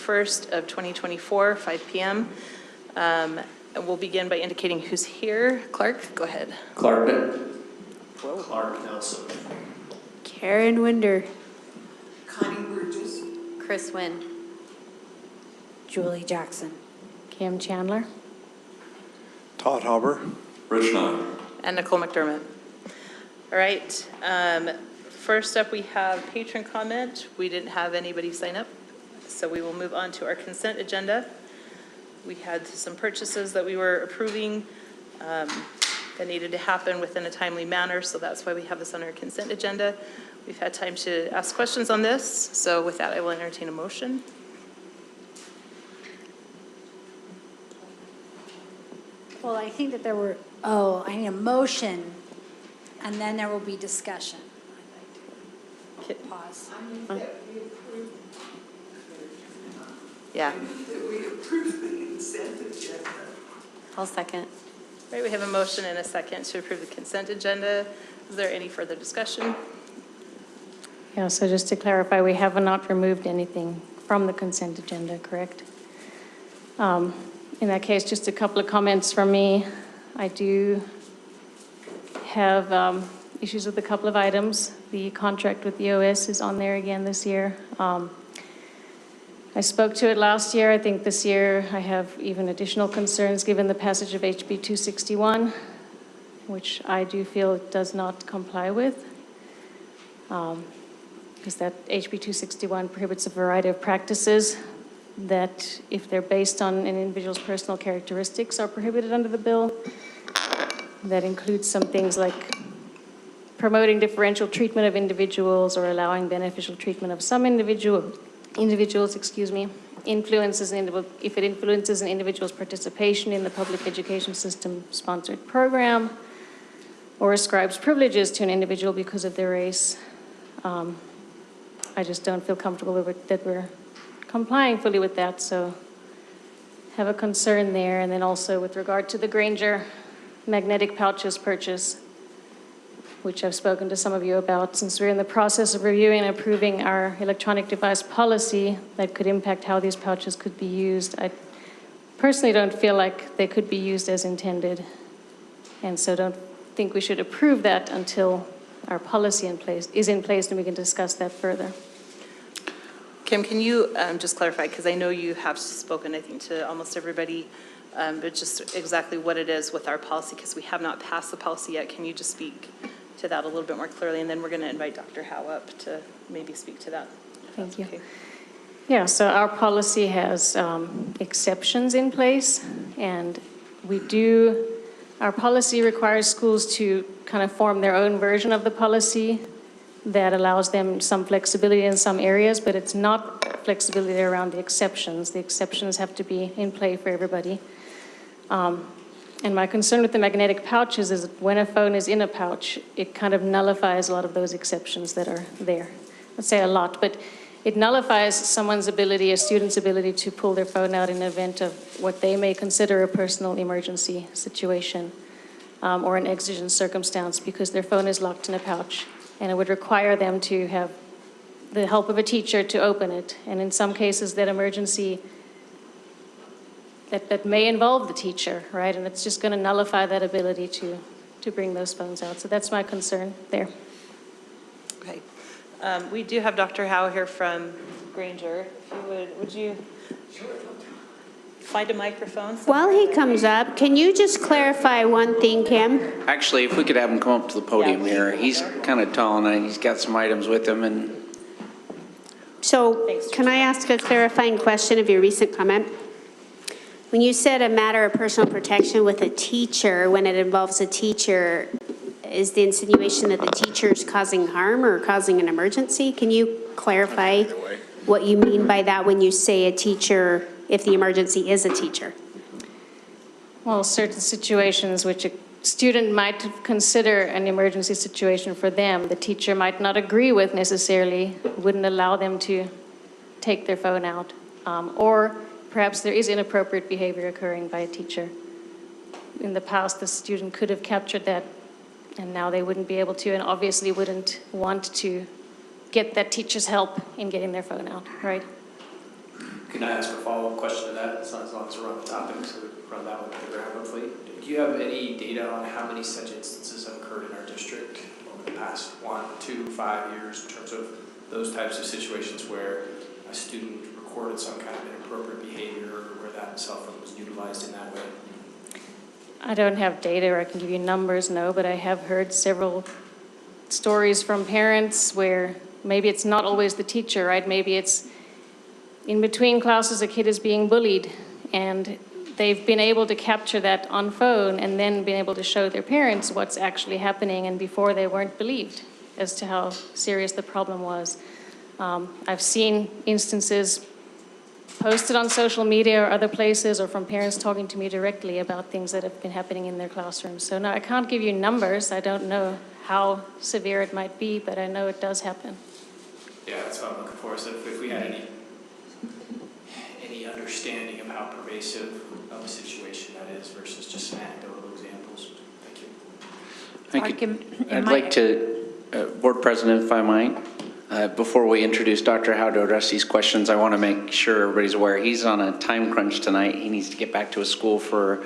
1st of 2024, 5 p.m. And we'll begin by indicating who's here. Clark, go ahead. Clark Whoa. Clark Nelson. Karen Winder. Connie Burgess. Chris Wynn. Julie Jackson. Kim Chandler. Todd Hauber. Rich Nunn. And Nicole McDermott. All right. First up, we have patron comment. We didn't have anybody sign up, so we will move on to our consent agenda. We had some purchases that we were approving that needed to happen within a timely manner, so that's why we have this on our consent agenda. We've had time to ask questions on this, so with that, I will entertain a motion. Well, I think that there were, I need a motion, and then there will be discussion. I'd like to pause. I move that we approve. Yeah. I move that we approve the consent agenda. I'll second. All right, we have a motion and a second to approve the consent agenda. Is there any further discussion? Yeah, so just to clarify, we have not removed anything from the consent agenda, correct? In that case, just a couple of comments from me. I do have issues with a couple of items. The contract with the OS is on there again this year. I spoke to it last year. I think this year I have even additional concerns given the passage of HB 261, which I do feel it does not comply with. Because that HB 261 prohibits a variety of practices that, if they're based on an individual's personal characteristics, are prohibited under the bill. That includes some things like promoting differential treatment of individuals or allowing beneficial treatment of some individuals, if it influences an individual's participation in the public education system sponsored program, or ascribes privileges to an individual because of their race. I just don't feel comfortable that we're complying fully with that, so have a concern there. And then also with regard to the Grainger magnetic pouches purchase, which I've spoken to some of you about, since we're in the process of reviewing and approving our electronic device policy that could impact how these pouches could be used. I personally don't feel like they could be used as intended, and so don't think we should approve that until our policy is in place and we can discuss that further. Kim, can you just clarify, because I know you have spoken, I think, to almost everybody, but just exactly what it is with our policy, because we have not passed the policy yet. Can you just speak to that a little bit more clearly? And then we're going to invite Dr. Howe up to maybe speak to that. Thank you. Okay. Yeah, so our policy has exceptions in place, and our policy requires schools to kind of form their own version of the policy that allows them some flexibility in some areas, but it's not flexibility around the exceptions. The exceptions have to be in play for everybody. And my concern with the magnetic pouches is that when a phone is in a pouch, it kind of nullifies a lot of those exceptions that are there. Let's say a lot, but it nullifies someone's ability, a student's ability to pull their phone out in the event of what they may consider a personal emergency situation or an exigent circumstance because their phone is locked in a pouch. And it would require them to have the help of a teacher to open it. And in some cases, that emergency that may involve the teacher, right? And it's just going to nullify that ability to bring those phones out. So that's my concern there. Okay. We do have Dr. Howe here from Grainger. If you would you find a microphone? While he comes up, can you just clarify one thing, Kim? Actually, if we could have him come up to the podium here. He's kind of tall and he's got some items with him. And So Thanks, can I ask a clarifying question of your recent comment? When you said a matter of personal protection with a teacher, when it involves a teacher, is the insinuation that the teacher is causing harm or causing an emergency? Can you clarify what you mean by that when you say a teacher, if the emergency is a teacher? Well, certain situations which a student might consider an emergency situation for them, the teacher might not agree with necessarily, wouldn't allow them to take their phone out. Or perhaps there is inappropriate behavior occurring by a teacher. In the past, the student could have captured that, and now they wouldn't be able to, and obviously wouldn't want to get that teacher's help in getting their phone out, right? Can I ask a follow-up question to that? As long as we're on the topic, so we can run that one to the ground hopefully. Do you have any data on how many such instances have occurred in our district over the past 1, 2, 5 years in terms of those types of situations where a student recorded some kind of inappropriate behavior or where that cell phone was utilized in that way? I don't have data or I can give you numbers, no, but I have heard several stories from parents where maybe it's not always the teacher, right? Maybe it's in between classes, a kid is being bullied, and they've been able to capture that on phone and then been able to show their parents what's actually happening, and before they weren't believed as to how serious the problem was. I've seen instances posted on social media or other places, or from parents talking to me directly about things that have been happening in their classrooms. So no, I can't give you numbers. I don't know how severe it might be, but I know it does happen. Yeah, that's what I'm looking for. So if we had any understanding of how pervasive of a situation that is versus just some anecdotal examples. Thank you. I'd like to, Board President, if I might, before we introduce Dr. Howe to address these questions, I want to make sure everybody's aware he's on a time crunch tonight. He needs to get back to his school for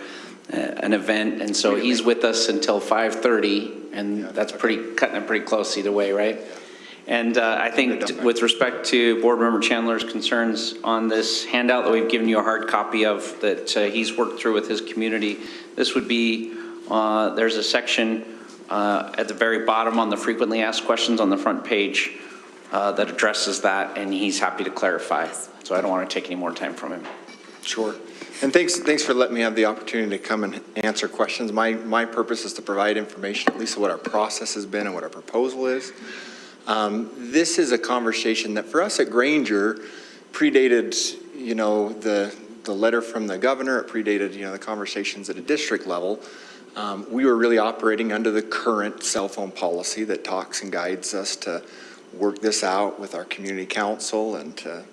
an event, and so he's with us until 5:30, and that's cutting it pretty close either way, right? And I think with respect to Board Member Chandler's concerns on this handout that we've given you a hard copy of that he's worked through with his community, this would be, there's a section at the very bottom on the frequently asked questions on the front page that addresses that, and he's happy to clarify. So I don't want to take any more time from him. Sure. And thanks for letting me have the opportunity to come and answer questions. My purpose is to provide information, at least what our process has been and what our proposal is. This is a conversation that for us at Granger predated, the letter from the governor. It predated, the conversations at a district level. We were really operating under the current cell phone policy that talks and guides us to work this out with our community council and to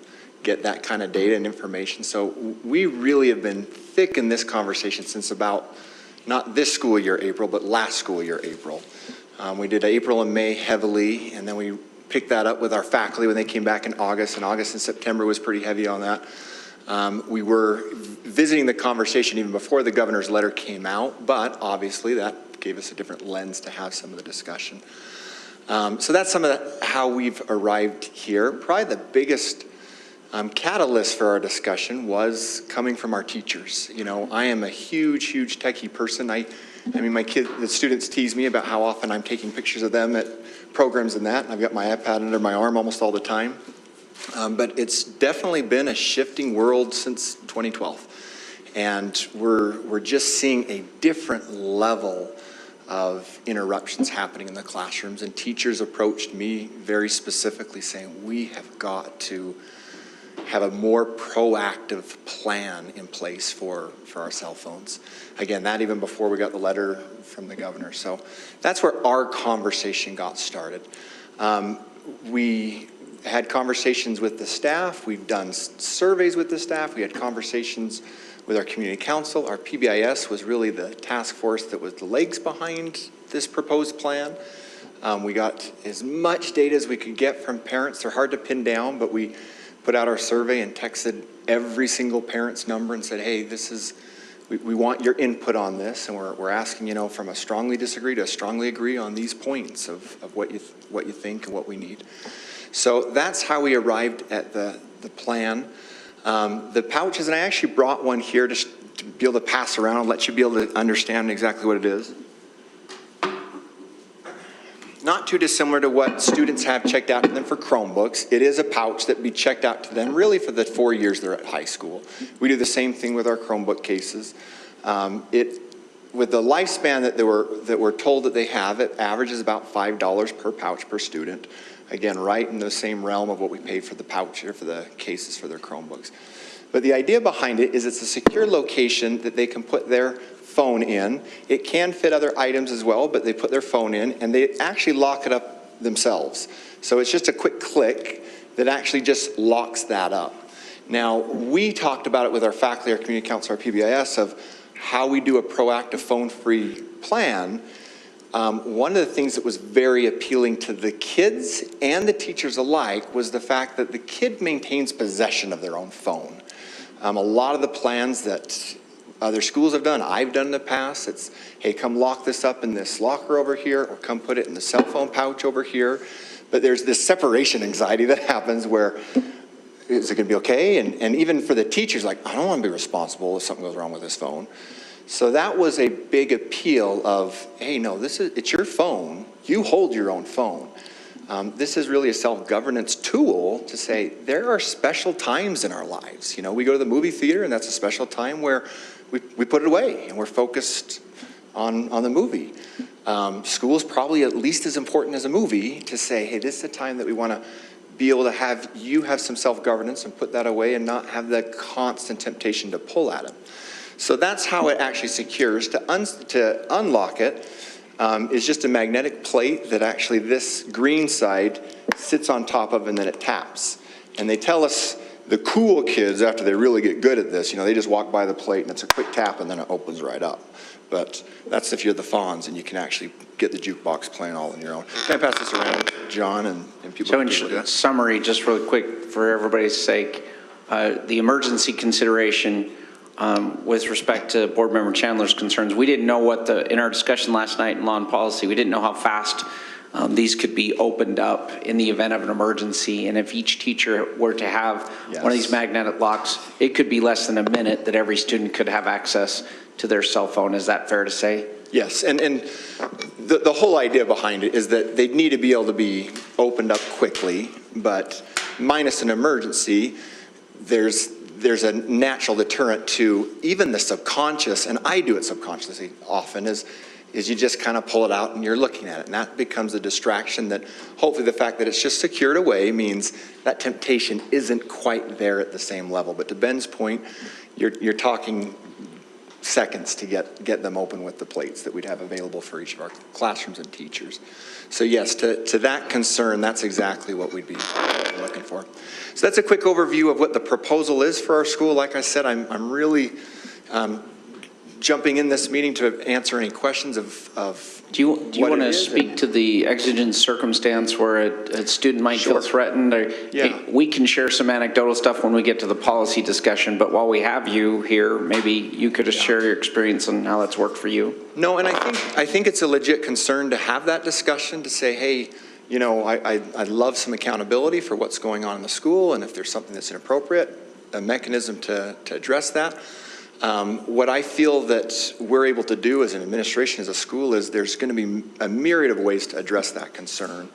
get that kind of data and information. So we really have been thick in this conversation since about, not this school year, April, but last school year, April. We did April and May heavily, and then we picked that up with our faculty when they came back in August, and August and September was pretty heavy on that. We were visiting the conversation even before the governor's letter came out, but obviously that gave us a different lens to have some of the discussion. So that's some of how we've arrived here. Probably the biggest catalyst for our discussion was coming from our teachers. I am a huge techie person. I mean, the students tease me about how often I'm taking pictures of them at programs and that, and I've got my iPad under my arm almost all the time. But it's definitely been a shifting world since 2012. And we're just seeing a different level of interruptions happening in the classrooms. And teachers approached me very specifically saying, we have got to have a more proactive plan in place for our cell phones. Again, that even before we got the letter from the governor. So that's where our conversation got started. We had conversations with the staff. We've done surveys with the staff. We had conversations with our community council. Our PBIS was really the task force that was the legs behind this proposed plan. We got as much data as we could get from parents. They're hard to pin down, but we put out our survey and texted every single parent's number and said, hey, we want your input on this, and we're asking, from a strongly disagree to a strongly agree on these points of what you think and what we need. So that's how we arrived at the plan. The pouches, and I actually brought one here just to be able to pass around and let you be able to understand exactly what it is. Not too dissimilar to what students have checked out to them for Chromebooks. It is a pouch that be checked out to them really for the 4 years they're at high school. We do the same thing with our Chromebook cases. With the lifespan that we're told that they have, it averages about $5 per pouch per student. Again, right in the same realm of what we pay for the pouch or for the cases for their Chromebooks. But the idea behind it is it's a secure location that they can put their phone in. It can fit other items as well, but they put their phone in and they actually lock it up themselves. So it's just a quick click that actually just locks that up. Now, we talked about it with our faculty, our community council, our PBIS of how we do a proactive phone-free plan. One of the things that was very appealing to the kids and the teachers alike was the fact that the kid maintains possession of their own phone. A lot of the plans that other schools have done, I've done in the past, it's, hey, come lock this up in this locker over here, or come put it in the cell phone pouch over here. But there's this separation anxiety that happens where, is it going to be okay? And even for the teachers, like, I don't want to be responsible if something goes wrong with this phone. So that was a big appeal of, hey, no, it's your phone. You hold your own phone. This is really a self-governance tool to say there are special times in our lives. You know, we go to the movie theater, and that's a special time where we put it away and we're focused on the movie. School is probably at least as important as a movie to say, hey, this is the time that we want to be able to have you have some self-governance and put that away and not have the constant temptation to pull at it. So that's how it actually secures. To unlock it is just a magnetic plate that actually this green side sits on top of, and then it taps. And they tell us the cool kids, after they really get good at this, you know, they just walk by the plate and it's a quick tap and then it opens right up. But that's if you're the Fonz and you can actually get the jukebox playing all on your own. Can I pass this around, John, and people? So in summary, just really quick for everybody's sake, the emergency consideration with respect to Board Member Chandler's concerns, we didn't know in our discussion last night in law and policy, we didn't know how fast these could be opened up in the event of an emergency. And if each teacher were to have one of these magnetic locks, it could be less than a minute that every student could have access to their cell phone. Is that fair to say? Yes, and the whole idea behind it is that they need to be able to be opened up quickly, but minus an emergency, there's a natural deterrent to even the subconscious, and I do it subconsciously often, is you just kind of pull it out and you're looking at it, and that becomes a distraction that hopefully the fact that it's just secured away means that temptation isn't quite there at the same level. But to Ben's point, you're talking seconds to get them open with the plates that we'd have available for each of our classrooms and teachers. So yes, to that concern, that's exactly what we'd be looking for. So that's a quick overview of what the proposal is for our school. Like I said, I'm really jumping in this meeting to answer any questions of Do you want to speak to the exigent circumstance where a student might feel threatened? Or, hey, we can share some anecdotal stuff when we get to the policy discussion, but while we have you here, maybe you could just share your experience on how that's worked for you. No, and I think it's a legit concern to have that discussion, to say, hey, you know, I'd love some accountability for what's going on in the school, and if there's something that's inappropriate, a mechanism to address that. What I feel that we're able to do as an administration, as a school, is there's going to be a myriad of ways to address that concern.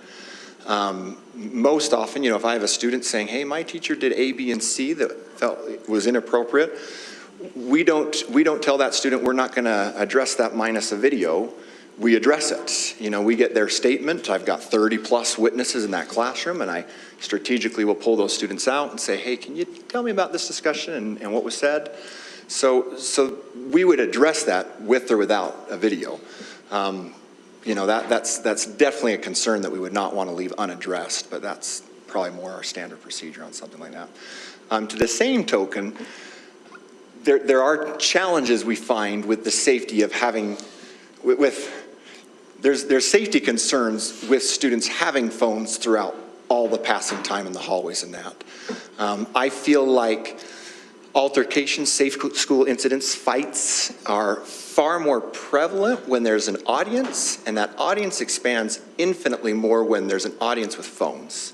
Most often, you know, if I have a student saying, hey, my teacher did A, B, and C that felt was inappropriate, we don't tell that student we're not going to address that minus a video. We address it. You know, we get their statement. I've got 30 plus witnesses in that classroom, and I strategically will pull those students out and say, hey, can you tell me about this discussion and what was said? So we would address that with or without a video. You know, that's definitely a concern that we would not want to leave unaddressed, but that's probably more our standard procedure on something like that. To the same token, there are challenges we find with the safety of having, there's safety concerns with students having phones throughout all the passing time in the hallways and that. I feel like altercations, safe school incidents, fights are far more prevalent when there's an audience, and that audience expands infinitely more when there's an audience with phones.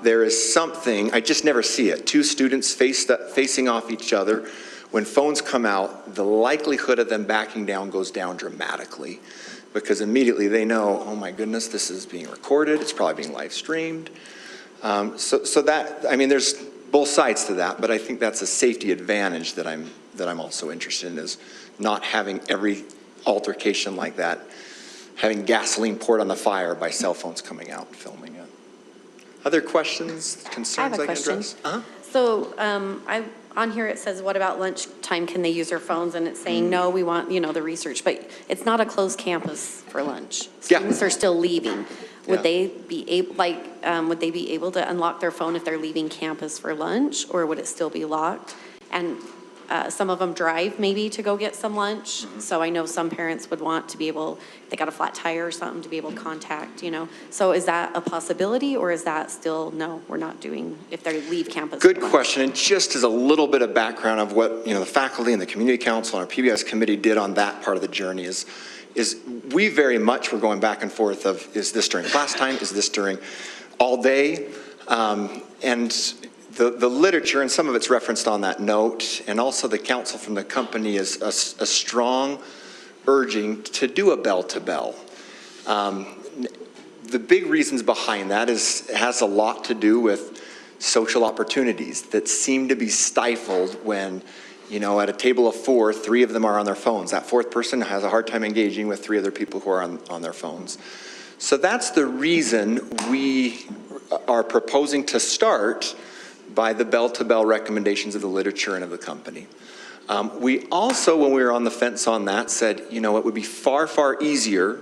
There is something, I just never see it, two students facing off each other. When phones come out, the likelihood of them backing down goes down dramatically, because immediately they know, oh my goodness, this is being recorded, it's probably being live streamed. So that, I mean, there's both sides to that, but I think that's a safety advantage that I'm also interested in, is not having every altercation like that, having gasoline poured on the fire by cell phones coming out and filming it. Other questions, concerns I can address? So on here it says, what about lunchtime? Can they use their phones? And it's saying, no, we want, you know, the research, but it's not a closed campus for lunch. Students are still leaving. Would they be able to unlock their phone if they're leaving campus for lunch, or would it still be locked? And some of them drive maybe to go get some lunch. So I know some parents would want to be able, if they got a flat tire or something, to be able to contact, So is that a possibility, or is that still, no, we're not doing, if they leave campus? Good question, and just as a little bit of background of what, the faculty and the community council and our PBS committee did on that part of the journey is we very much were going back and forth of, is this during class time? Is this during all day? And the literature, and some of it's referenced on that note, and also the counsel from the company is a strong urging to do a bell-to-bell. The big reasons behind that has a lot to do with social opportunities that seem to be stifled when, at a table of 4, 3 of them are on their phones. That 4th person has a hard time engaging with 3 other people who are on their phones. So that's the reason we are proposing to start by the bell-to-bell recommendations of the literature and of the company. We also, when we were on the fence on that, said, it would be far, far easier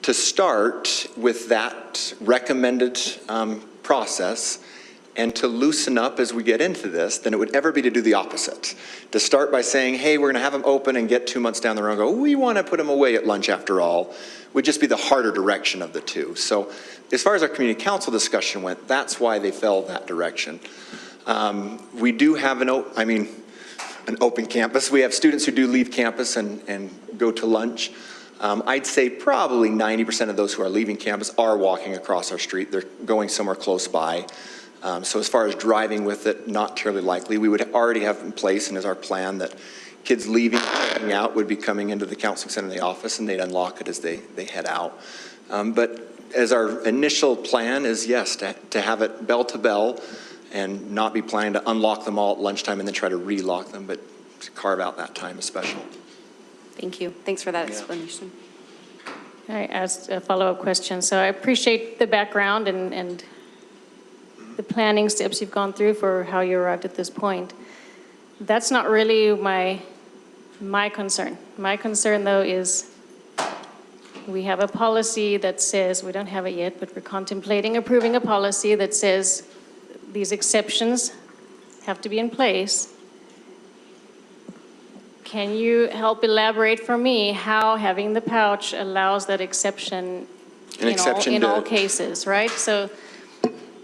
to start with that recommended process and to loosen up as we get into this than it would ever be to do the opposite. To start by saying, hey, we're going to have them open, and get 2 months down the road and go, we want to put them away at lunch after all, would just be the harder direction of the two. So as far as our community council discussion went, that's why they fell that direction. We do have an open campus. We have students who do leave campus and go to lunch. I'd say probably 90% of those who are leaving campus are walking across our street. They're going somewhere close by. So as far as driving with it, not terribly likely. We would already have in place, and is our plan, that kids leaving, checking out would be coming into the counseling center in the office, and they'd unlock it as they head out. But as our initial plan is, yes, to have it bell to bell and not be planning to unlock them all at lunchtime and then try to relock them, but to carve out that time as special. Thank you. Thanks for that explanation. I asked a follow-up question. So I appreciate the background and the planning steps you've gone through for how you arrived at this point. That's not really my concern. My concern, though, is we have a policy that says, we don't have it yet, but we're contemplating approving a policy that says these exceptions have to be in place. Can you help elaborate for me how having the pouch allows that exception in all cases, right? So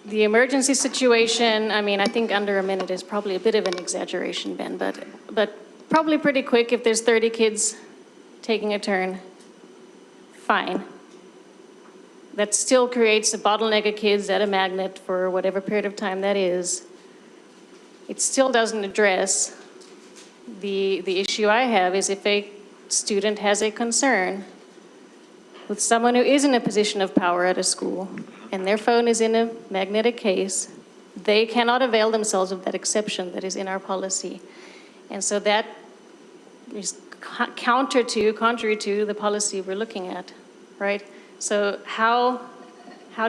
the emergency situation, I think under a minute is probably a bit of an exaggeration, Ben, but probably pretty quick if there's 30 kids taking a turn, fine. That still creates a bottleneck of kids at a magnet for whatever period of time that is. It still doesn't address the issue I have is if a student has a concern with someone who is in a position of power at a school and their phone is in a magnetic case, they cannot avail themselves of that exception that is in our policy. And so that is contrary to the policy we're looking at, right? So how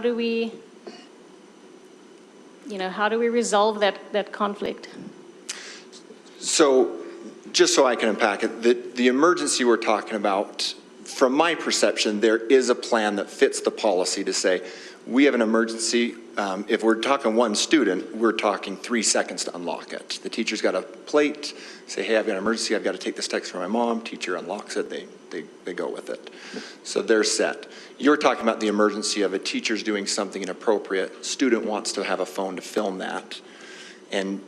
do we resolve that conflict? So just so I can unpack it, the emergency we're talking about, from my perception, there is a plan that fits the policy to say, we have an emergency. If we're talking one student, we're talking 3 seconds to unlock it. The teacher's got a plate, say, hey, I've got an emergency, I've got to take this text from my mom. Teacher unlocks it, they go with it. So they're set. You're talking about the emergency of a teacher's doing something inappropriate. Student wants to have a phone to film that. And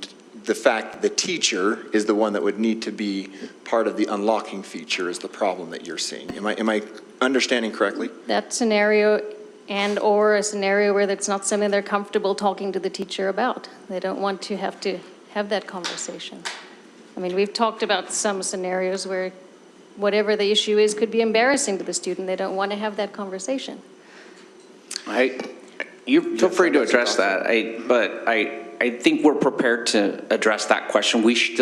the fact that the teacher is the one that would need to be part of the unlocking feature is the problem that you're seeing. Am I understanding correctly? That scenario or a scenario where that's not something they're comfortable talking to the teacher about. They don't want to have that conversation. We've talked about some scenarios where whatever the issue is could be embarrassing to the student. They don't want to have that conversation. You feel free to address that, but I think we're prepared to address that question. We've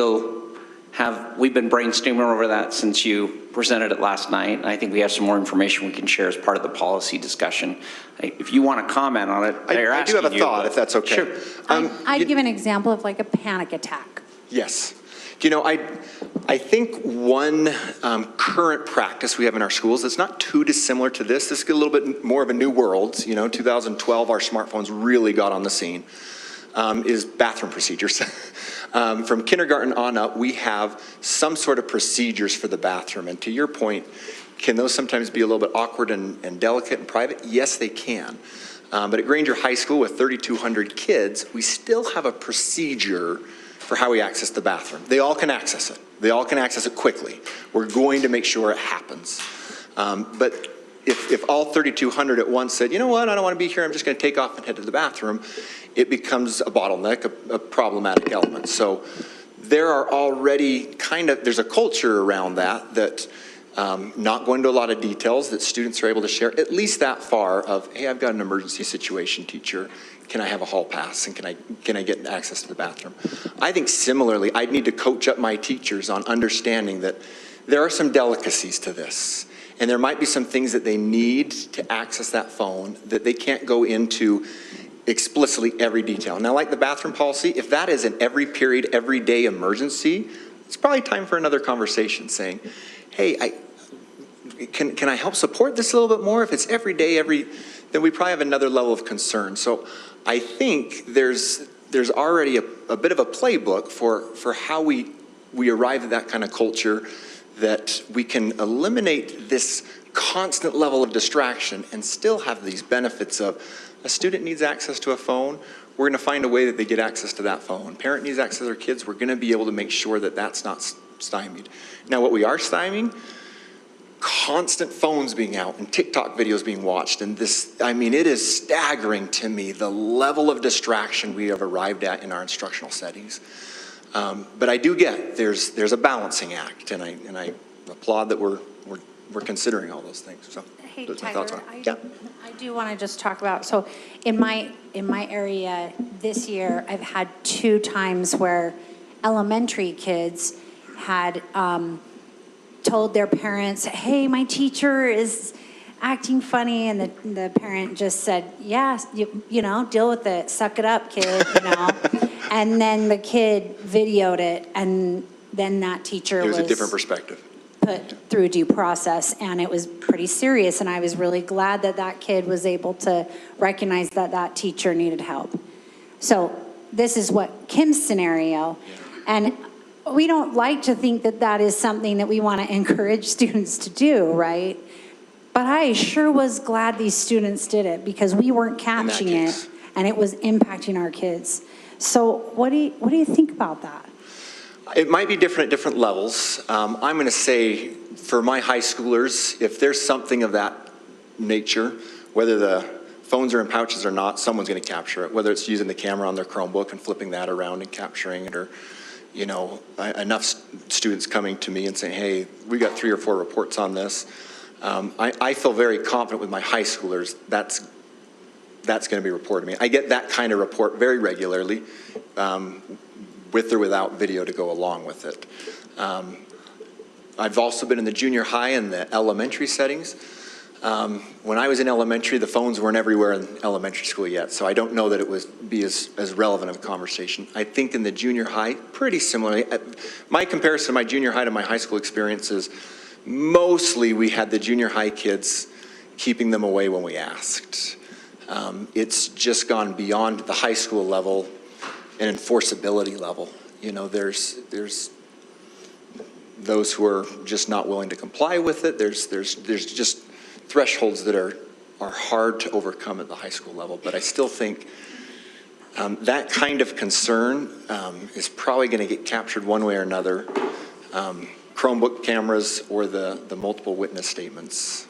been brainstorming over that since you presented it last night. I think we have some more information we can share as part of the policy discussion. If you want to comment on it, I do have a thought, if that's okay. Sure. I'd give an example of like a panic attack. Yes. I think one current practice we have in our schools that's not too dissimilar to this is a little bit more of a new world. 2012, our smartphones really got on the scene. is bathroom procedures. From kindergarten on up, we have some sort of procedures for the bathroom. And to your point, can those sometimes be a little bit awkward and delicate and private? Yes, they can. But at Granger High School with 3,200 kids, we still have a procedure for how we access the bathroom. They all can access it. They all can access it quickly. We're going to make sure it happens. But if all 3,200 at once said, you know what, I don't want to be here, I'm just going to take off and head to the bathroom, it becomes a bottleneck, a problematic element. So there are already there's a culture around that not going into a lot of details, that students are able to share at least that far of, hey, I've got an emergency situation, teacher. Can I have a hall pass, and can I get access to the bathroom? I think similarly, I'd need to coach up my teachers on understanding that there are some delicacies to this, and there might be some things that they need to access that phone that they can't go into explicitly every detail. Now, like the bathroom policy, if that is an every period, every day emergency, it's probably time for another conversation saying, hey, can I help support this a little bit more? If it's every day, then we probably have another level of concern. So I think there's already a bit of a playbook for how we arrive at that kind of culture, that we can eliminate this constant level of distraction and still have these benefits of a student needs access to a phone. We're going to find a way that they get access to that phone. Parent needs access to their kids. We're going to be able to make sure that that's not stymied. Now, what we are stymieing, constant phones being out and TikTok videos being watched. And this, it is staggering to me, the level of distraction we have arrived at in our instructional settings. But I do get there's a balancing act, and I applaud that we're considering all those things. So Hey, those are my thoughts Tyler, on it. Yeah. I do want to just talk about, so in my area this year, I've had 2 times where elementary kids had told their parents, hey, my teacher is acting funny, and the parent just said, yeah, you know, deal with it, suck it up, kid, you know. And then the kid videoed it, and then that teacher It was a different perspective. put through due process, and it was pretty serious, and I was really glad that that kid was able to recognize that that teacher needed help. So this is what Kim's scenario, and we don't like to think that that is something that we want to encourage students to do, right? But I sure was glad these students did it, because we weren't catching it, and it was impacting our kids. So what do you think about that? It might be different at different levels. I'm going to say for my high schoolers, if there's something of that nature, whether the phones are in pouches or not, someone's going to capture it, whether it's using the camera on their Chromebook and flipping that around and capturing it, or, you know, enough students coming to me and saying, hey, we got 3 or 4 reports on this. I feel very confident with my high schoolers that's going to be reported to me. I get that kind of report very regularly, with or without video to go along with it. I've also been in the junior high and the elementary settings. When I was in elementary, the phones weren't everywhere in elementary school yet, so I don't know that it would be as relevant of a conversation. I think in the junior high, pretty similarly. My comparison of my junior high to my high school experience is mostly we had the junior high kids keeping them away when we asked. It's just gone beyond the high school level and enforceability level. You know, there's those who are just not willing to comply with it. There's just thresholds that are hard to overcome at the high school level. But I still think that kind of concern is probably going to get captured one way or another. Chromebook cameras or the multiple witness statements.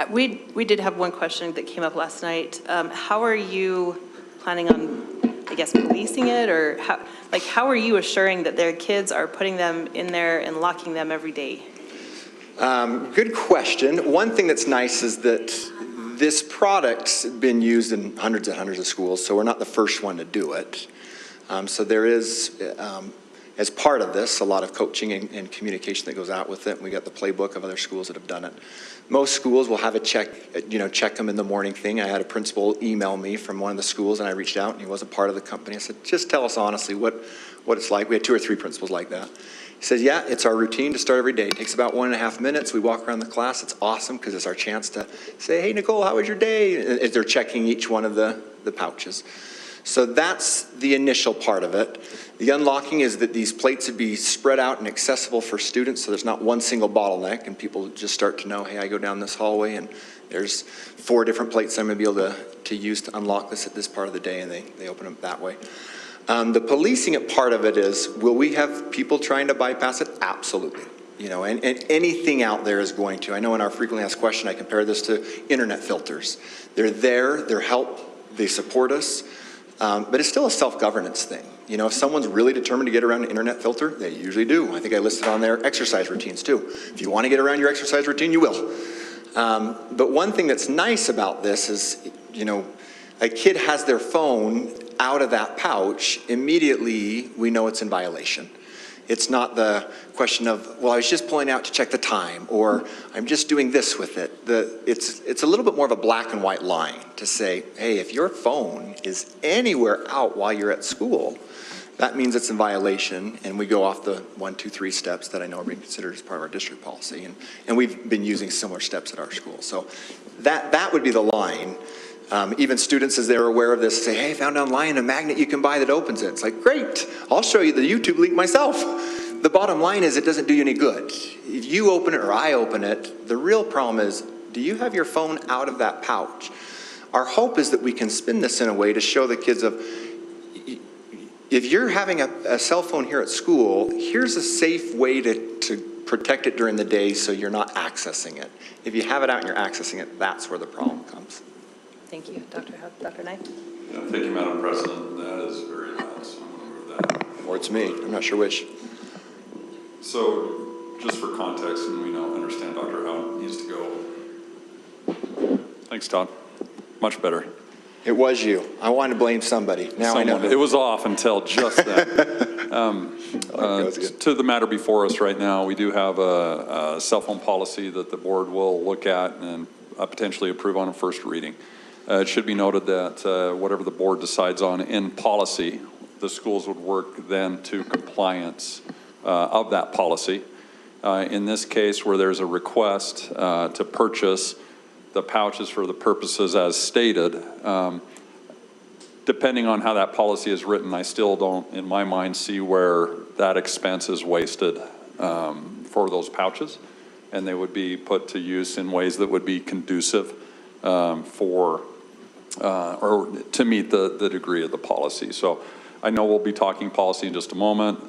We did have one question that came up last night. How are you planning on, I guess, policing it, or how are you assuring that their kids are putting them in there and locking them every day? Good question. One thing that's nice is that this product's been used in hundreds and hundreds of schools, so we're not the first one to do it. So there is, as part of this, a lot of coaching and communication that goes out with it. We got the playbook of other schools that have done it. Most schools will have a check them in the morning thing. I had a principal email me from one of the schools, and I reached out, and he wasn't part of the company. I said, just tell us honestly what it's like. We had 2 or 3 principals like that. He says, yeah, it's our routine to start every day. It takes about 1.5 minutes. We walk around the class. It's awesome because it's our chance to say, hey, Nicole, how was your day? As they're checking each one of the the pouches. So that's the initial part of it. The unlocking is that these plates would be spread out and accessible for students, so there's not one single bottleneck, and people just start to know, hey, I go down this hallway and there's 4 different plates I'm gonna be able to use to unlock this at this part of the day, and they open up that way. The policing it part of it is, will we have people trying to bypass it? Absolutely. You know, and anything out there is going to. I know in our frequently asked question, I compare this to internet filters. They're there, they're help, they support us, but it's still a self-governance thing. You know, if someone's really determined to get around an internet filter, they usually do. I think I listed on there exercise routines too. If you want to get around your exercise routine, you will. But one thing that's nice about this is, you know, a kid has their phone out of that pouch, immediately we know it's in violation. It's not the question of, well, I was just pulling out to check the time, or I'm just doing this with it. It's a little bit more of a black and white line to say, hey, if your phone is anywhere out while you're at school, that means it's in violation, and we go off the 1, 2, 3 steps that I know are being considered as part of our district policy, and we've been using similar steps at our school. So that would be the line. Even students, as they're aware of this, say, hey, I found online a magnet you can buy that opens it. It's like, great, I'll show you the YouTube link myself. The bottom line is it doesn't do you any good. If you open it or I open it, the real problem is, do you have your phone out of that pouch? Our hope is that we can spin this in a way to show the kids of, if you're having a cell phone here at school, here's a safe way to protect it during the day so you're not accessing it. If you have it out and you're accessing it, that's where the problem comes. Thank you, Dr. Howard. Dr. Knight? Yeah, thank you, Madam President. That is very nice. I'm going to move that. Or it's me, I'm not sure which. So, just for context, and we know, understand Dr. Howe needs to go. Thanks, Todd. Much better. It was you. I wanted to blame somebody. Now I know. It was off until just then. To the matter before us right now, we do have a cell phone policy that the board will look at and potentially approve on a first reading. It should be noted that whatever the board decides on in policy, the schools would work then to compliance of that policy. In this case, where there's a request to purchase the pouches for the purposes as stated, depending on how that policy is written, I still don't, in my mind, see where that expense is wasted for those pouches, and they would be put to use in ways that would be conducive or to meet the degree of the policy. So I know we'll be talking policy in just a moment.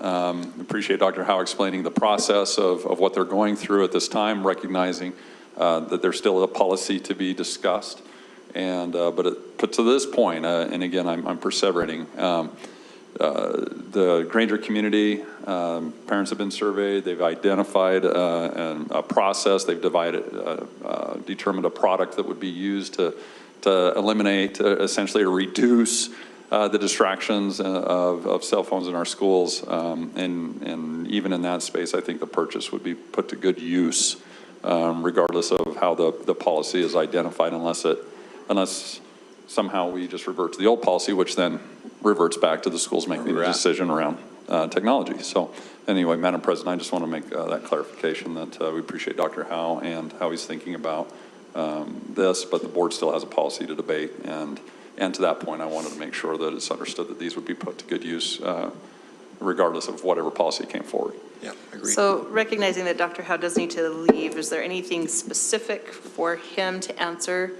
Appreciate Dr. Howe explaining the process of what they're going through at this time, recognizing that there's still a policy to be discussed. And but to this point, and again, I'm perseverating. The Granger community, parents have been surveyed. They've identified a process. They've determined a product that would be used to eliminate, essentially, or reduce the distractions of cell phones in our schools. And even in that space, I think the purchase would be put to good use, regardless of how the policy is identified, unless somehow we just revert to the old policy, which then reverts back to the schools making the decision around technology. So anyway, Madam President, I just want to make that clarification that we appreciate Dr. Howe and how he's thinking about this, but the board still has a policy to debate. And to that point, I wanted to make sure that it's understood that these would be put to good use regardless of whatever policy came forward. Yeah, agreed. So recognizing that Dr. Howe does need to leave, is there anything specific for him to answer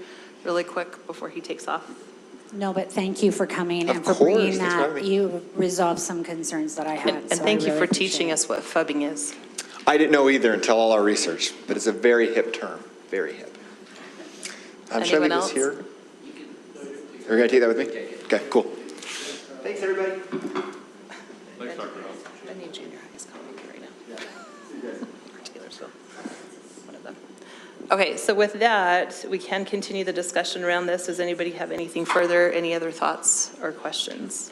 really quick before he takes off? No, but thank you for coming Of and for course, bringing thanks for having that. me. You resolved some concerns that I had. And so I thank you really for appreciate teaching it. us what phubbing is. I didn't know either until all our research, but it's a very hip term, very hip. Should I leave Anyone this else? here? You're going to take that with me? Okay, cool. Thanks, everybody. Thanks, Dr. Howe. I need junior high's calling me right now. Or Taylorsville, one of them. Okay, so with that, we can continue the discussion around this. Does anybody have anything further, any other thoughts or questions?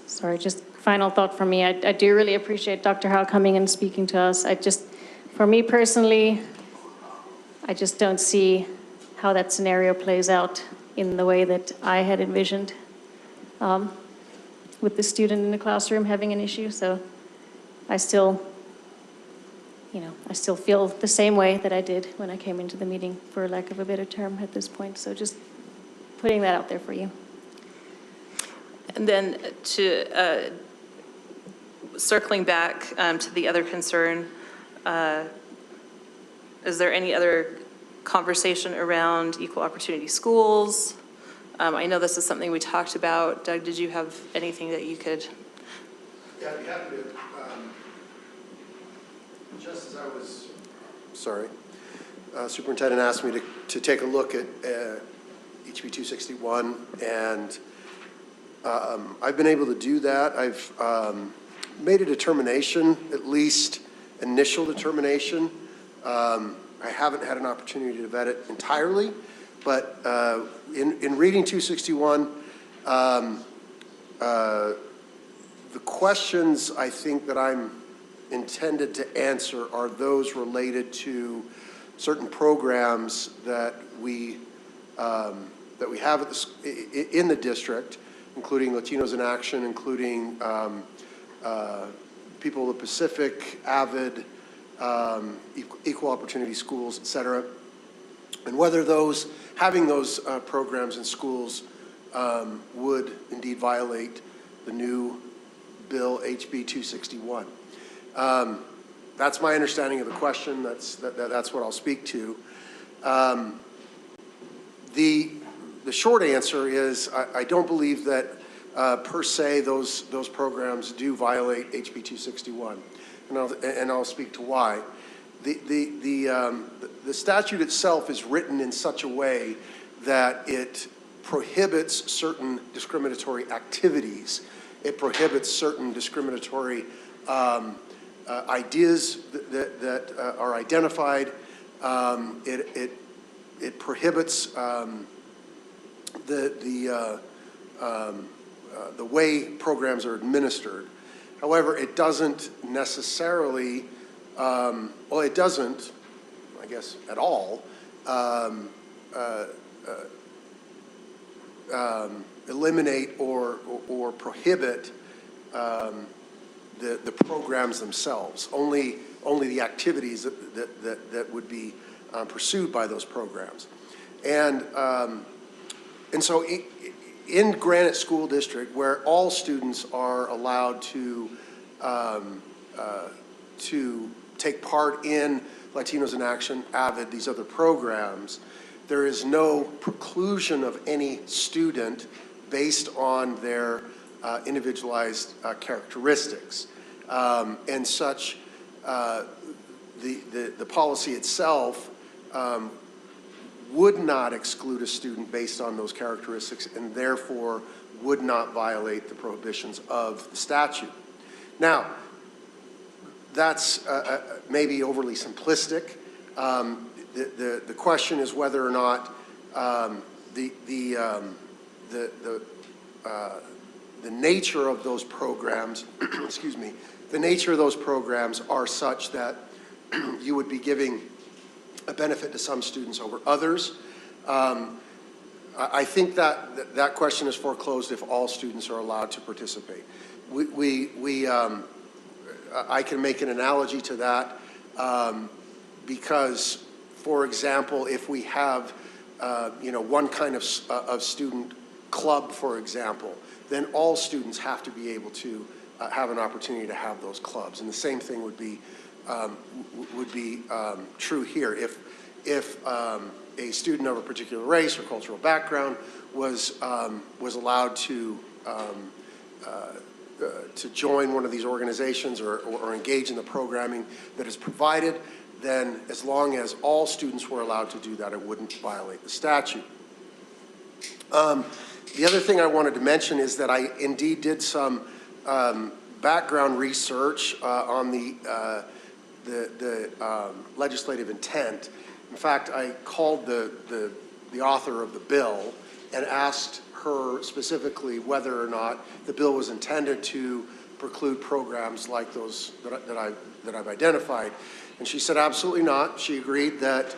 Sorry, just final thought from me. I do really appreciate Dr. Howe coming and speaking to us. For me personally, I just don't see how that scenario plays out in the way that I had envisioned with the student in the classroom having an issue. So I still feel the same way that I did when I came into the meeting, for lack of a better term at this point. So just putting that out there for you. And then to, circling back to the other concern, is there any other conversation around equal opportunity schools? I know this is something we talked about. Doug, did you have anything that you could? Yeah, I'd be happy to. Just as I was, sorry, Superintendent asked me to take a look at HB 261, and I've been able to do that. I've made a determination, at least initial determination. I haven't had an opportunity to vet it entirely, but in reading 261, the questions I think that I'm intended to answer are those related to certain programs that we have in the district, including Latinos in Action, including People of the Pacific, AVID, Equal Opportunity Schools, et cetera, and whether having those programs in schools would indeed violate the new bill, HB 261. That's my understanding of the question. That's what I'll speak to. The short answer is I don't believe that per se those programs do violate HB 261, and I'll speak to why. The statute itself is written in such a way that it prohibits certain discriminatory activities. It prohibits certain discriminatory ideas that are identified. It prohibits the way programs are administered. However, it doesn't necessarily, well, it doesn't, I guess, at all, eliminate or prohibit the programs themselves. Only the activities that would be pursued by those programs. And so in Granite School District, where all students are allowed to take part in Latinos in Action, AVID, these other programs, there is no preclusion of any student based on their individualized characteristics. And such, the policy itself would not exclude a student based on those characteristics, and therefore would not violate the prohibitions of the statute. Now, that's maybe overly simplistic. The question is whether or not the nature of those programs, excuse me, the nature of those programs are such that you would be giving a benefit to some students over others. I think that question is foreclosed if all students are allowed to participate. I can make an analogy to that because, for example, if we have one kind of student club, for example, then all students have to be able to have an opportunity to have those clubs, and the same thing would be true here. If a student of a particular race or cultural background was allowed to join one of these organizations or engage in the programming that is provided, then as long as all students were allowed to do that, it wouldn't violate the statute. The other thing I wanted to mention is that I indeed did some background research on the legislative intent. In fact, I called the author of the bill and asked her specifically whether or not the bill was intended to preclude programs like those that I've identified. And she said absolutely not. She agreed that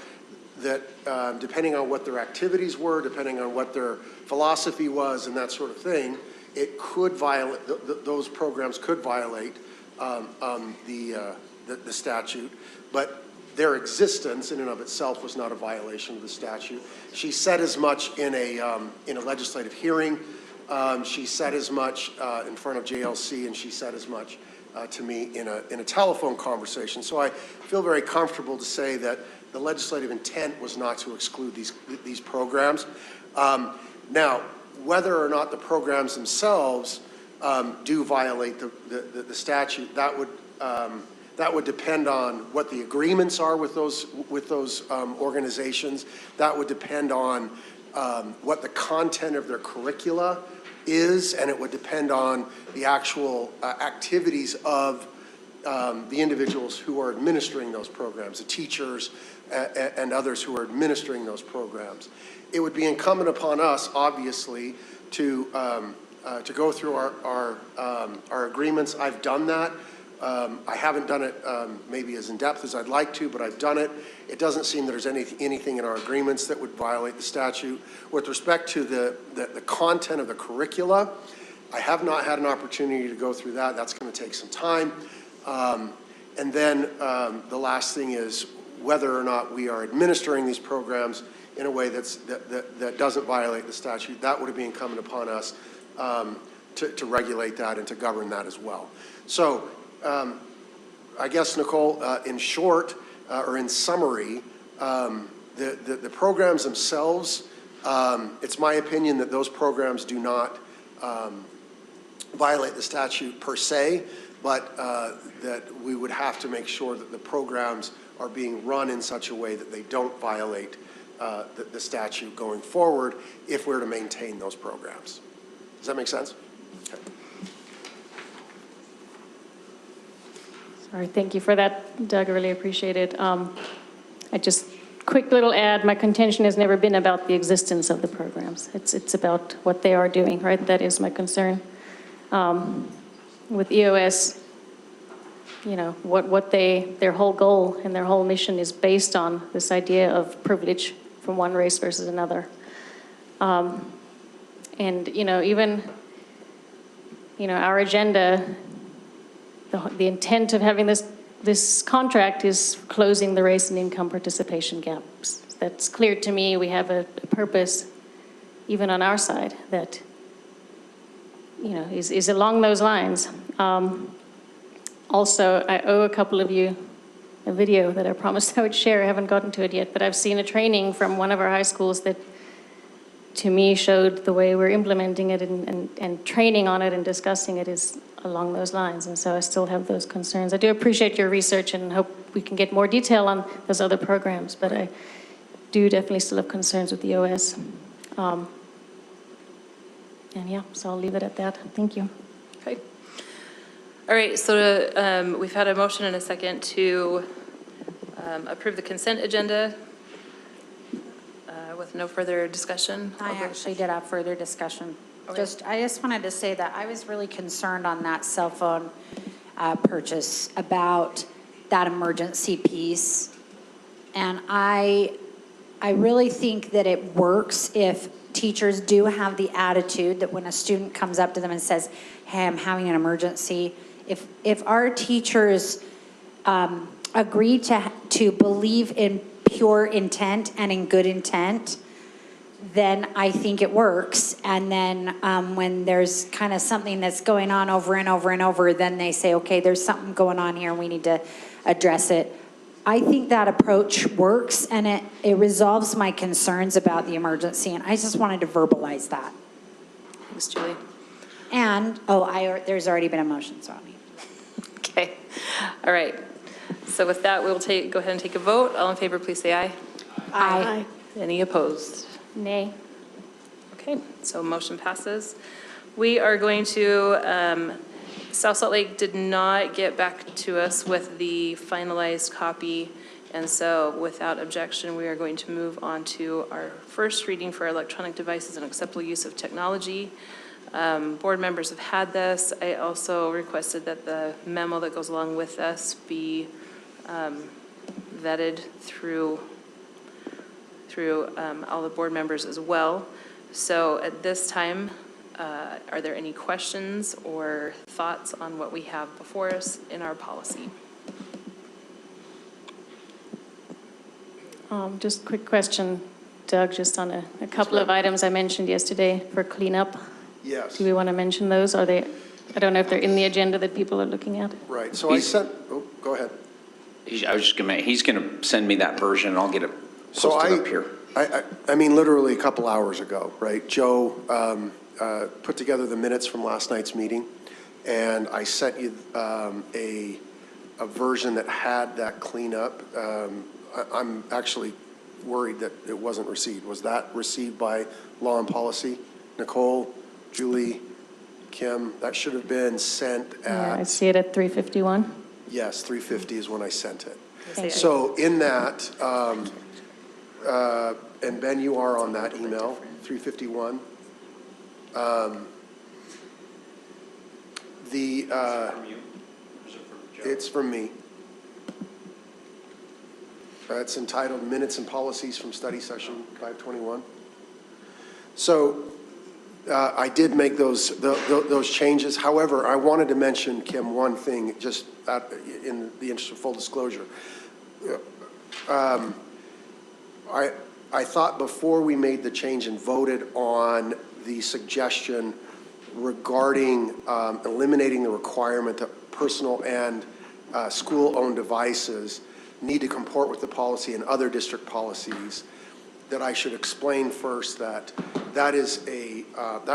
depending on what their activities were, depending on what their philosophy was and that sort of thing, it could violate, those programs could violate the statute. But their existence in and of itself was not a violation of the statute. She said as much in a legislative hearing. She said as much in front of JLC, and she said as much to me in a telephone conversation. So I feel very comfortable to say that the legislative intent was not to exclude these programs. Now, whether or not the programs themselves do violate the statute, that would depend on what the agreements are with those organizations. That would depend on what the content of their curricula is, and it would depend on the actual activities of the individuals who are administering those programs, the teachers and others who are administering those programs. It would be incumbent upon us, obviously, to go through our agreements. I've done that. I haven't done it maybe as in-depth as I'd like to, but I've done it. It doesn't seem that there's anything in our agreements that would violate the statute. With respect to the content of the curricula, I have not had an opportunity to go through that. That's going to take some time. And then the last thing is whether or not we are administering these programs in a way that doesn't violate the statute. That would be incumbent upon us to regulate that and to govern that as well. So I guess, Nicole, in short, or in summary, the programs themselves, it's my opinion that those programs do not violate the statute per se, but that we would have to make sure that the programs are being run in such a way that they don't violate the statute going forward if we're to maintain those programs. Does that make sense? Okay. Sorry, thank you for that, Doug. I really appreciate it. I just, quick little add, my contention has never been about the existence of the programs. It's about what they are doing, right? That is my concern. With EOS, you know, what their whole goal and their whole mission is based on this idea of privilege from one race versus another. And, you know, even, you know, our agenda, the intent of having this contract is closing the race and income participation gaps. That's clear to me. We have a purpose, even on our side, that, you know, is along those lines. Also, I owe a couple of you a video that I promised I would share. I haven't gotten to it yet, but I've seen a training from one of our high schools that, to me, showed the way we're implementing it and training on it and discussing it is along those lines. And so I still have those concerns. I do appreciate your research and hope we can get more detail on those other programs, but I do definitely still have concerns with the OS. And yeah, so I'll leave it at that. Thank you. Okay. All right, so we've had a motion and a second to approve the consent agenda with no further discussion. I actually did have further discussion. Okay. I just wanted to say that I was really concerned on that cell phone purchase about that emergency piece. And I really think that it works if teachers do have the attitude that when a student comes up to them and says, hey, I'm having an emergency, if our teachers agree to believe in pure intent and in good intent, then I think it works. And then when there's kind of something that's going on over and over and over, then they say, okay, there's something going on here, we need to address it. I think that approach works, and it resolves my concerns about the emergency, and I just wanted to verbalize that. Thanks, Julie. And, there's already been a motion, so I'll need. Okay. All right. So with that, we'll go ahead and take a vote. All in favor, please say aye. Aye. Any opposed? Nay. Okay, so motion passes. We are going to, South Salt Lake did not get back to us with the finalized copy, and so without objection, we are going to move on to our first reading for electronic devices and acceptable use of technology. Board members have had this. I also requested that the memo that goes along with us be vetted through all the board members as well. So at this time, are there any questions or thoughts on what we have before us in our policy? Just quick question, Doug, just on a couple of items I mentioned yesterday for cleanup. Yes, Do we want to mention those? Are they, I don't know if they're in the agenda that people are looking at. right. So I sent, oh, go ahead. I was just gonna, he's gonna send me that version, and I'll get it So posted up here. I mean, literally a couple hours ago, right? Joe put together the minutes from last night's meeting, and I sent you a version that had that cleanup. I'm actually worried that it wasn't received. Was that received by Law and Policy? Nicole, Julie, Kim, that should have been sent Yeah, I at, see it at 3:51. yes, 3:50 is when I sent it. Thank you. So in that, and Ben, you are on that email, 3:51. It's from me. It's entitled Minutes and Policies from Study Session 521. So I did make those changes. However, I wanted to mention, Kim, one thing, just in the interest of full disclosure. I thought before we made the change and voted on the suggestion regarding eliminating the requirement that personal and school-owned devices need to comport with the policy and other district policies, that I should explain first that that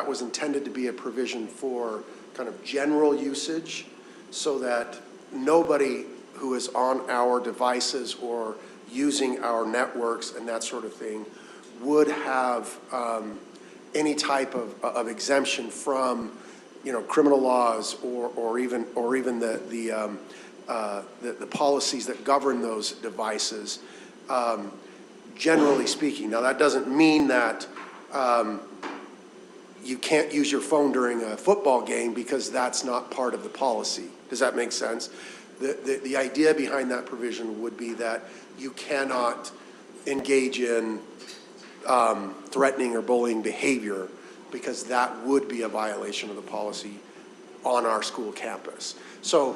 was intended to be a provision for kind of general usage, so that nobody who is on our devices or using our networks and that sort of thing would have any type of exemption from, criminal laws or even the policies that govern those devices, generally speaking. Now, that doesn't mean that you can't use your phone during a football game, because that's not part of the policy. Does that make sense? The idea behind that provision would be that you cannot engage in threatening or bullying behavior, because that would be a violation of the policy on our school campus. So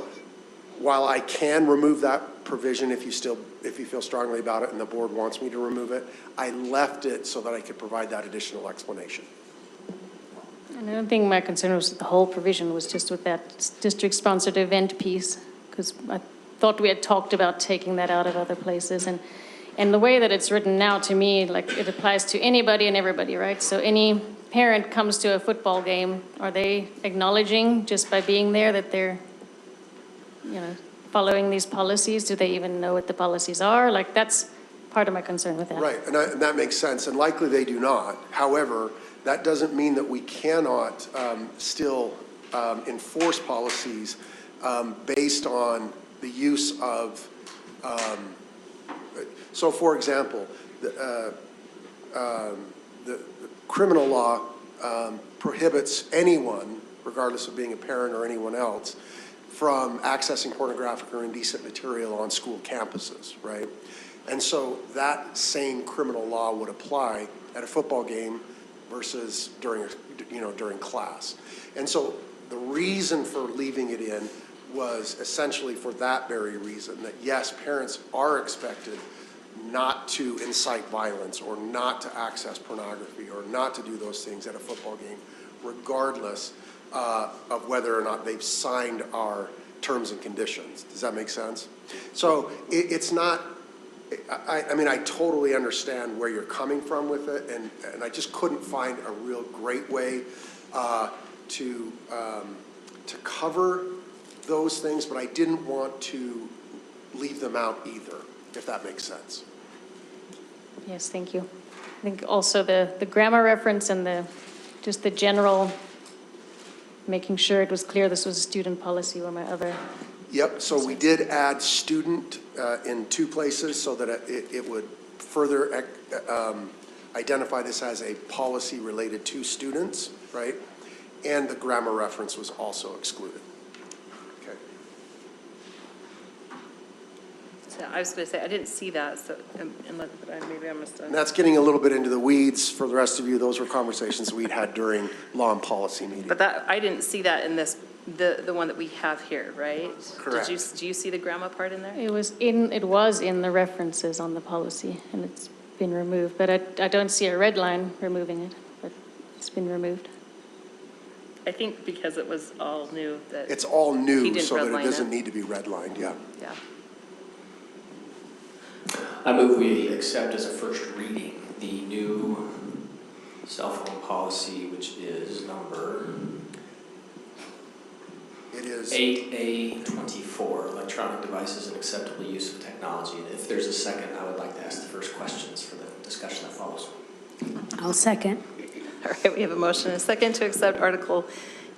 while I can remove that provision if you feel strongly about it and the board wants me to remove it, I left it so that I could provide that additional explanation. And I don't think my concern was with the whole provision, was just with that district-sponsored event piece, because I thought we had talked about taking that out of other places. And the way that it's written now, to me, like, it applies to anybody and everybody, right? So any parent comes to a football game, are they acknowledging just by being there that they're, following these policies? Do they even know what the policies are? Like, that's part of my concern with that. Right, and that makes sense, and likely they do not. However, that doesn't mean that we cannot still enforce policies based on the use of, so for example, the criminal law prohibits anyone, regardless of being a parent or anyone else, from accessing pornographic or indecent material on school campuses, right? And so that same criminal law would apply at a football game versus during class. And so the reason for leaving it in was essentially for that very reason, that yes, parents are expected not to incite violence or not to access pornography or not to do those things at a football game, regardless of whether or not they've signed our terms and conditions. Does that make sense? So it's not, I mean, I totally understand where you're coming from with it, and I just couldn't find a real great way to cover those things, but I didn't want to leave them out either, if that makes sense. Yes, thank you. I think also the grammar reference and just the general, making sure it was clear this was a student policy were my other. Yep, so we did add student in two places so that it would further identify this as a policy related to students, right? And the grammar reference was also excluded. Okay. So I was going to say, I didn't see that, so maybe I must have. And that's getting a little bit into the weeds for the rest of you. Those were conversations we'd had during law and policy meeting. But I didn't see that in this The one that we have here, right? Correct. Do you see the grandma part in there? It was in the references on the policy, and it's been removed, but I don't see a red line removing it, but it's been removed. I think because it was all new that. It's all He new, didn't so that redline it doesn't it. need to be redlined, yeah. Yeah. I move we accept as a first reading the new cell phone policy, which is number It is, 8A24, electronic devices and acceptable use of technology. And if there's a second, I would like to ask the first questions for the discussion that follows. I'll second. All right, we have a motion and a second to accept Article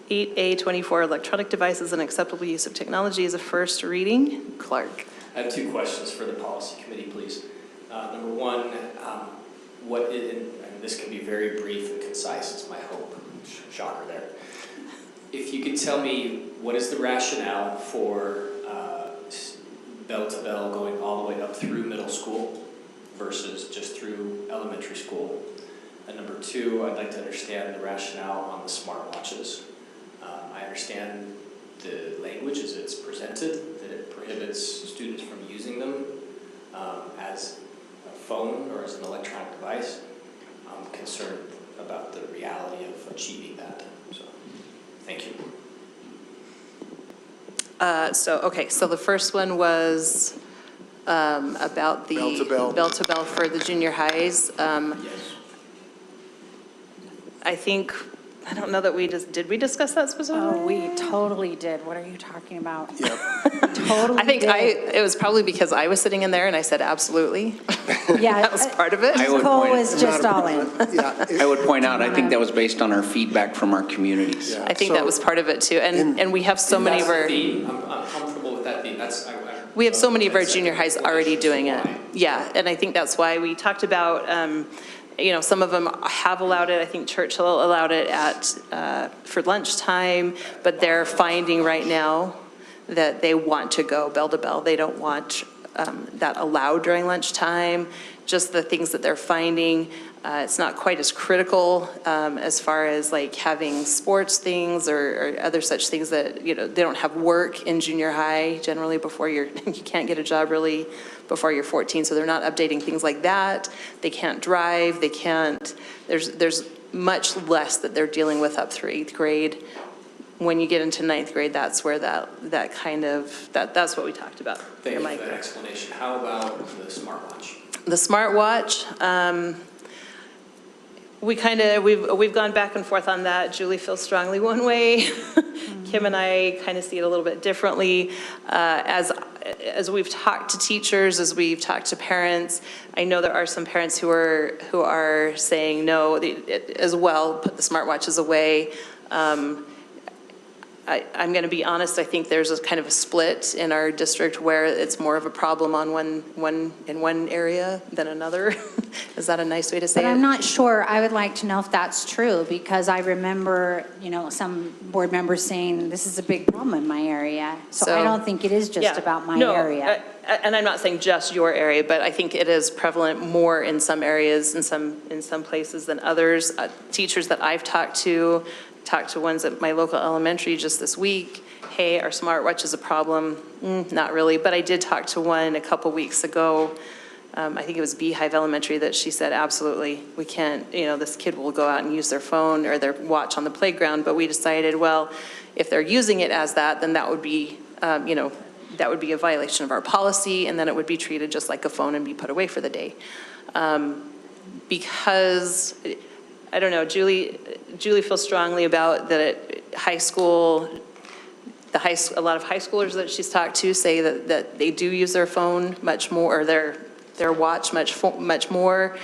8A24, electronic devices and acceptable use of technology as a first reading. Clark. I have two questions for the policy committee, please. Number one, and this can be very brief and concise, is my hope. Shocker there. If you could tell me what is the rationale for bell-to-bell going all the way up through middle school versus just through elementary school? And number two, I'd like to understand the rationale on the smartwatches. I understand the language as it's presented, that it prohibits students from using them as a phone or as an electronic device. I'm concerned about the reality of achieving that. So, thank you. So the first one was about the Bell-to-bell. bell-to-bell for the junior highs. Yes. I don't know that did we discuss that specifically? Oh, we totally did. What are you talking about? yep. Totally I think did. it was probably because I was sitting in there and I said absolutely. Yeah. That was part of it. I would Cole point- was just all in. Yeah. I would point out, I think that was based on our feedback from our communities. Yeah. I think that So- was part of it too. And we have so many of our, I'm comfortable with that being. we have so many of our junior highs already doing it. Yeah, and I think that's why we talked about, some of them have allowed it. I think Churchill allowed it for lunchtime, but they're finding right now that they want to go bell to bell. They don't want that allowed during lunchtime. Just the things that they're finding, it's not quite as critical as far as like having sports things or other such things that, they don't have work in junior high generally before you can't get a job really before you're 14. So they're not updating things like that. They can't drive, there's much less that they're dealing with up through 8th grade. When you get into 9th grade, that's where that's what we talked about. Thank you for that explanation. How about the smartwatch? The smartwatch, we've gone back and forth on that. Julie feels strongly one way. Kim and I kind of see it a little bit differently. As we've talked to teachers, as we've talked to parents, I know there are some parents who are saying no as well, put the smartwatches away. I'm going to be honest, I think there's a kind of a split in our district where it's more of a problem on in one area than another. Is that a nice way to say it? But I'm not sure. I would like to know if that's true, because I remember, some board members saying, this is a big problem in my area. So I don't think it is just about my area. And I'm not saying just your area, but I think it is prevalent more in some areas, in some places than others. Teachers that I've talked to ones at my local elementary just this week. Hey, our smartwatch is a problem. Not really, but I did talk to one a couple weeks ago. I think it was Beehive Elementary that she said, absolutely, we can't, this kid will go out and use their phone or their watch on the playground, but we decided, well, if they're using it as that, then that would be, that would be a violation of our policy, and then it would be treated just like a phone and be put away for the day. Because, I don't know, Julie feels strongly about that at high school, a lot of high schoolers that she's talked to say that they do use their phone much more, or their watch much more.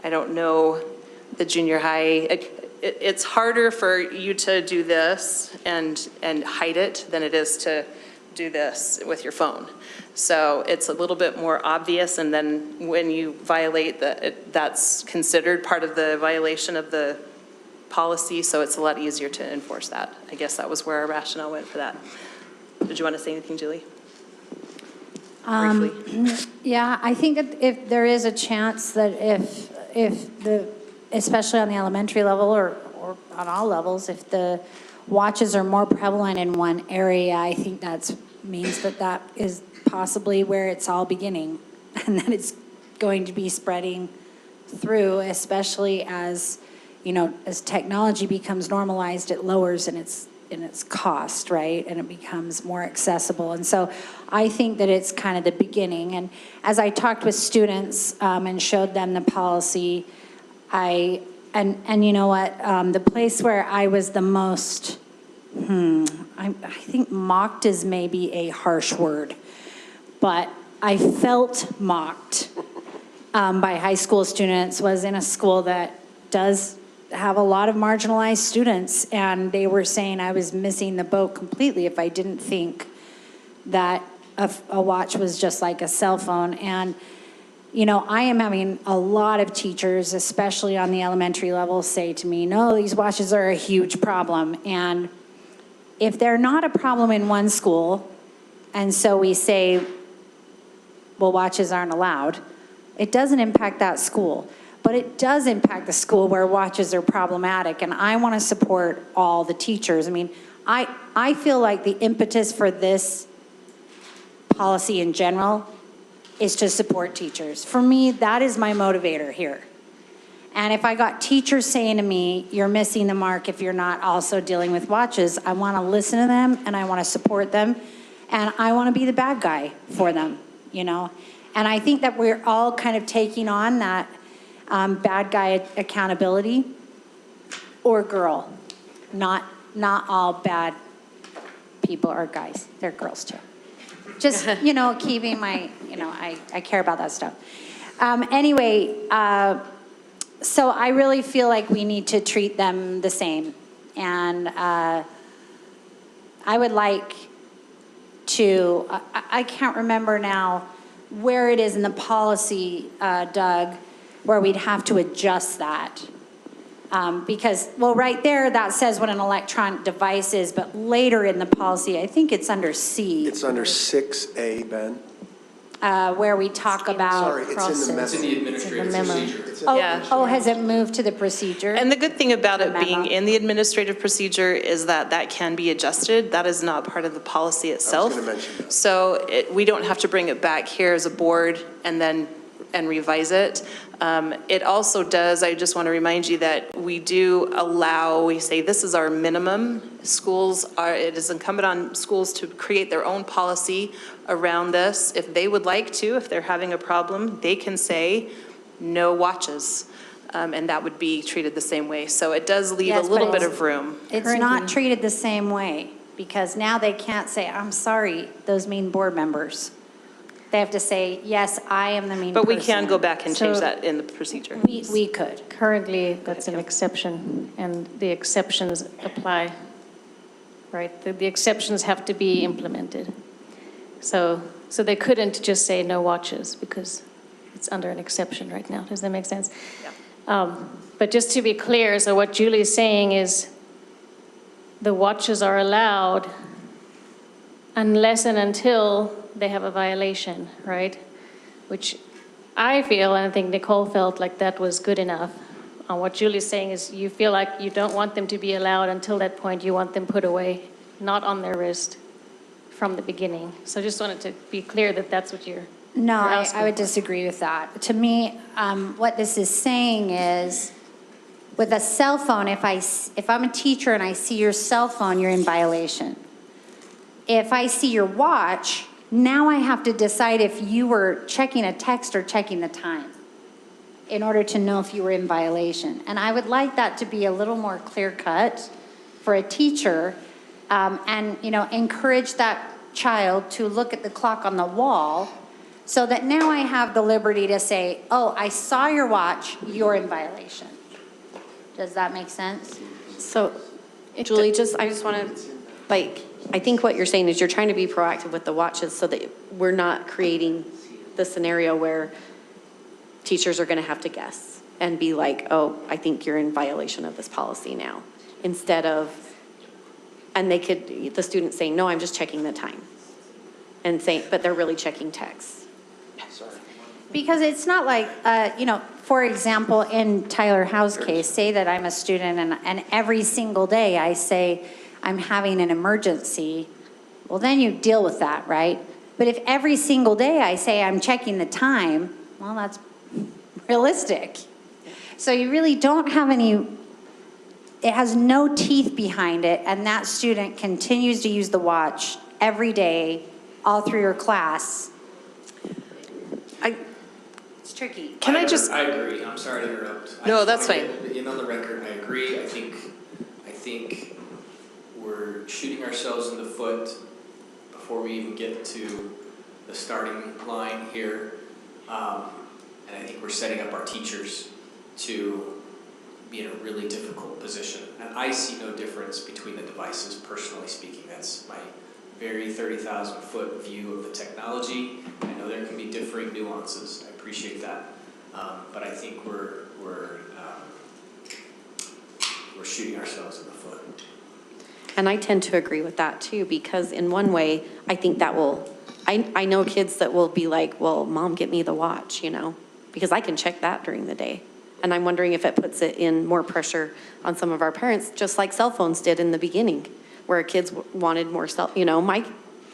I don't know the junior high. It's harder for you to do this and hide it than it is to do this with your phone. So it's a little bit more obvious, and then when you violate that's considered part of the violation of the policy, so it's a lot easier to enforce that. I guess that was where our rationale went for that. Did you want to say anything, Julie? Briefly. Yeah, I think if there is a chance that if especially on the elementary level or on all levels, if the watches are more prevalent in one area, I think that means that is possibly where it's all beginning, and that it's going to be spreading through, especially as, as technology becomes normalized, it lowers in its cost, right? And it becomes more accessible. And so I think that it's kind of the beginning. And as I talked with students and showed them the policy, and you know what, the place where I was the most, I think mocked is maybe a harsh word, but I felt mocked by high school students was in a school that does have a lot of marginalized students, and they were saying I was missing the boat completely if I didn't think that a watch was just like a cell phone. And I am having a lot of teachers, especially on the elementary level, say to me, no, these watches are a huge problem. And if they're not a problem in one school, and so we say, well, watches aren't allowed, it doesn't impact that school. But it does impact the school where watches are problematic, and I want to support all the teachers. I mean, I feel like the impetus for this policy in general is to support teachers. For me, that is my motivator here. And if I got teachers saying to me, you're missing the mark if you're not also dealing with watches, I want to listen to them, and I want to support them, and I want to be the bad guy for them, And I think that we're all kind of taking on that bad guy accountability, or girl. Not all bad people are guys. They're girls too. Just, keeping my, I care about that stuff. Anyway, so I really feel like we need to treat them the same. And I would like to, I can't remember now where it is in the policy, Doug, where we'd have to adjust that. Because, well, right there, that says what an electronic device is, but later in the policy, I think it's under C. It's under 6A, Ben. Where we talk about. Sorry, it's in the It's in memo. the administrative procedure. Oh, has it moved to the procedure? And the good thing about The it being memo. in the administrative procedure is that can be adjusted. That is not part of the policy itself. gonna mention that. So we don't have to bring it back here as a board and revise it. It also does, I just want to remind you that we do allow, we say this is our minimum. It is incumbent on schools to create their own policy around this. If they would like to, if they're having a problem, they can say no watches. And that would be treated the same way. So it does leave a Yes, little but bit it's- of room. It's not treated the same way, because now they can't say, I'm sorry, those mean board members. They have to say, yes, I am the mean person. But we can go back and change So- that in the procedure. We could. Currently, that's an exception, and the exceptions apply, right? The exceptions have to be implemented. So they couldn't just say no watches because it's under an exception right now. Does that make sense? But just to be clear, so what Julie's saying is the watches are allowed unless and until they have a violation, right? Which I feel, and I think Nicole felt like that was good enough. What Julie's saying is you feel like you don't want them to be allowed until that point. You want them put away, not on their wrist from the beginning. So I just wanted to be clear that that's what you're No, you're I asking would for. disagree with that. To me, what this is saying is, with a cell phone, if I'm a teacher and I see your cell phone, you're in violation. If I see your watch, now I have to decide if you were checking a text or checking the time in order to know if you were in violation. And I would like that to be a little more clear-cut for a teacher, and, encourage that child to look at the clock on the wall, so that now I have the liberty to say, oh, I saw your watch, you're in violation. Does that make sense? So, Julie, I just want to, I think what you're saying is you're trying to be proactive with the watches so that we're not creating the scenario where teachers are going to have to guess and be like, oh, I think you're in violation of this policy now. Instead of, and the student saying, no, I'm just checking the time. And saying, but they're really checking texts. Because it's not like, for example, in Tyler Howe's case, say that I'm a student and every single day I say, I'm having an emergency, well, then you deal with that, right? But if every single day I say I'm checking the time, well, that's realistic. So you really don't have any, it has no teeth behind it, and that student continues to use the watch every day, all through your class. It's tricky. Can I just, I agree, I'm sorry to interrupt. I No, just that's wanna fine. get in on the record, I agree, I think we're shooting ourselves in the foot before we even get to the starting line here. And I think we're setting up our teachers to be in a really difficult position. And I see no difference between the devices, personally speaking. That's my very 30,000-foot view of the technology. I know there can be differing nuances. I appreciate that. But I think we're shooting ourselves in the foot. And I tend to agree with that too, because in one way, I think that will, I know kids that will be like, well, Mom, get me the watch, you know, because I can check that during the day. And I'm wondering if it puts it in more pressure on some of our parents, just like cell phones did in the beginning, where kids wanted more you know, my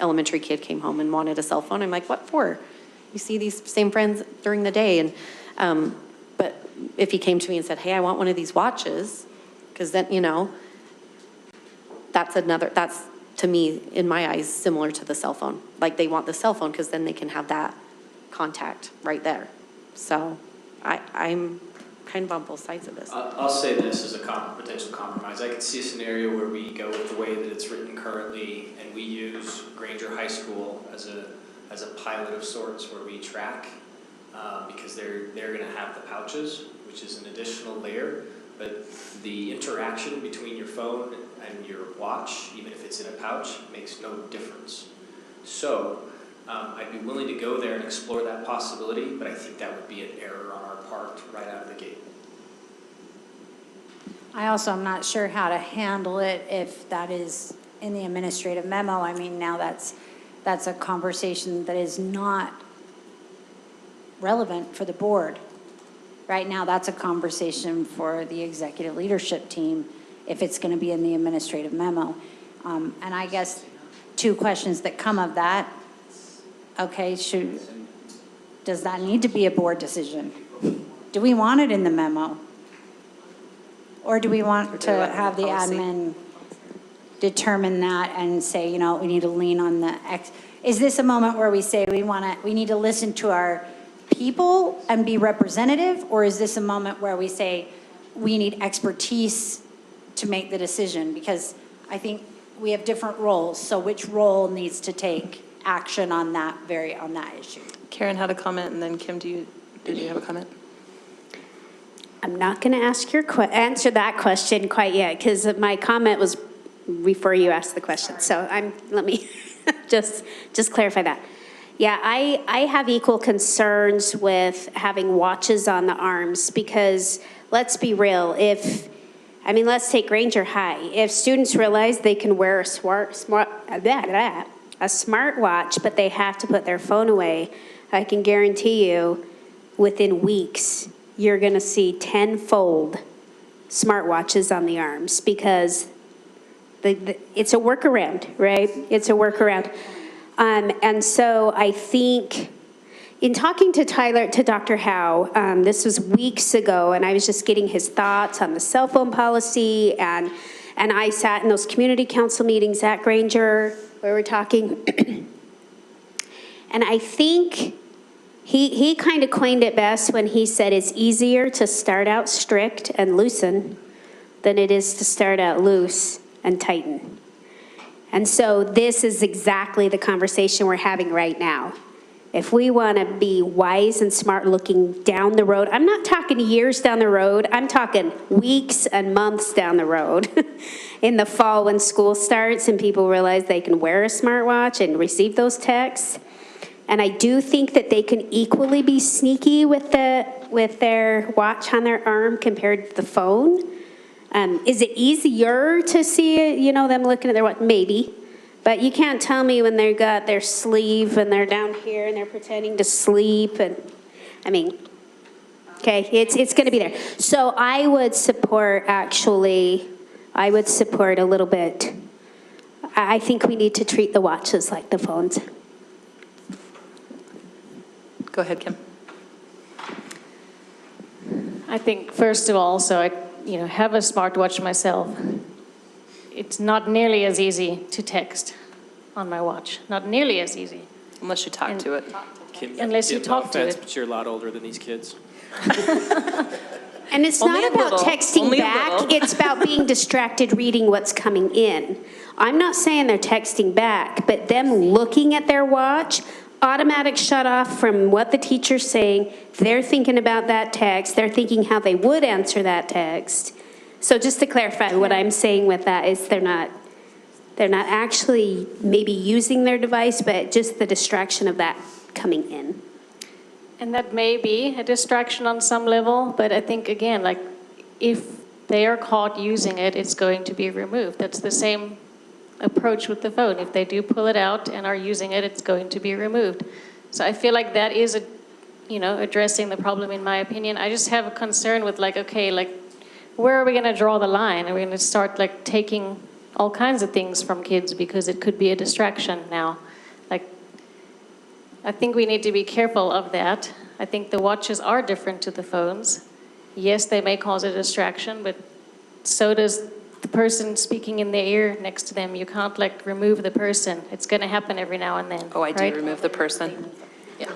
elementary kid came home and wanted a cell phone. I'm like, what for? You see these same friends during the day. And, but if he came to me and said, hey, I want one of these watches, because then, you know, that's to me, in my eyes, similar to the cell phone. Like they want the cell phone because then they can have that contact right there. So I'm kind of on both sides of this. I'll say this as a potential compromise. I could see a scenario where we go with the way that it's written currently, and we use Granger High School as a pilot of sorts where we track, because they're going to have the pouches, which is an additional layer. But the interaction between your phone and your watch, even if it's in a pouch, makes no difference. So I'd be willing to go there and explore that possibility, but I think that would be an error on our part right out of the gate. I also am not sure how to handle it if that is in the administrative memo. I mean, now that's a conversation that is not relevant for the board. Right now, that's a conversation for the executive leadership team if it's going to be in the administrative memo. And I guess two questions that come of that. Okay, does that need to be a board decision? Do we want it in the memo? Or do we want to have the admin determine that and say, you know, we need to lean on the is this a moment where we say we need to listen to our people and be representative, or is this a moment where we say we need expertise to make the decision? Because I think we have different roles, so which role needs to take action on that issue? Karen had a comment, and then Kim, did you have a comment? I'm not going to answer that question quite yet, because my comment was before you asked the question. So let me just clarify that. Yeah, I have equal concerns with having watches on the arms, because let's be real, let's take Granger High. If students realize they can wear a smartwatch, but they have to put their phone away, I can guarantee you within weeks, you're going to see 10-fold smartwatches on the arms, because it's a workaround, right? It's a workaround. And so I think in talking to Dr. Howe, this was weeks ago, and I was just getting his thoughts on the cell phone policy, and I sat in those community council meetings at Granger where we're talking. And I think he kind of coined it best when he said it's easier to start out strict and loosen than it is to start out loose and tighten. And so this is exactly the conversation we're having right now. If we want to be wise and smart looking down the road, I'm not talking years down the road, I'm talking weeks and months down the road. In the fall when school starts and people realize they can wear a smartwatch and receive those texts. And I do think that they can equally be sneaky with their watch on their arm compared to the phone. Is it easier to see, them looking at their watch? Maybe. But you can't tell me when they've got their sleeve and they're down here and they're pretending to sleep. And okay, it's going to be there. So I would support a little bit I think we need to treat the watches like the phones. Go ahead, Kim. I think, first of all, so I, have a smartwatch myself. It's not nearly as easy to text on my watch. Not nearly as easy. Unless you talk to it. Kim, Unless you Kim, talk no to offense, it. but you're a lot older than these kids. And it's Only not a about little, texting only a back, little. it's about being distracted reading what's coming in. I'm not saying they're texting back, but them looking at their watch, automatic shut off from what the teacher's saying, they're thinking about that text, they're thinking how they would answer that text. So just to clarify, what I'm saying with that is they're not actually maybe using their device, but just the distraction of that coming in. And that may be a distraction on some level, but I think, again, like, if they are caught using it, it's going to be removed. That's the same approach with the phone. If they do pull it out and are using it, it's going to be removed. So I feel like that is, addressing the problem, in my opinion. I just have a concern with, where are we going to draw the line? Are we going to start, taking all kinds of things from kids because it could be a distraction now? I think we need to be careful of that. I think the watches are different to the phones. Yes, they may cause a distraction, but so does the person speaking in their ear next to them. You can't remove the person. It's going to happen every now and then. Oh, I do right? remove the person. Yeah.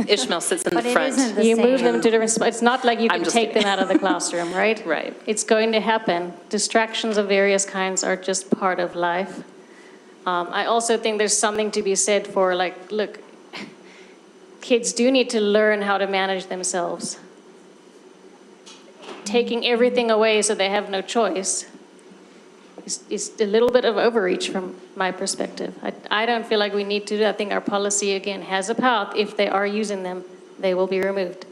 Ishmael sits in the But it front. isn't the You move same. them to different spots. It's not like you I'm can just take kidding. them out of the classroom, right? Right. It's going to happen. Distractions of various kinds are just part of life. I also think there's something to be said for, look, kids do need to learn how to manage themselves. Taking everything away so they have no choice is a little bit of overreach from my perspective. I don't feel like we need to do that. I think our policy, again, has a path. If they are using them, they will be removed.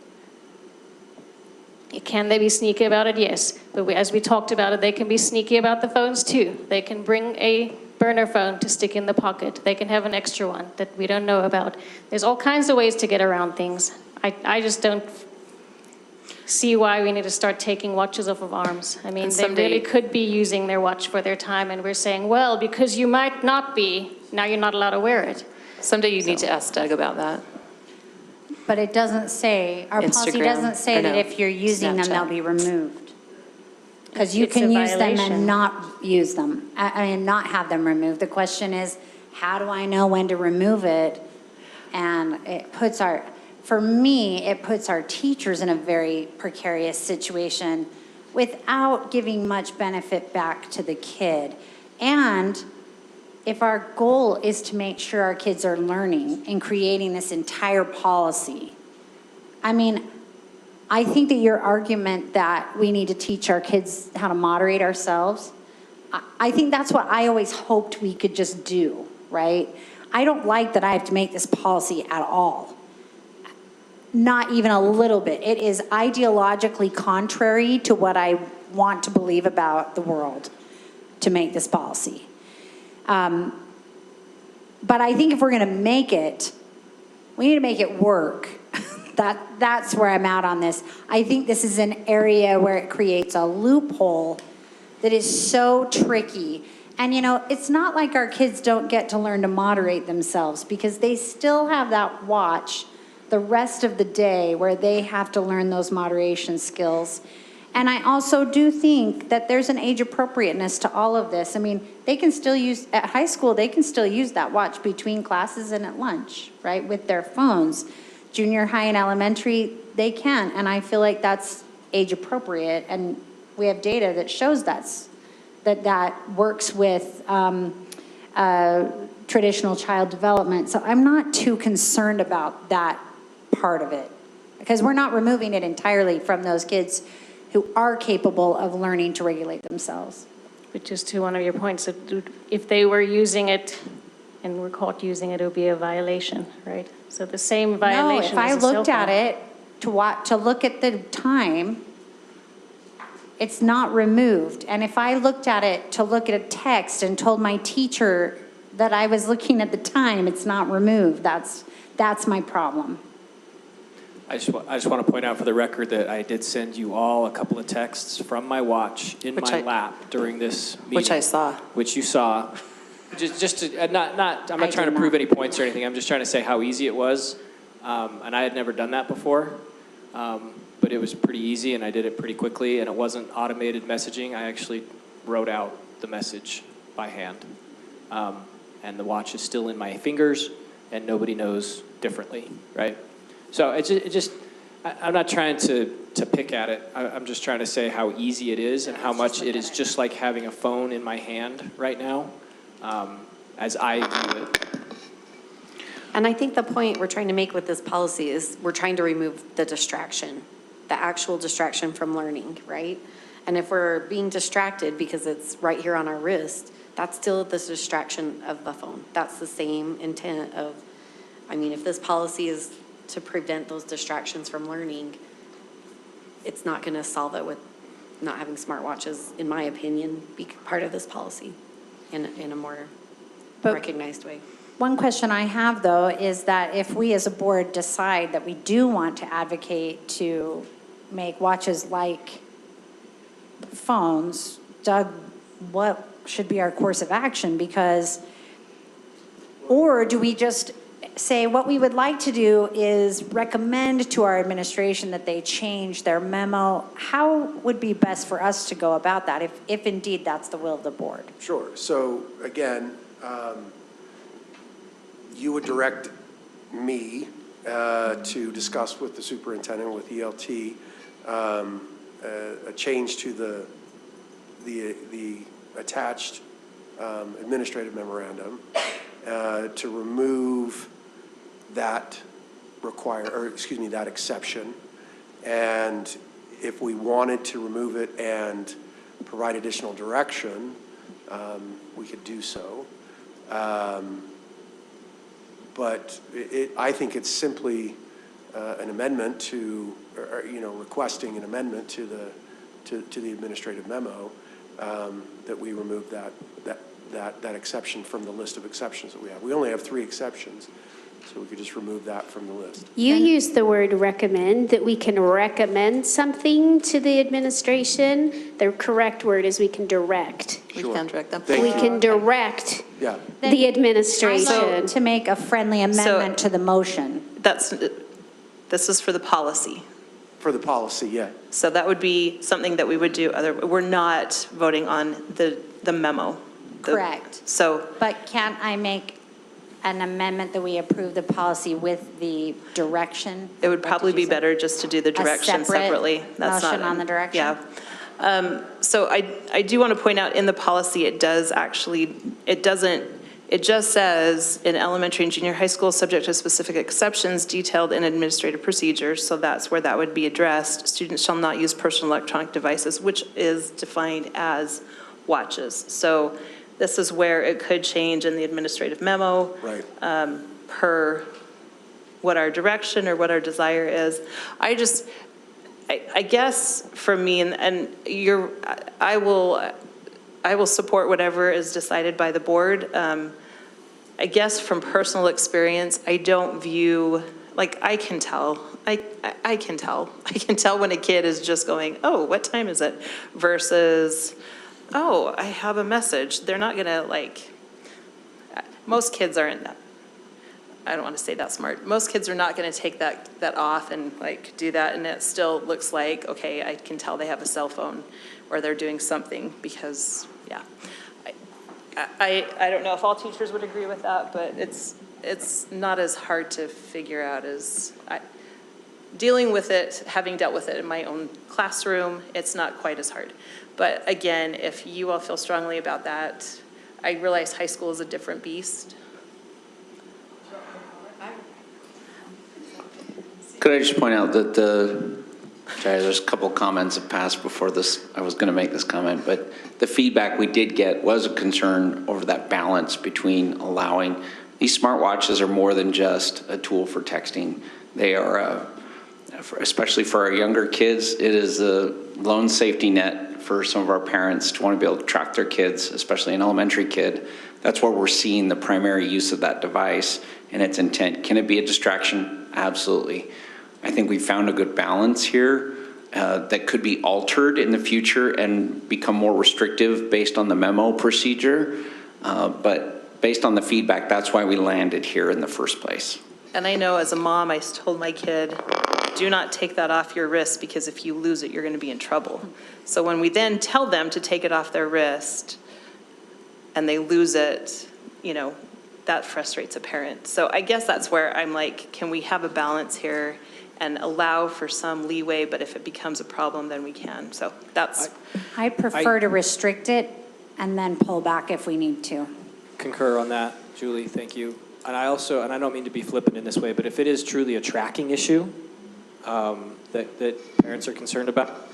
Can they be sneaky about it? Yes. But as we talked about it, they can be sneaky about the phones too. They can bring a burner phone to stick in the pocket. They can have an extra one that we don't know about. There's all kinds of ways to get around things. I just don't see why we need to start taking watches off of arms. I mean, And they someday- really could be using their watch for their time, and we're saying, well, because you might not be, now you're not allowed to wear it. Someday you need to ask Doug about that. But it doesn't say, our policy Instagram, doesn't say or that no, if you're using them, Snapchat. they'll be removed. Because you It's can a use them violation. and not use them, and not have them removed. The question is, how do I know when to remove it? And it puts for me, it puts our teachers in a very precarious situation without giving much benefit back to the kid. And if our goal is to make sure our kids are learning and creating this entire policy, I think that your argument that we need to teach our kids how to moderate ourselves, I think that's what I always hoped we could just do, right? I don't like that I have to make this policy at all. Not even a little bit. It is ideologically contrary to what I want to believe about the world to make this policy. But I think if we're going to make it, we need to make it work. That's where I'm at on this. I think this is an area where it creates a loophole that is so tricky. And it's not like our kids don't get to learn to moderate themselves, because they still have that watch the rest of the day where they have to learn those moderation skills. And I also do think that there's an age appropriateness to all of this. They can still use, at high school, they can still use that watch between classes and at lunch, right, with their phones. Junior high and elementary, they can. And I feel like that's age appropriate. And we have data that shows that works with traditional child development. So I'm not too concerned about that part of it, because we're not removing it entirely from those kids who are capable of learning to regulate themselves. Which is to one of your points, that if they were using it and were caught using it, it would be a violation, right? So the same violation. No, if I as a cell looked at phone. it to look at the time, it's not removed. And if I looked at it to look at a text and told my teacher that I was looking at the time, it's not removed. That's my problem. I just want to point out for the record that I did send you all a couple of texts from my watch in my lap during this meeting. Which I saw. Which you saw. Just to, I'm not trying to did prove not. any points or anything. I'm just trying to say how easy it was. And I had never done that before. But it was pretty easy and I did it pretty quickly and it wasn't automated messaging. I actually wrote out the message by hand. And the watch is still in my fingers and nobody knows differently, right? So I'm not trying to pick at it. I'm just trying to say how easy it is and how much it is just like having a phone in my hand right now, as I view it. And I think the point we're trying to make with this policy is we're trying to remove the distraction, the actual distraction from learning, right? And if we're being distracted because it's right here on our wrist, that's still the distraction of the phone. That's the same intent of, I mean, if this policy is to prevent those distractions from learning, it's not going to solve it with not having smartwatches, in my opinion, be part of this policy in a more recognized way. One question I have, though, is that if we as a board decide that we do want to advocate to make watches like phones, Doug, what should be our course of action? Because, or do we just say what we would like to do is recommend to our administration that they change their memo? How would be best for us to go about that if indeed that's the will of the board? Sure. So again, you would direct me to discuss with the superintendent, with ELT, a change to the attached administrative memorandum to remove that that exception. And if we wanted to remove it and provide additional direction, we could do so. But I think it's simply an amendment to, requesting an amendment to the administrative memo that we remove that exception from the list of exceptions that we have. We only have 3 exceptions, so we could just remove that from the list. You used the word recommend, that we can recommend something to the administration. The correct word is we can direct. We can direct them. Thank We you. can direct Yeah. the I'd administration. like to make a friendly amendment to the motion. This is for the policy. For the policy, yeah. So that would be something that we would do. We're not voting on the memo. Correct. So But can't I make an amendment that we approve the policy with the direction? it would What probably did you be say? better just to do the direction separate separately. motion on the direction? Yeah. So I do want to point out in the policy, it just says in elementary and junior high school, subject to specific exceptions detailed in administrative procedures. So that's where that would be addressed. Students shall not use personal electronic devices, which is defined as watches. So this is where it could change in the administrative memo. Right. Per what our direction or what our desire is. I guess for me, and I will support whatever is decided by the board. I guess from personal experience, I don't view, like, I can tell when a kid is just going, oh, what time is it? Versus, oh, I have a message. They're not gonna, most kids aren't that, I don't want to say that smart. Most kids are not going to take that off and do that, and it still looks like, okay, I can tell they have a cell phone or they're doing something because, yeah. I don't know if all teachers would agree with that, but it's not as hard to figure out as dealing with it, having dealt with it in my own classroom, it's not quite as hard. But again, if you all feel strongly about that, I realize high school is a different beast. Could I just point out that there's a couple comments that passed before this, I was going to make this comment, but the feedback we did get was a concern over that balance between allowing, these smartwatches are more than just a tool for texting. They are, especially for our younger kids, it is a lone safety net for some of our parents to want to be able to track their kids, especially an elementary kid. That's where we're seeing the primary use of that device and its intent. Can it be a distraction? Absolutely. I think we found a good balance here that could be altered in the future and become more restrictive based on the memo procedure. But based on the feedback, that's why we landed here in the first place. And I know as a mom, I told my kid, do not take that off your wrist because if you lose it, you're going to be in trouble. So when we then tell them to take it off their wrist and they lose it, you know, that frustrates a parent. So I guess that's where I'm like, can we have a balance here and allow for some leeway, but if it becomes a problem, then we can. So that's. I prefer to restrict it and then pull back if we need to. Concur on that, Julie, thank you. And I also, and I don't mean to be flippant in this way, but if it is truly a tracking issue that parents are concerned about,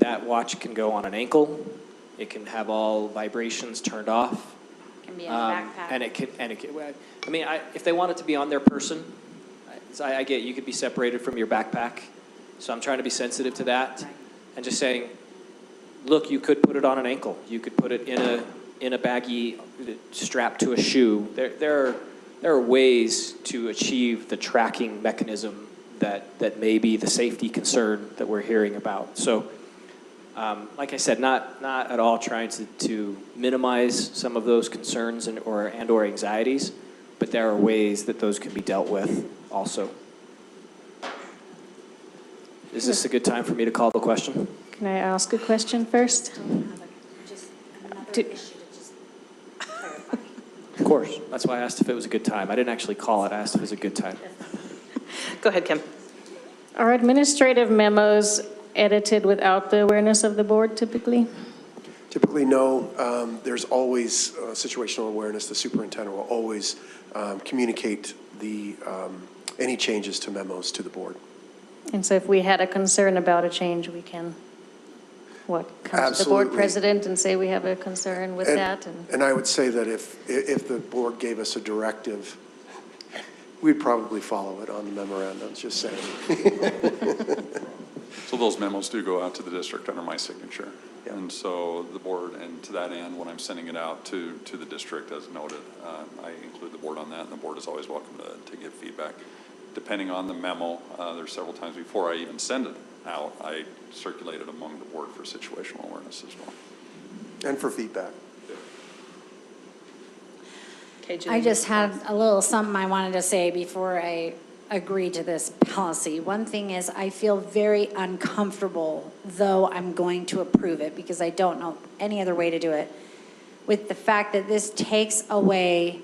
that watch can go on an ankle. It can have all vibrations turned off. Can be in a backpack. And it can, I mean, if they want it to be on their person, I get you could be separated from your backpack. So I'm trying to be sensitive to that and just saying, look, you could put it on an ankle. You could put it in a baggie strapped to a shoe. There are ways to achieve the tracking mechanism that may be the safety concern that we're hearing about. So, like I said, not at all trying to minimize some of those concerns or anxieties, but there are ways that those can be dealt with also. Is this a good time for me to call the question? Can I ask a question first? Of course. That's why I asked if it was a good time. I didn't actually call it. I asked if it was a good time. Go ahead, Kim. Are administrative memos edited without the awareness of the board typically? Typically, no. There's always situational awareness. The superintendent will always communicate any changes to memos to the board. And so if we had a concern about a change, we can, come to the board Absolutely. president and say we have a concern with that? And I would say that if the board gave us a directive, we'd probably follow it on the memorandums, just saying. So those memos do go out to the district under my signature. Yeah. And so the board, and to that end, when I'm sending it out to the district, as noted, I include the board on that, and the board is always welcome to give feedback. Depending on the memo, there's several times before I even send it out, I circulate it among the board for situational awareness as well. And for feedback. Okay, Julie. I just had a little something I wanted to say before I agree to this policy. One thing is I feel very uncomfortable, though I'm going to approve it because I don't know any other way to do it, with the fact that this takes away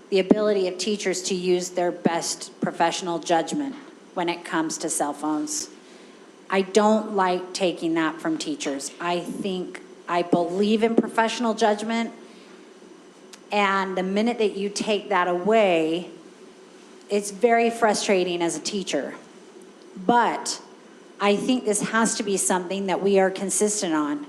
the ability of teachers to use their best professional judgment when it comes to cell phones. I don't like taking that from teachers. I believe in professional judgment, and the minute that you take that away, it's very frustrating as a teacher. But I think this has to be something that we are consistent on,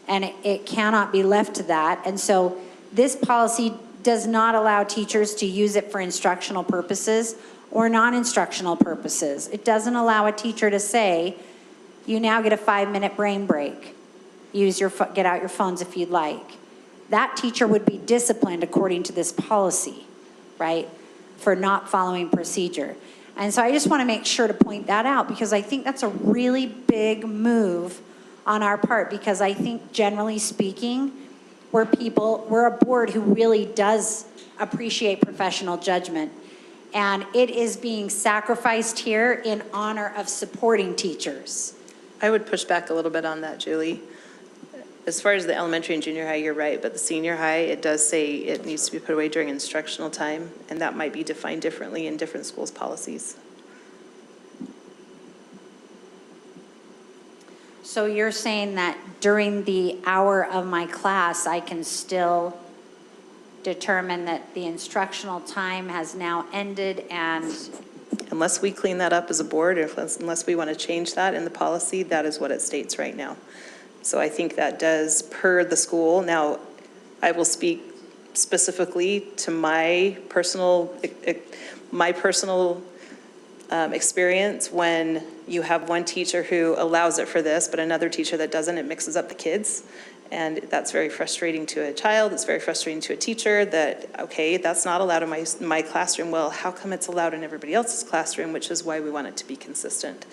and it cannot be left to that. And so this policy does not allow teachers to use it for instructional purposes or non-instructional purposes. It doesn't allow a teacher to say, you now get a 5-minute brain break. Get out your phones if you'd like. That teacher would be disciplined according to this policy, right, for not following procedure. And so I just want to make sure to point that out because I think that's a really big move on our part because I think generally speaking, we're a board who really does appreciate professional judgment. And it is being sacrificed here in honor of supporting teachers. I would push back a little bit on that, Julie. As far as the elementary and junior high, you're right, but the senior high, it does say it needs to be put away during instructional time, and that might be defined differently in different schools' policies. So you're saying that during the hour of my class, I can still determine that the instructional time has now ended and... Unless we clean that up as a board, or unless we want to change that in the policy, that is what it states right now. So I think that does per the school. Now, I will speak specifically to my personal experience when you have one teacher who allows it for this, but another teacher that doesn't, it mixes up the kids. And that's very frustrating to a child, it's very frustrating to a teacher that, okay, that's not allowed in my classroom. Well, how come it's allowed in everybody else's classroom, which is why we want it to be consistent.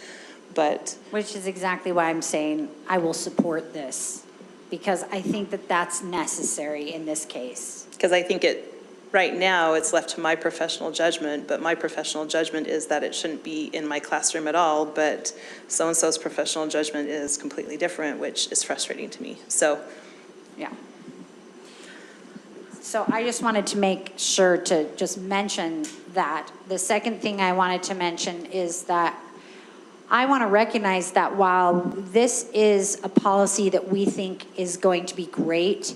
But Which is exactly why I'm saying I will support this, because I think that that's necessary in this case. because I think right now, it's left to my professional judgment, but my professional judgment is that it shouldn't be in my classroom at all, but so-and-so's professional judgment is completely different, which is frustrating to me. So, Yeah. So I just wanted to make sure to just mention that. The second thing I wanted to mention is that I want to recognize that while this is a policy that we think is going to be great,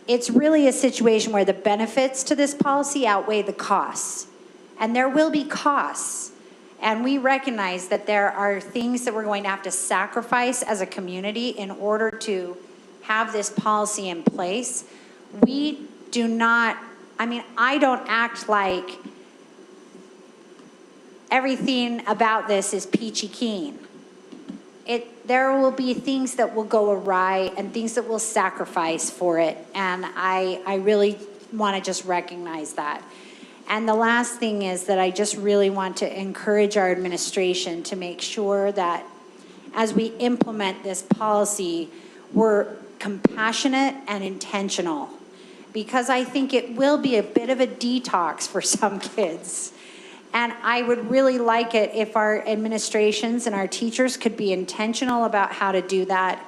it's really a situation where the benefits to this policy outweigh the costs. And there will be costs. And we recognize that there are things that we're going to have to sacrifice as a community in order to have this policy in place. We do not, I don't act like everything about this is peachy keen. There will be things that will go awry and things that will sacrifice for it. And I really want to just recognize that. And the last thing is that I just really want to encourage our administration to make sure that as we implement this policy, we're compassionate and intentional. Because I think it will be a bit of a detox for some kids. And I would really like it if our administrations and our teachers could be intentional about how to do that,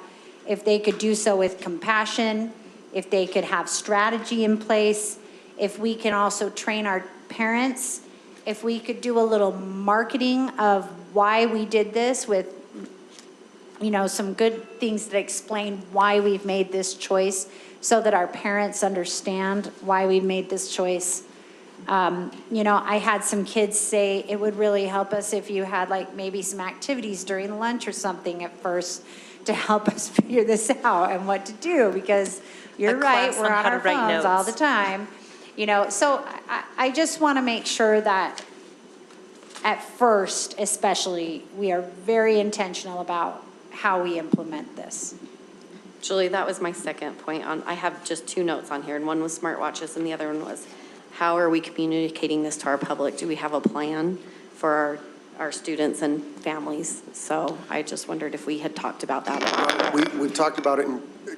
if they could do so with compassion, if they could have strategy in place, if we can also train our parents, if we could do a little marketing of why we did this with, some good things that explain why we've made this choice so that our parents understand why we've made this choice. I had some kids say it would really help us if you had maybe some activities during lunch or something at first to help us figure this out and what to do, because you're right, we're on our phones all the time. So I just want to make sure that at first, especially, we are very intentional about how we implement this. Julie, that was my second point I have just 2 notes on here, and one was smartwatches and the other one was, how are we communicating this to our public? Do we have a plan for our students and families? So I just wondered if we had talked about that. We've talked about it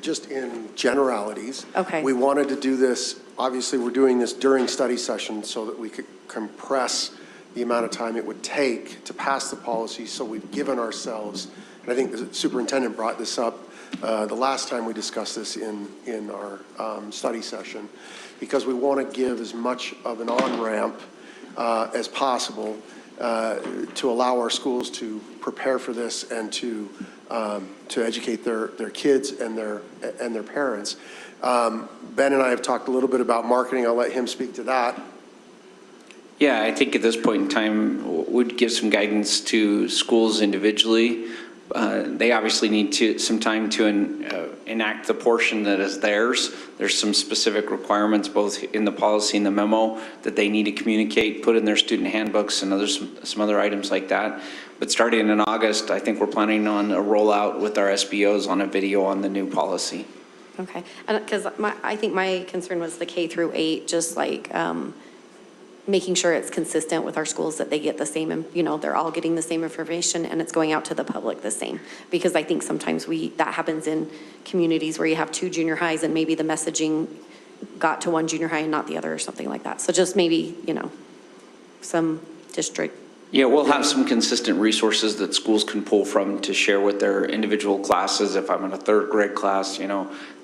just in generalities. Okay. We wanted to do this, obviously, we're doing this during study session so that we could compress the amount of time it would take to pass the policy. So we've given ourselves, and I think the superintendent brought this up the last time we discussed this in our study session, because we want to give as much of an on-ramp as possible to allow our schools to prepare for this and to educate their kids and their parents. Ben and I have talked a little bit about marketing. I'll let him speak to that. Yeah, I think at this point in time, we'd give some guidance to schools individually. They obviously need some time to enact the portion that is theirs. There's some specific requirements, both in the policy and the memo, that they need to communicate, put in their student handbooks and some other items like that. But starting in August, I think we're planning on a rollout with our SBOs on a video on the new policy. Okay, because I think my concern was the K through 8, just making sure it's consistent with our schools, that they get the same, they're all getting the same information and it's going out to the public the same. Because I think sometimes that happens in communities where you have 2 junior highs and maybe the messaging got to one junior high and not the other or something like that. So just maybe, some district. Yeah, we'll have some consistent resources that schools can pull from to share with their individual classes. If I'm in a 3rd grade class,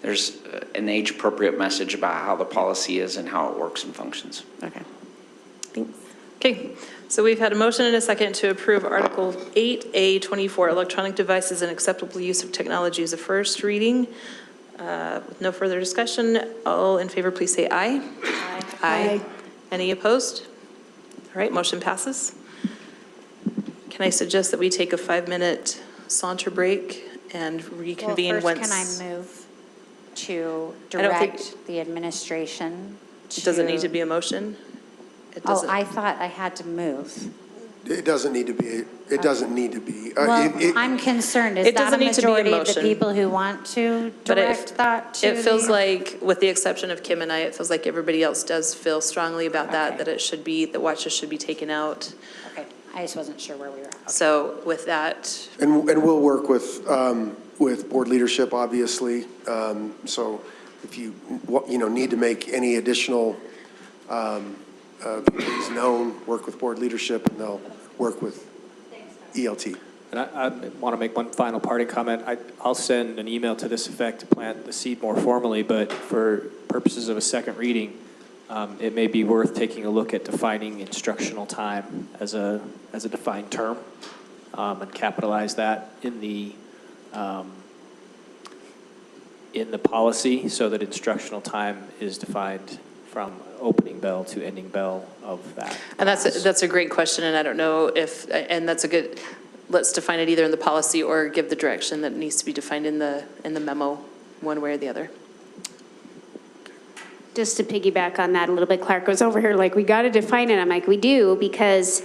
there's an age-appropriate message about how the policy is and how it works and functions. Okay. Thanks. okay, so we've had a motion and a second to approve Article 8A24, electronic devices and acceptable use of technology, as a first reading. With no further discussion, all in favor, please say aye. Aye. Aye. Any opposed? All right, motion passes. Can I suggest that we take a 5-minute saunter break and reconvene Well, first, once? can I move to I don't think- direct the administration to? Does it need to be a motion? It doesn't. I thought I had to move. It doesn't need to be, it doesn't need to be. Well, I'm concerned, is It that doesn't a need to be a majority of the motion. people who want to But direct that to? it feels the- like, with the exception of Kim and I, it feels like everybody else does feel strongly about that, Okay. that it should be, that watches should be taken out. Okay, I just wasn't sure where we were at. So with that, And we'll work with board leadership, obviously. So if you, need to make any additional things known, work with board leadership, and they'll work with ELT. And I want to make one final parting comment. I'll send an email to this effect to plant the seed more formally, but for purposes of a second reading, it may be worth taking a look at defining instructional time as a defined term, and capitalize that in the policy so that instructional time is defined from opening bell to ending bell of that. and that's a great question, and I don't know if, and that's a good, let's define it either in the policy or give the direction that needs to be defined in the memo, one way or the other. Just to piggyback on that a little bit, Clark was over here like, we got to define it. I'm like, we do, because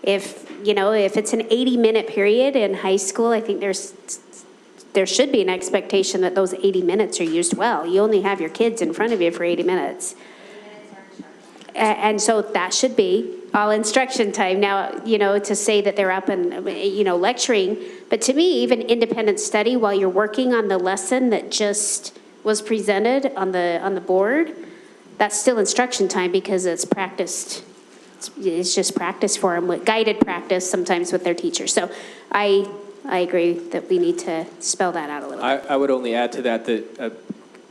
if it's an 80-minute period in high school, I think there should be an expectation that those 80 minutes are used well. You only have your kids in front of you for 80 minutes. And so that should be all instruction time. Now, to say that they're up and, lecturing, but to me, even independent study while you're working on the lesson that just was presented on the board, that's still instruction time because it's practiced. It's just practice for them, with guided practice sometimes with their teachers. So I agree that we need to spell that out a little bit. I would only add to that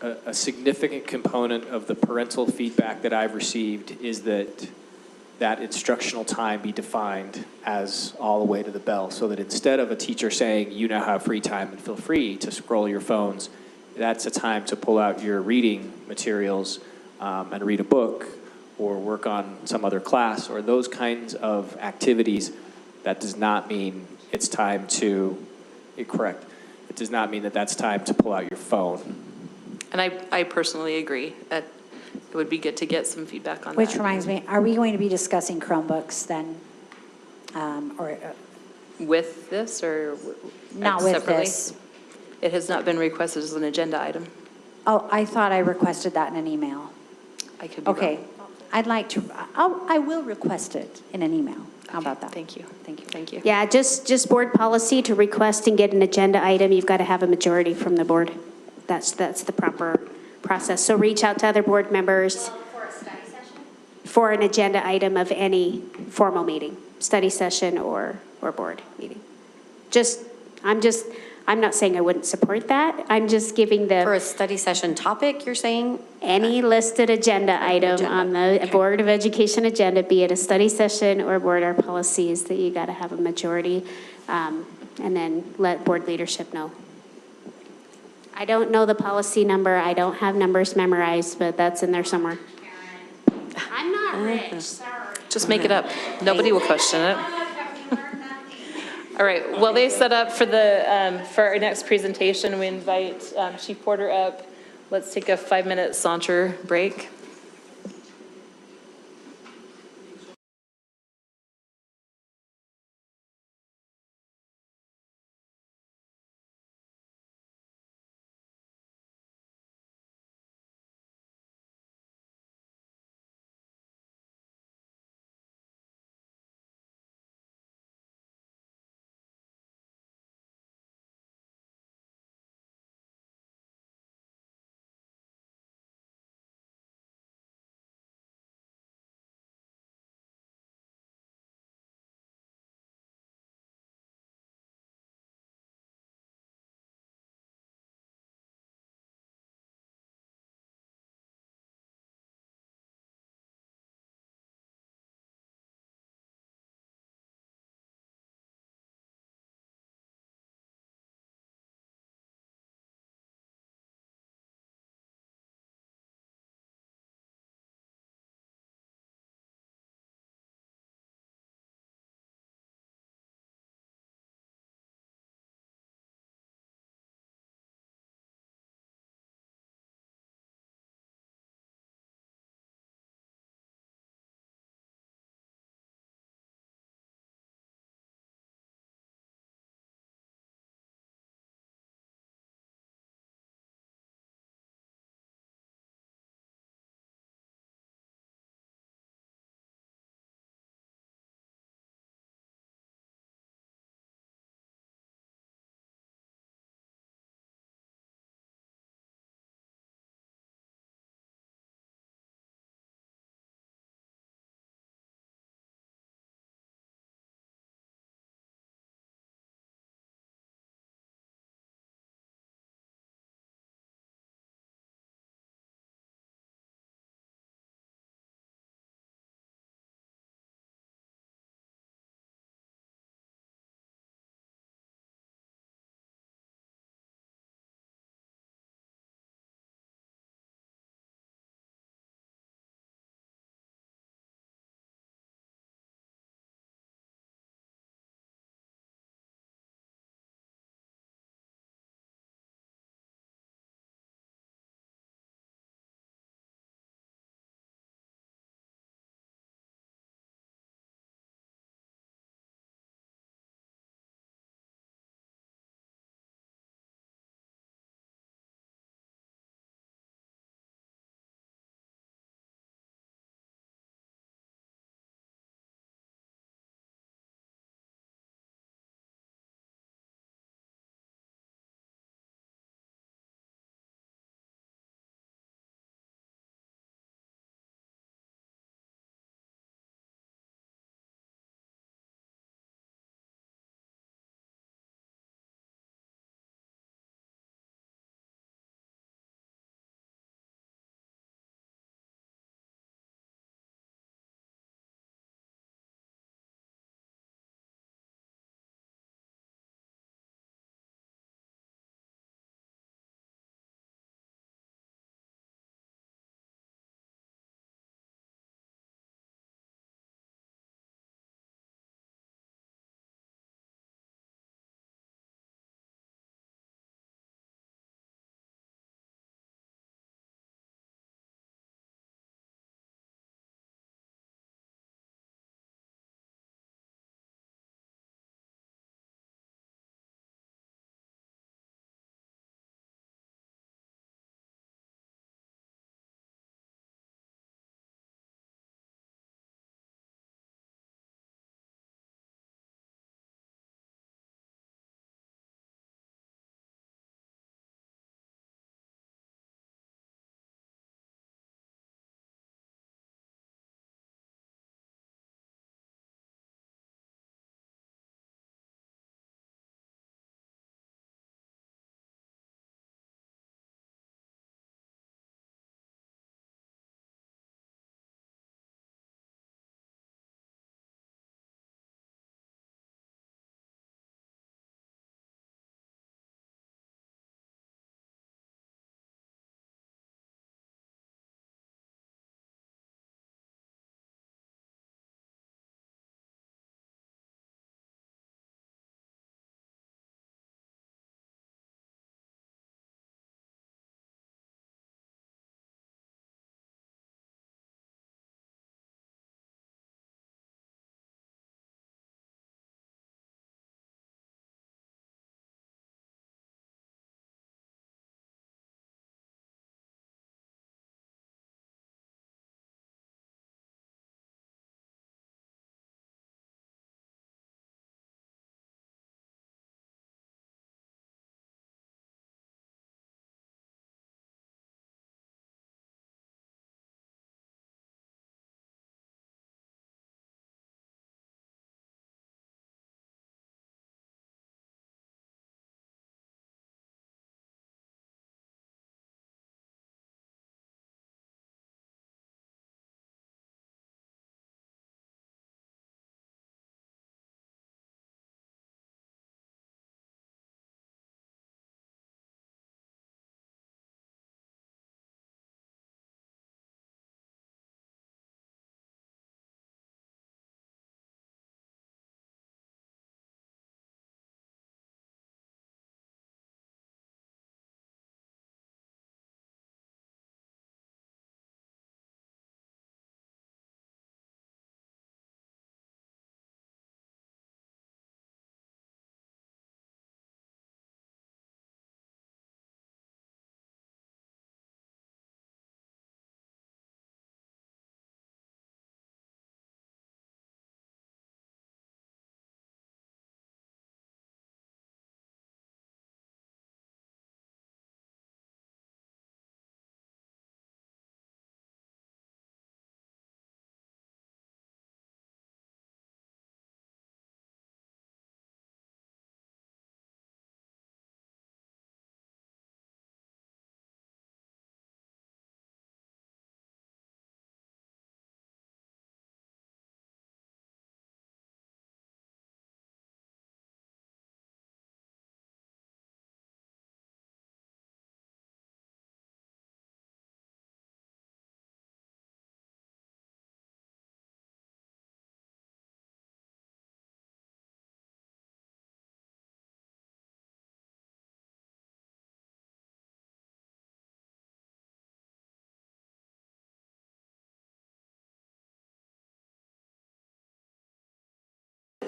a significant component of the parental feedback that I've received is that instructional time be defined as all the way to the bell, so that instead of a teacher saying, you now have free time and feel free to scroll your phones, that's a time to pull out your reading materials and read a book or work on some other class or those kinds of activities. That does not mean it's time to, correct, it does not mean that that's time to pull out your phone. And I personally agree that it would be good to get some feedback on that. Which reminds me, are we going to be discussing Chromebooks then? With this or Not with separately? this. It has not been requested as an agenda item. Oh, I thought I requested that in an email. I could be wrong. Okay, I'd like to, I will request it in an email. How about that? Thank you. Thank you. Thank you. Yeah, just board policy to request and get an agenda item, you've got to have a majority from the board. That's the proper process. So reach out to other board members. For a study session? For an agenda item of any formal meeting, study session or board meeting. I'm not saying I wouldn't support that. I'm just giving For a the, study session topic, you're saying? any listed agenda item Agenda. on the Board of Education agenda, be it a study session or board or policies, that you got to have a majority, and then let board leadership know. I don't know the policy number. I don't have numbers memorized, but that's in there somewhere. I'm not rich, sorry. Just make it up. Nobody will question it. All right, well, they set up for for our next presentation. We invite Chief Porter up. Let's take a 5-minute saunter break.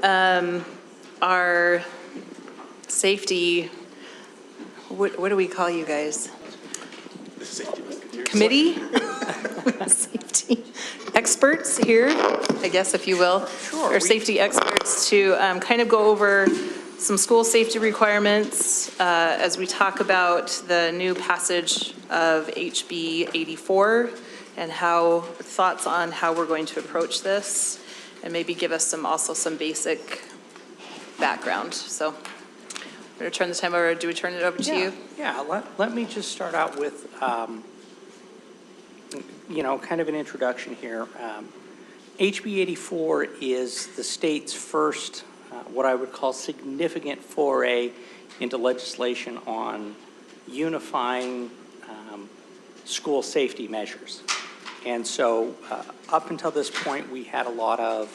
our safety, what do we call you guys? Committee? Safety experts here, I guess, if you will. Sure. Or safety experts to kind of go over some school safety requirements as we talk about the new passage of HB 84 and thoughts on how we're going to approach this, and maybe give us also some basic background. So I'm going to turn the time over. Do we turn it over to you? Yeah, let me just start out with, kind of an introduction here. HB 84 is the state's first, what I would call significant foray into legislation on unifying school safety measures. And so up until this point, we had a lot of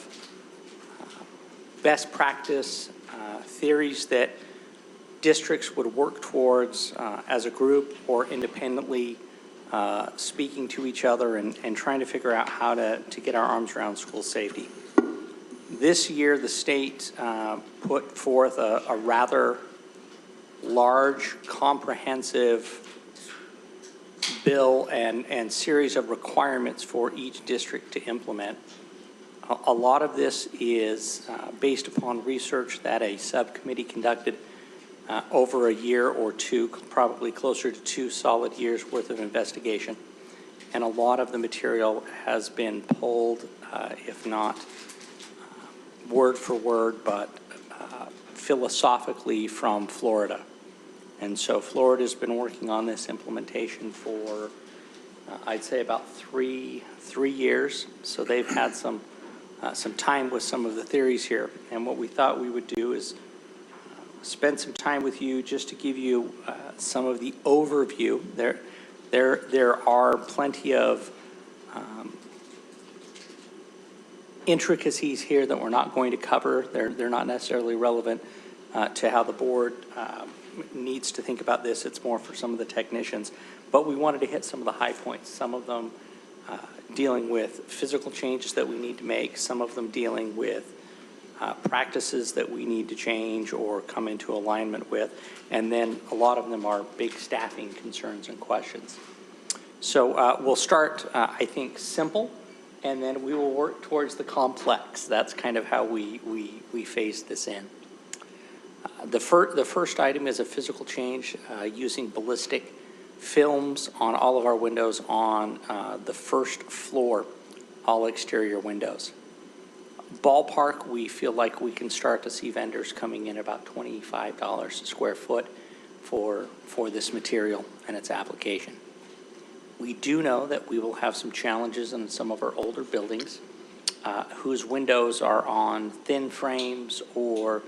best practice theories that districts would work towards as a group or independently, speaking to each other and trying to figure out how to get our arms around school safety. This year, the state put forth a rather large, comprehensive bill and series of requirements for each district to implement. A lot of this is based upon research that a subcommittee conducted over a year or two, probably closer to 2 solid years worth of investigation. And a lot of the material has been pulled, if not word for word, but philosophically from Florida. And so Florida's been working on this implementation for, I'd say, about three years. So they've had some time with some of the theories here. And what we thought we would do is spend some time with you just to give you some of the overview. There are plenty of intricacies here that we're not going to cover. They're not necessarily relevant to how the board needs to think about this. It's more for some of the technicians. But we wanted to hit some of the high points, some of them dealing with physical changes that we need to make, some of them dealing with practices that we need to change or come into alignment with, and then a lot of them are big staffing concerns and questions. So we'll start, I think, simple, and then we will work towards the complex. That's kind of how we phase this in. The first item is a physical change using ballistic films on all of our windows on the first floor, all exterior windows. Ballpark, we feel like we can start to see vendors coming in about $25 a square foot for this material and its application. We do know that we will have some challenges in some of our older buildings whose windows are on thin frames or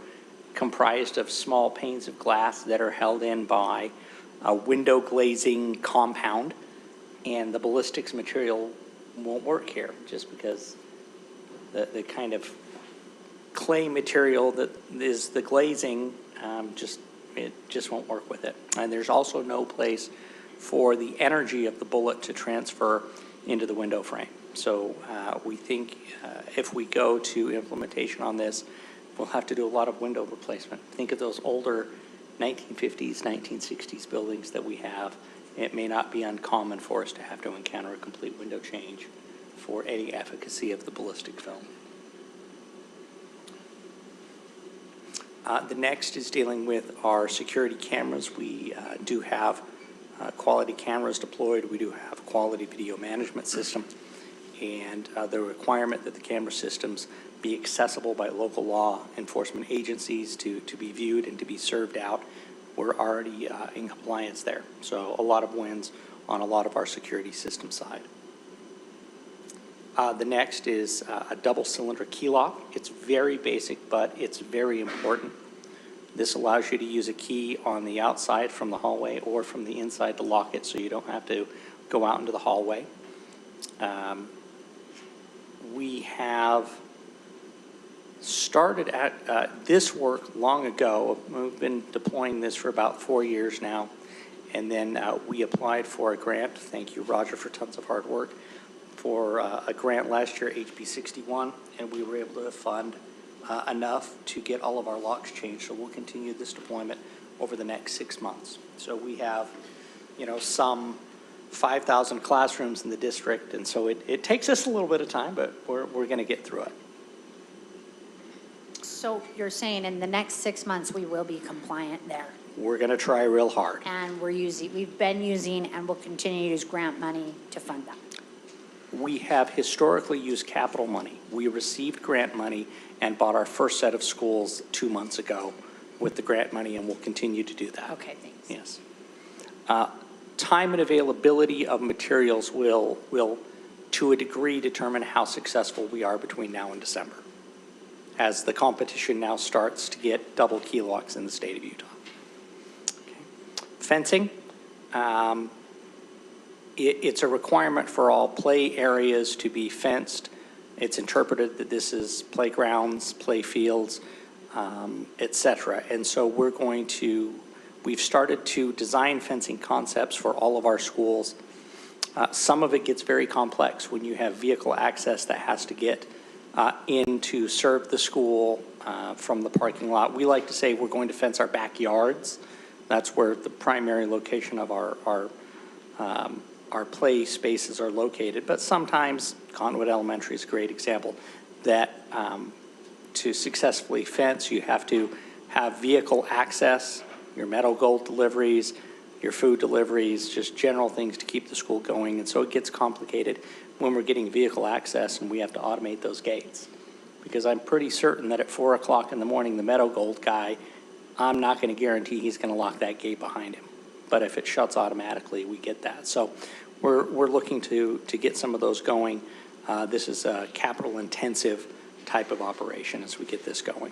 comprised of small panes of glass that are held in by a window glazing compound, and the ballistics material won't work here just because the kind of clay material that is the glazing it just won't work with it. And there's also no place for the energy of the bullet to transfer into the window frame. So we think if we go to implementation on this, we'll have to do a lot of window replacement. Think of those older 1950s, 1960s buildings that we have. It may not be uncommon for us to have to encounter a complete window change for any efficacy of the ballistic film. The next is dealing with our security cameras. We do have quality cameras deployed. We do have a quality video management system, and the requirement that the camera systems be accessible by local law enforcement agencies to be viewed and to be served out. We're already in compliance there. So a lot of wins on a lot of our security system side. The next is a double cylinder key lock. It's very basic, but it's very important. This allows you to use a key on the outside from the hallway or from the inside to lock it so you don't have to go out into the hallway. We have started at this work long ago. We've been deploying this for about 4 years now. And then we applied for a grant. Thank you, Roger, for tons of hard work. For a grant last year, HB 61, and we were able to fund enough to get all of our locks changed. So we'll continue this deployment over the next 6 months. So we have, some 5,000 classrooms in the district, and so it takes us a little bit of time, but we're going to get through it. So you're saying in the next 6 months, we will be compliant there? We're going to try real hard. And we've been using and will continue to use grant money to fund that? We have historically used capital money. We received grant money and bought our first set of schools 2 months ago with the grant money, and we'll continue to do that. Okay, thanks. Yes. Time and availability of materials will, to a degree, determine how successful we are between now and December, as the competition now starts to get double key locks in the state of Utah. Okay. Fencing. It's a requirement for all play areas to be fenced. It's interpreted that this is playgrounds, play fields, et cetera. And so we've started to design fencing concepts for all of our schools. Some of it gets very complex when you have vehicle access that has to get in to serve the school from the parking lot. We like to say we're going to fence our backyards. That's where the primary location of our play spaces are located. But sometimes, Cottonwood Elementary is a great example, that to successfully fence, you have to have vehicle access, your Meadow Gold deliveries, your food deliveries, just general things to keep the school going. And so it gets complicated when we're getting vehicle access and we have to automate those gates. Because I'm pretty certain that at 4 o'clock in the morning, the Meadow Gold guy, I'm not going to guarantee he's going to lock that gate behind him. But if it shuts automatically, we get that. So we're looking to get some of those going. This is a capital intensive type of operation as we get this going.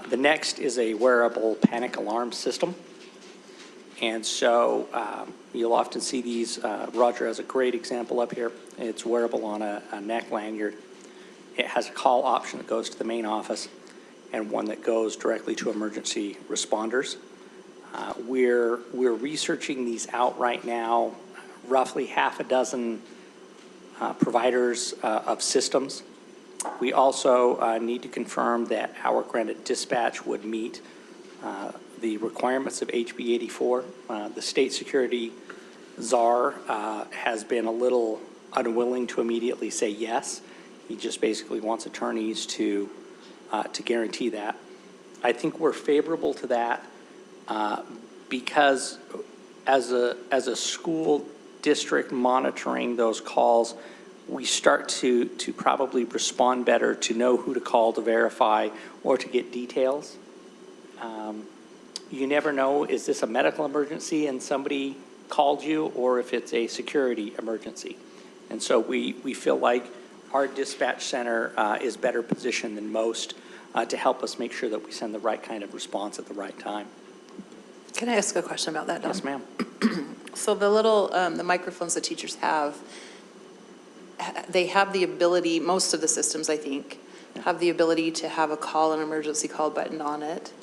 The next is a wearable panic alarm system. And so you'll often see these. Roger has a great example up here. It's wearable on a neck lanyard. It has a call option that goes to the main office and one that goes directly to emergency responders. We're researching these out right now, roughly half a dozen providers of systems. We also need to confirm that our granted dispatch would meet the requirements of HB 84. The state security czar has been a little unwilling to immediately say yes. He just basically wants attorneys to guarantee that. I think we're favorable to that because as a school district monitoring those calls, we start to probably respond better, to know who to call to verify or to get details. You never know, is this a medical emergency and somebody called you, or if it's a security emergency? And so we feel like our dispatch center is better positioned than most to help us make sure that we send the right kind of response at the right time. Can I ask a question about that, Dawn? Yes, ma'am. So the little, the microphones that teachers have, they have the ability, most of the systems, I think, have the ability to have a call, an emergency call button on it.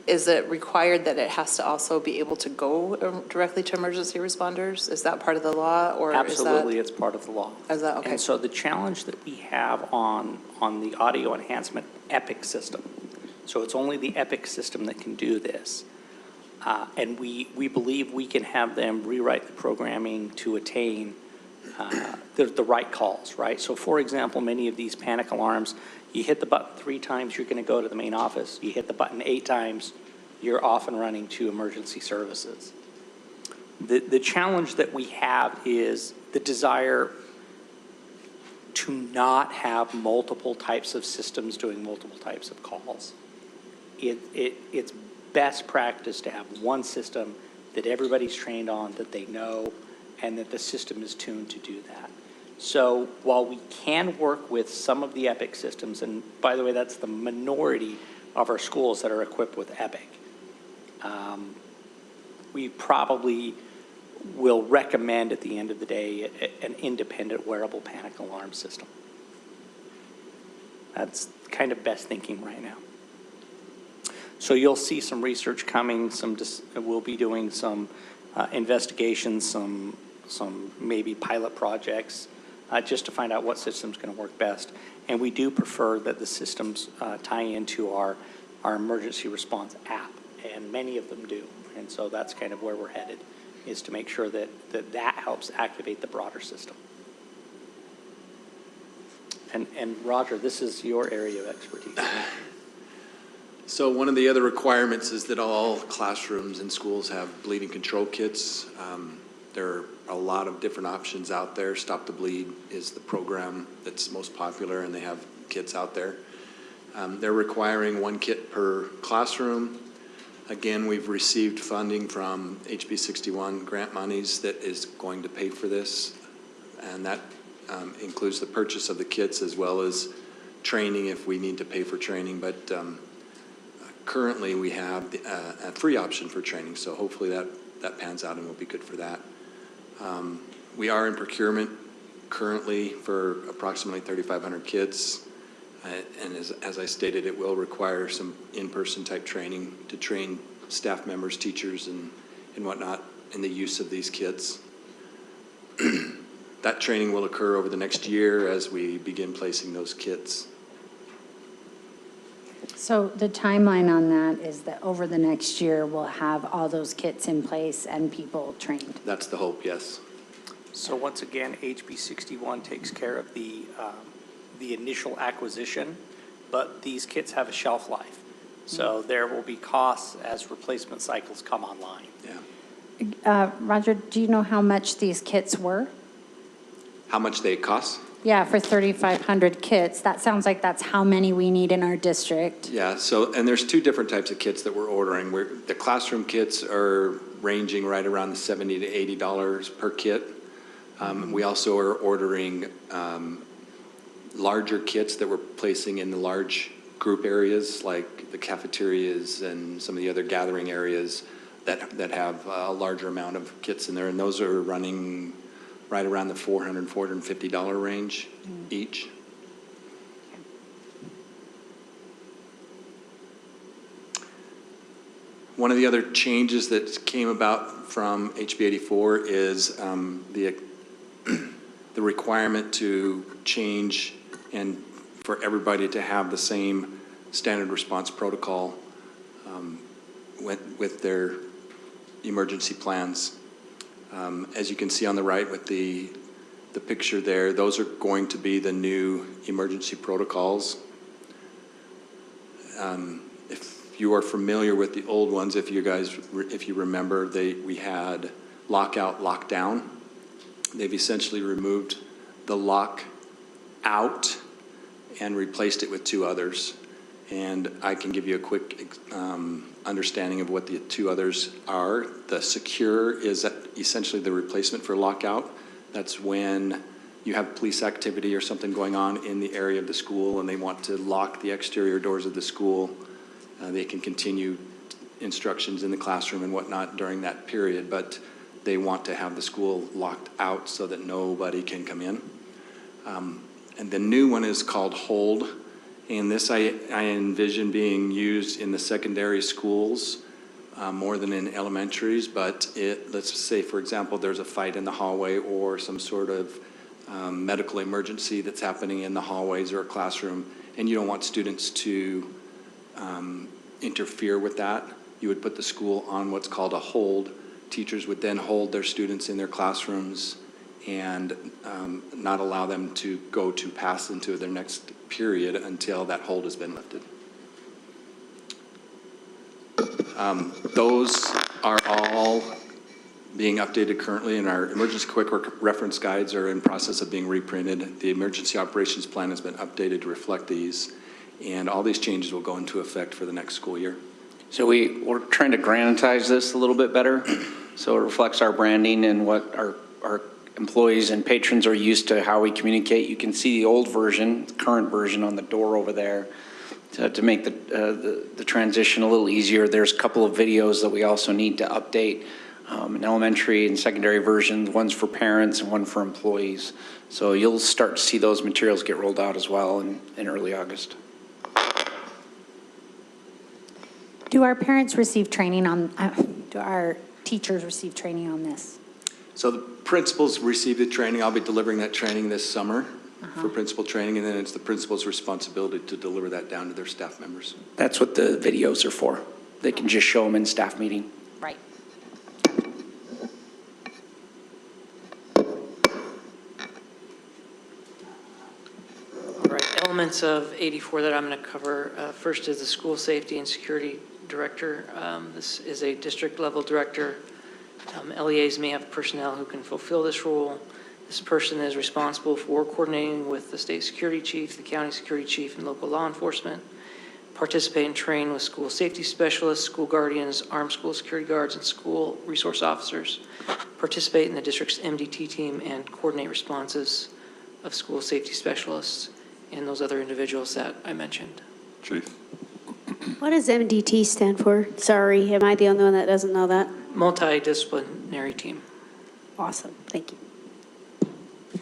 Is it required that it has to also be able to go directly to emergency responders? Is that part of the law, or Absolutely, it's part of the law. Is that okay? And so the challenge that we have on the audio enhancement EPIC system, so it's only the EPIC system that can do this. And we believe we can have them rewrite the programming to attain the right calls, right? So for example, many of these panic alarms, you hit the button 3 times, you're going to go to the main office. You hit the button 8 times, you're off and running to emergency services. The challenge that we have is the desire to not have multiple types of systems doing multiple types of calls. It's best practice to have one system that everybody's trained on, that they know, and that the system is tuned to do that. So while we can work with some of the EPIC systems, and by the way, that's the minority of our schools that are equipped with EPIC, we probably will recommend at the end of the day an independent wearable panic alarm system. That's kind of best thinking right now. So you'll see some research coming, we'll be doing some investigations, some maybe pilot projects just to find out what system's going to work best. And we do prefer that the systems tie into our emergency response app, and many of them do. And so that's kind of where we're headed, is to make sure that helps activate the broader system. And Roger, this is your area of expertise. So one of the other requirements is that all classrooms and schools have bleeding control kits. There are a lot of different options out there. Stop the Bleed is the program that's most popular, and they have kits out there. They're requiring 1 kit per classroom. Again, we've received funding from HB 61 grant monies that is going to pay for this, and that includes the purchase of the kits as well as training if we need to pay for training. But currently we have a free option for training, so hopefully that pans out and will be good for that. We are in procurement currently for approximately 3,500 kits. And as I stated, it will require some in-person type training to train staff members, teachers, and whatnot in the use of these kits. That training will occur over the next year as we begin placing those kits. So the timeline on that is that over the next year, we'll have all those kits in place and people trained. That's the hope, yes. So once again, HB 61 takes care of the initial acquisition, but these kits have a shelf life. So there will be costs as replacement cycles come online. Yeah. Roger, do you know how much these kits were? How much they cost? Yeah, for 3,500 kits. That sounds like that's how many we need in our district. Yeah, so, and there's 2 different types of kits that we're ordering. The classroom kits are ranging right around the $70 to $80 per kit. We also are ordering larger kits that we're placing in the large group areas like the cafeterias and some of the other gathering areas that have a larger amount of kits in there, and those are running right around the $400, $450 range each. One of the other changes that came about from HB 84 is the requirement to change and for everybody to have the same standard response protocol with their emergency plans. As you can see on the right with the picture there, those are going to be the new emergency protocols. If you are familiar with the old ones, if you remember, we had lockout, lockdown. They've essentially removed the lock out and replaced it with 2 others. And I can give you a quick understanding of what the 2 others are. The secure is essentially the replacement for lockout. That's when you have police activity or something going on in the area of the school and they want to lock the exterior doors of the school. They can continue instructions in the classroom and whatnot during that period, but they want to have the school locked out so that nobody can come in. And the new one is called Hold. And this I envision being used in the secondary schools more than in elementaries, but let's say, for example, there's a fight in the hallway or some sort of medical emergency that's happening in the hallways or a classroom, and you don't want students to interfere with that. You would put the school on what's called a hold. Teachers would then hold their students in their classrooms and not allow them to go to pass into their next period until that hold has been lifted. Those are all being updated currently, and our emergency quick reference guides are in process of being reprinted. The emergency operations plan has been updated to reflect these, and all these changes will go into effect for the next school year. So we're trying to granitize this a little bit better, so it reflects our branding and what our employees and patrons are used to, how we communicate. You can see the old version, current version on the door over there to make the transition a little easier. There's a couple of videos that we also need to update in elementary and secondary versions, one's for parents and one for employees. So you'll start to see those materials get rolled out as well in early August. Do our parents receive training on, do our teachers receive training on this? So the principals receive the training. I'll be delivering that training this summer for principal training, and then it's the principal's responsibility to deliver that down to their staff members. That's what the videos are for. They can just show them in staff meeting. Right. All right, elements of 84 that I'm going to cover. First is the school safety and security director. This is a district level director. LEAs may have personnel who can fulfill this role. This person is responsible for coordinating with the state security chief, the county security chief, and local law enforcement. Participate and train with school safety specialists, school guardians, armed school security guards, and school resource officers. Participate in the district's MDT team and coordinate responses of school safety specialists and those other individuals that I mentioned. Chief? What does MDT stand for? Sorry, am I the only one that doesn't know that? Multidisciplinary team. Awesome, thank you.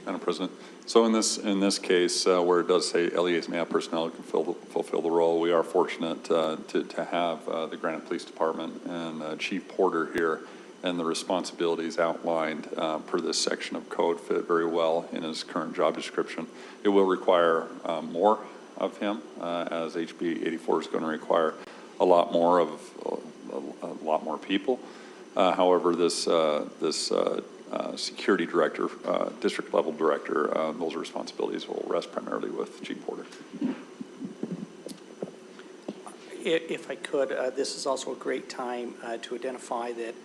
Madam President, so in this case, where it does say LEAs may have personnel who can fulfill the role, we are fortunate to have the Granite Police Department and Chief Porter here, and the responsibilities outlined per this section of code fit very well in his current job description. It will require more of him, as HB 84 is going to require a lot more of a lot more people. However, this security director, district level director, those responsibilities will rest primarily with Chief Porter. If I could, this is also a great time to identify that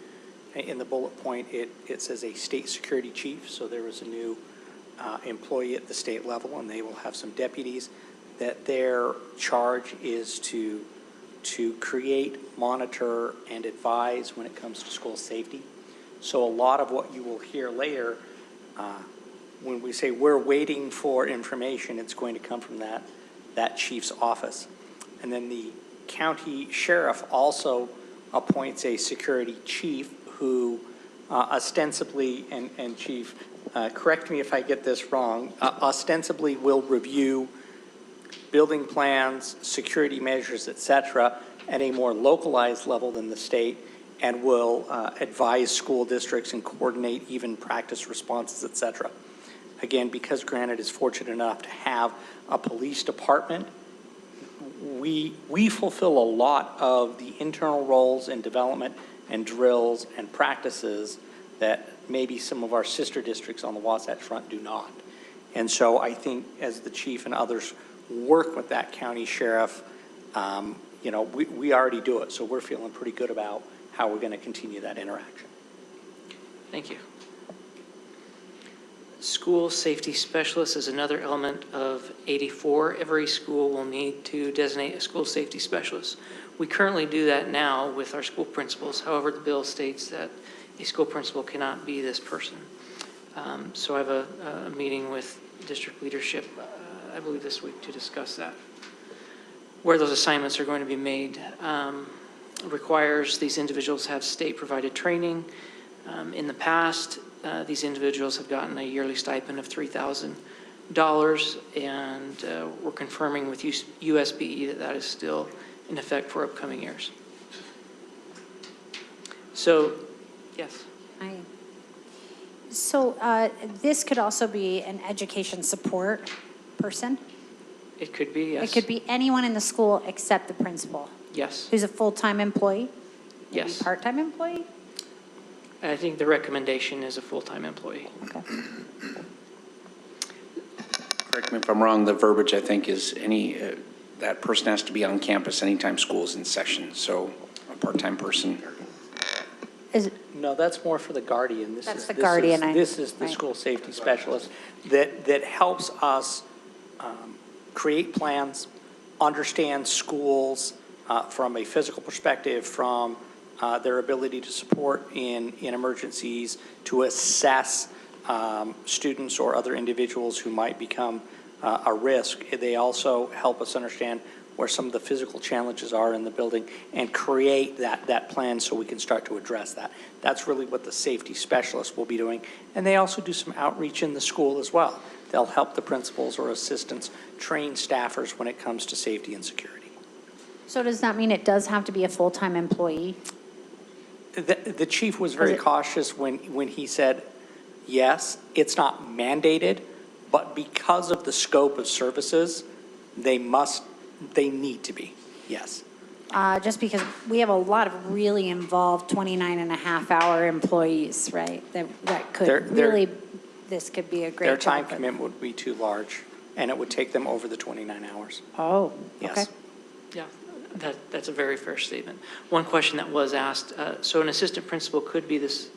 in the bullet point, it says a state security chief. So there is a new employee at the state level, and they will have some deputies that their charge is to create, monitor, and advise when it comes to school safety. So a lot of what you will hear later, when we say we're waiting for information, it's going to come from that chief's office. And then the county sheriff also appoints a security chief who ostensibly, and chief, correct me if I get this wrong, ostensibly will review building plans, security measures, et cetera, at a more localized level than the state, and will advise school districts and coordinate even practice responses, et cetera. Again, because Granite is fortunate enough to have a police department, we fulfill a lot of the internal roles and development and drills and practices that maybe some of our sister districts on the Wasatch Front do not. And so I think as the chief and others work with that county sheriff, we already do it. So we're feeling pretty good about how we're going to continue that interaction. Thank you. School safety specialist is another element of 84. Every school will need to designate a school safety specialist. We currently do that now with our school principals. However, the bill states that a school principal cannot be this person. So I have a meeting with district leadership, I believe this week, to discuss that. Where those assignments are going to be made requires these individuals have state-provided training. In the past, these individuals have gotten a yearly stipend of $3,000, and we're confirming with USBE that that is still in effect for upcoming years. So, yes. So this could also be an education support person? It could be, yes. It could be anyone in the school except the principal? Yes. Who's a full-time employee? Maybe Yes. part-time employee? I think the recommendation is a full-time employee. Okay. Correct me if I'm wrong, the verbiage I think is that person has to be on campus anytime school's in session, so a part-time person. No, that's more for the guardian. That's the guardian. This is the right. school safety specialist that helps us create plans, understand schools from a physical perspective, from their ability to support in emergencies, to assess students or other individuals who might become a risk. They also help us understand where some of the physical challenges are in the building and create that plan so we can start to address that. That's really what the safety specialist will be doing. And they also do some outreach in the school as well. They'll help the principals or assistants train staffers when it comes to safety and security. So does that mean it does have to be a full-time employee? The chief was very cautious when he said yes. It's not mandated, but because of the scope of services, they need to be, yes. Just because we have a lot of really involved 29 and a half hour employees, right? That could really, this could be a great Their time job for them. commitment would be too large, and it would take them over the 29 hours. Oh, okay. Yes. Yeah, that's a very fair statement. One question that was asked, so an assistant principal could be this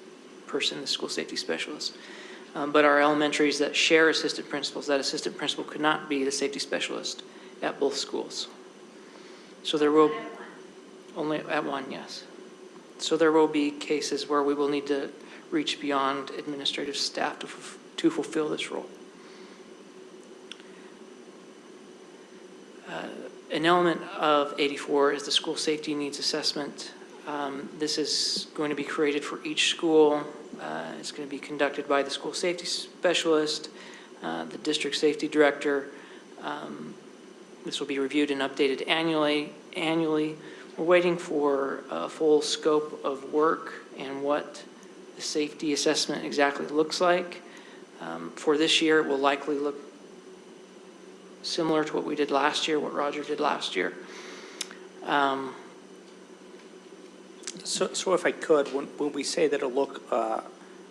person, the school safety specialist. But our elementaries that share assistant principals, that assistant principal could not be the safety specialist at both schools. So there will, only at one, yes. So there will be cases where we will need to reach beyond administrative staff to fulfill this role. An element of 84 is the school safety needs assessment. This is going to be created for each school. It's going to be conducted by the school safety specialist, the district safety director. This will be reviewed and updated annually. We're waiting for a full scope of work and what the safety assessment exactly looks like. For this year, it will likely look similar to what we did last year, what Roger did last year. So if I could, when we say that it'll look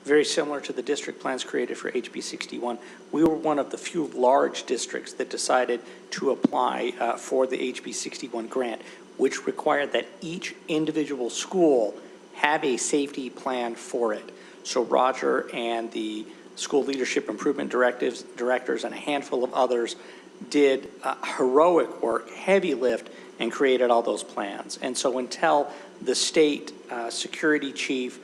very similar to the district plans created for HB 61, we were one of the few large districts that decided to apply for the HB 61 grant, which required that each individual school have a safety plan for it. So Roger and the school leadership improvement directors and a handful of others did heroic work, heavy lift, and created all those plans. And so until the state security chief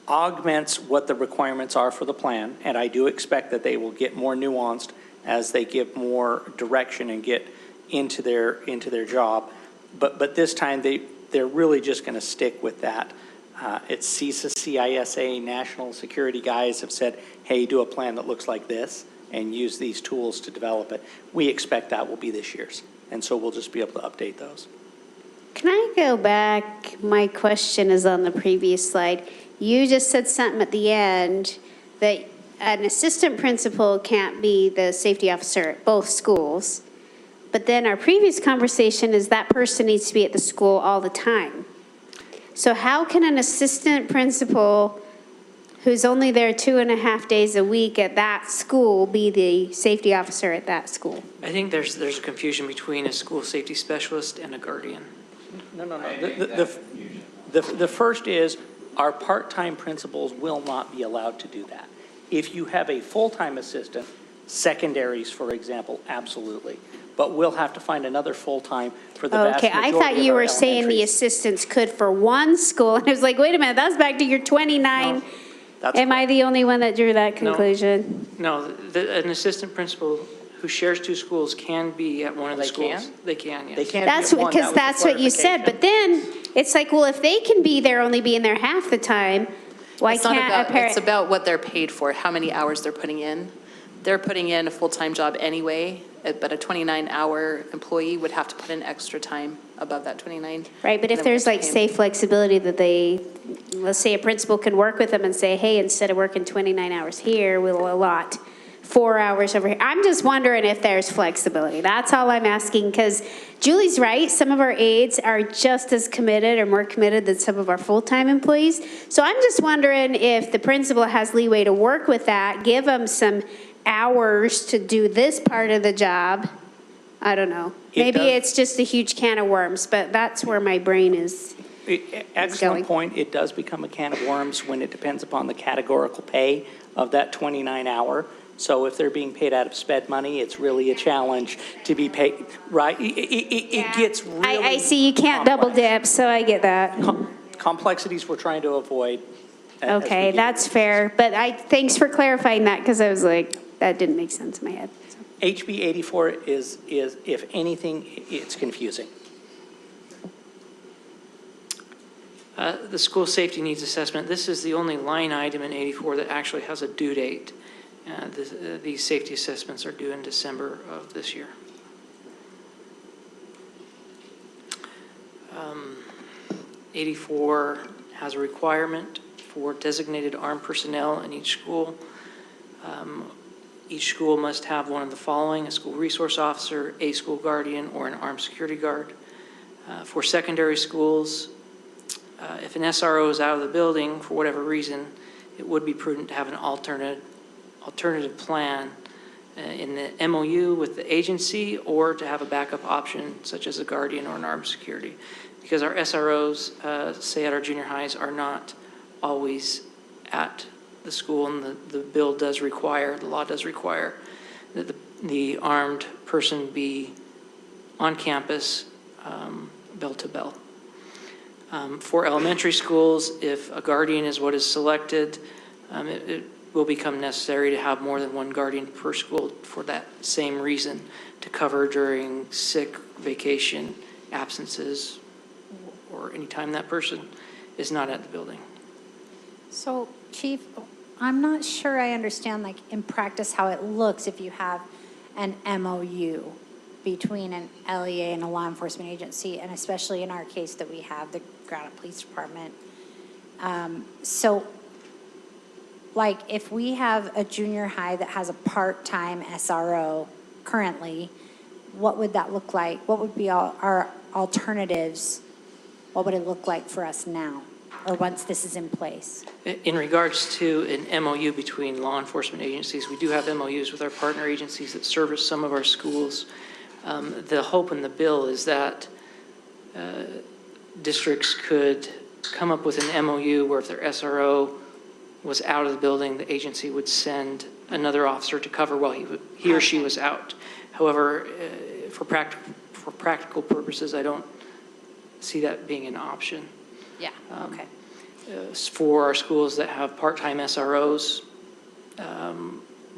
augments what the requirements are for the plan, and I do expect that they will get more nuanced as they give more direction and get into their job. But this time they're really just going to stick with that. It's CISA, CISA, national security guys have said, hey, do a plan that looks like this and use these tools to develop it. We expect that will be this year's. And so we'll just be able to update those. Can I go back? My question is on the previous slide. You just said something at the end that an assistant principal can't be the safety officer at both schools. But then our previous conversation is that person needs to be at the school all the time. So how can an assistant principal who's only there 2.5 days a week at that school be the safety officer at that school? I think there's a confusion between a school safety specialist and a guardian. No. The first is our part-time principals will not be allowed to do that. If you have a full-time assistant, secondaries, for example, absolutely. But we'll have to find another full-time for the vast majority Okay, I thought you of our were saying the elementaries. assistants could for one school, and I was like, wait a minute, that's back to your 29. No, that's Am I the only one that drew that conclusion? No, an assistant principal who shares two schools can be at one of the They schools. can? They can, yes. They can't That's be at one. because That was that's the what you said, but clarification. then it's like, well, if they can be there, only being there half the time, why It's not can't a about, parent? it's about what they're paid for, how many hours they're putting in. They're putting in a full-time job anyway, but a 29-hour employee would have to put in extra time above that 29. Right, but if Then there's we like have to say flexibility that let's say a principal can work with them and say, hey, instead of working 29 hours here, we'll allot 4 hours over here. I'm just wondering if there's flexibility. That's all I'm asking, because Julie's right. Some of our aides are just as committed or more committed than some of our full-time employees. So I'm just wondering if the principal has leeway to work with that, give them some hours to do this part of the job. I don't know. Maybe it's just a huge can of worms, but that's where my brain is. Excellent point. It does become a can of worms when it depends upon the categorical pay of that 29-hour. So if they're being paid out of sped money, it's really a challenge to be paid, right? It gets really I see you can't double dip, so I get that. complexities we're trying to avoid. as we Okay, get that's into fair, but thanks for clarifying that, because I was like, that didn't make sense in my head. so. HB 84 is, if anything, it's confusing. The school safety needs assessment, this is the only line item in 84 that actually has a due date. These safety assessments are due in December of this year. 84 has a requirement for designated armed personnel in each school. Each school must have one of the following: a school resource officer, a school guardian, or an armed security guard. For secondary schools, if an SRO is out of the building for whatever reason, it would be prudent to have an alternative plan in the MOU with the agency, or to have a backup option such as a guardian or an armed security. Because our SROs, say at our junior highs, are not always at the school, and the bill does require, the law does require that the armed person be on campus, bell to bell. For elementary schools, if a guardian is what is selected, it will become necessary to have more than one guardian per school for that same reason, to cover during sick, vacation, absences, or any time that person is not at the building. So, Chief, I'm not sure I understand, like, in practice, how it looks if you have an MOU between an LEA and a law enforcement agency, and especially in our case that we have, the Granite Police Department. So, like, if we have a junior high that has a part-time SRO currently, what would that look like? What would be our alternatives? What would it look like for us now, or once this is in place? In regards to an MOU between law enforcement agencies, we do have MOUs with our partner agencies that service some of our schools. The hope in the bill is that districts could come up with an MOU where if their SRO was out of the building, the agency would send another officer to cover while he or she was out. However, for practical purposes, I don't see that being an option. Yeah, okay. For our schools that have part-time SROs,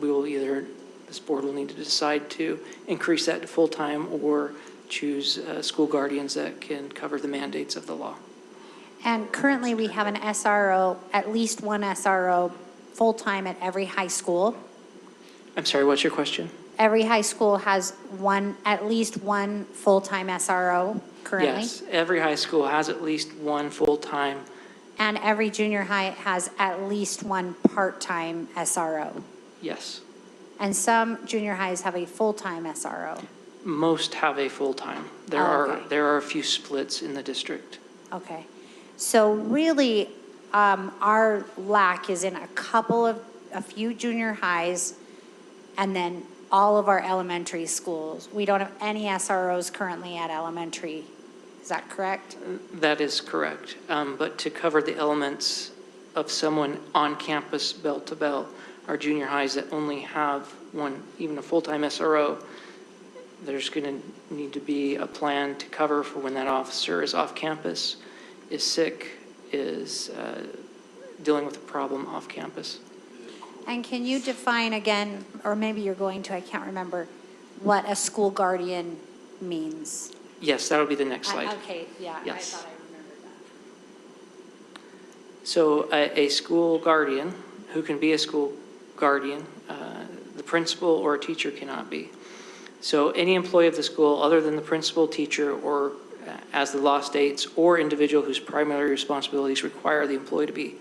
we will either, this board will need to decide to increase that to full-time or choose school guardians that can cover the mandates of the law. And currently, we have an SRO, at least one SRO, full-time at every high school. I'm sorry, what's your question? Every high school has at least one full-time SRO currently? Yes, every high school has at least one full-time. And every junior high has at least one part-time SRO? Yes. And some junior highs have a full-time SRO? Most have a full-time. There are a few splits in the district. Okay. So really, our lack is in a few junior highs, and then all of our elementary schools. We don't have any SROs currently at elementary. Is that correct? That is correct. But to cover the elements of someone on campus bell to bell, our junior highs that only have one, even a full-time SRO, there's going to need to be a plan to cover for when that officer is off campus, is sick, is dealing with a problem off campus. And can you define again, or maybe you're going to, I can't remember, what a school guardian means? Yes, that'll be the next slide. Okay, yeah, Yes. I thought I remembered that. So a school guardian, who can be a school guardian, the principal or a teacher cannot be. So any employee of the school other than the principal, teacher, or as the law states, or individual whose primary responsibilities require the employee to be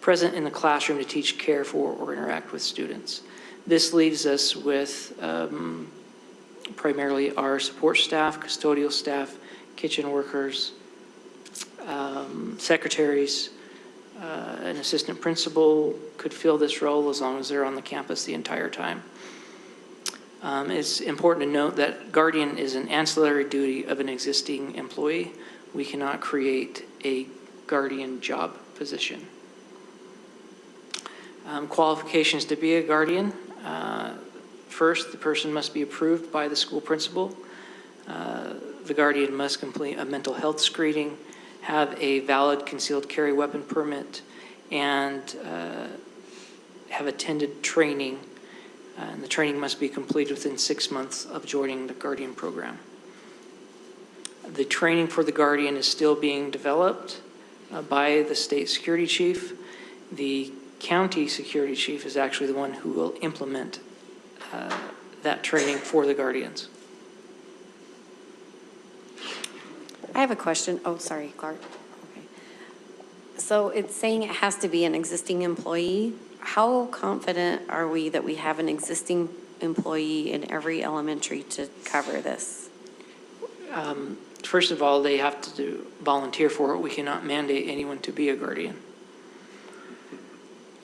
present in the classroom to teach, care for, or interact with students. This leaves us with primarily our support staff, custodial staff, kitchen workers, secretaries. An assistant principal could fill this role as long as they're on the campus the entire time. It's important to note that guardian is an ancillary duty of an existing employee. We cannot create a guardian job position. Qualifications to be a guardian. First, the person must be approved by the school principal. The guardian must complete a mental health screening, have a valid concealed carry weapon permit, and have attended training. And the training must be completed within 6 months of joining the guardian program. The training for the guardian is still being developed by the state security chief. The county security chief is actually the one who will implement that training for the guardians. I have a question. Oh, sorry, Clark. Okay. So it's saying it has to be an existing employee. How confident are we that we have an existing employee in every elementary to cover this? First of all, they have to volunteer for it. We cannot mandate anyone to be a guardian.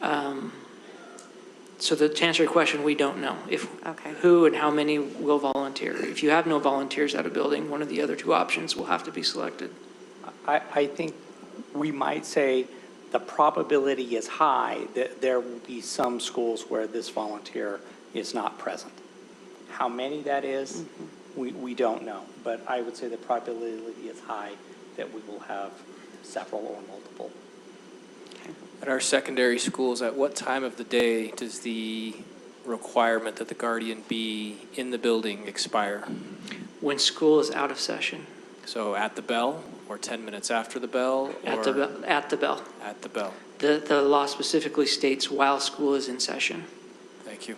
So to answer your question, we don't know who and how many will volunteer. If you have no volunteers at a building, one of the other two options will have to be selected. I think we might say the probability is high that there will be some schools where this volunteer is not present. How many that is, we don't know. But I would say the probability is high that we will have several or multiple. At our secondary schools, at what time of the day does the requirement that the guardian be in the building expire? When school is out of session. So at the bell, or 10 minutes after the bell? At the bell. At the bell. The law specifically states while school is in session. Thank you.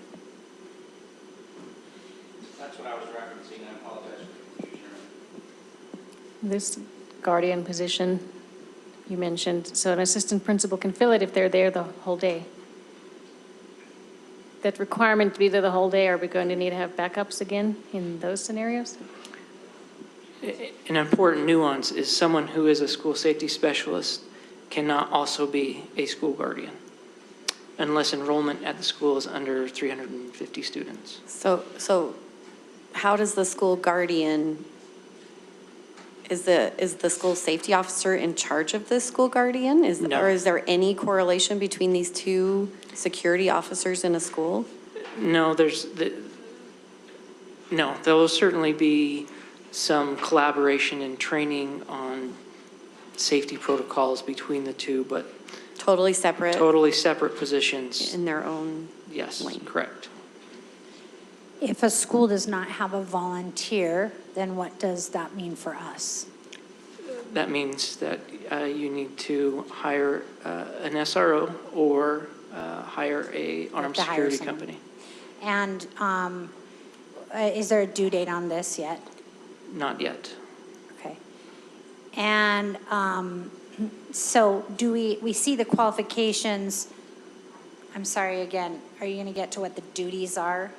That's what I was referencing. I apologize for the confusion. This guardian position you mentioned, so an assistant principal can fill it if they're there the whole day. That requirement to be there the whole day, are we going to need to have backups again in those scenarios? An important nuance is someone who is a school safety specialist cannot also be a school guardian unless enrollment at the school is under 350 students. So how does the school guardian, is the school safety officer in charge of the school guardian? No. Or is there any correlation between these two security officers in a school? No, no, there will certainly be some collaboration and training on safety protocols between the two, but Totally separate? totally separate positions. In their own Yes, lane? correct. If a school does not have a volunteer, then what does that mean for us? That means that you need to hire an SRO or hire a armed to hire security someone. company. And is there a due date on this yet? Not yet. Okay. And so do we see the qualifications? I'm sorry, again, are you going to get to what the duties are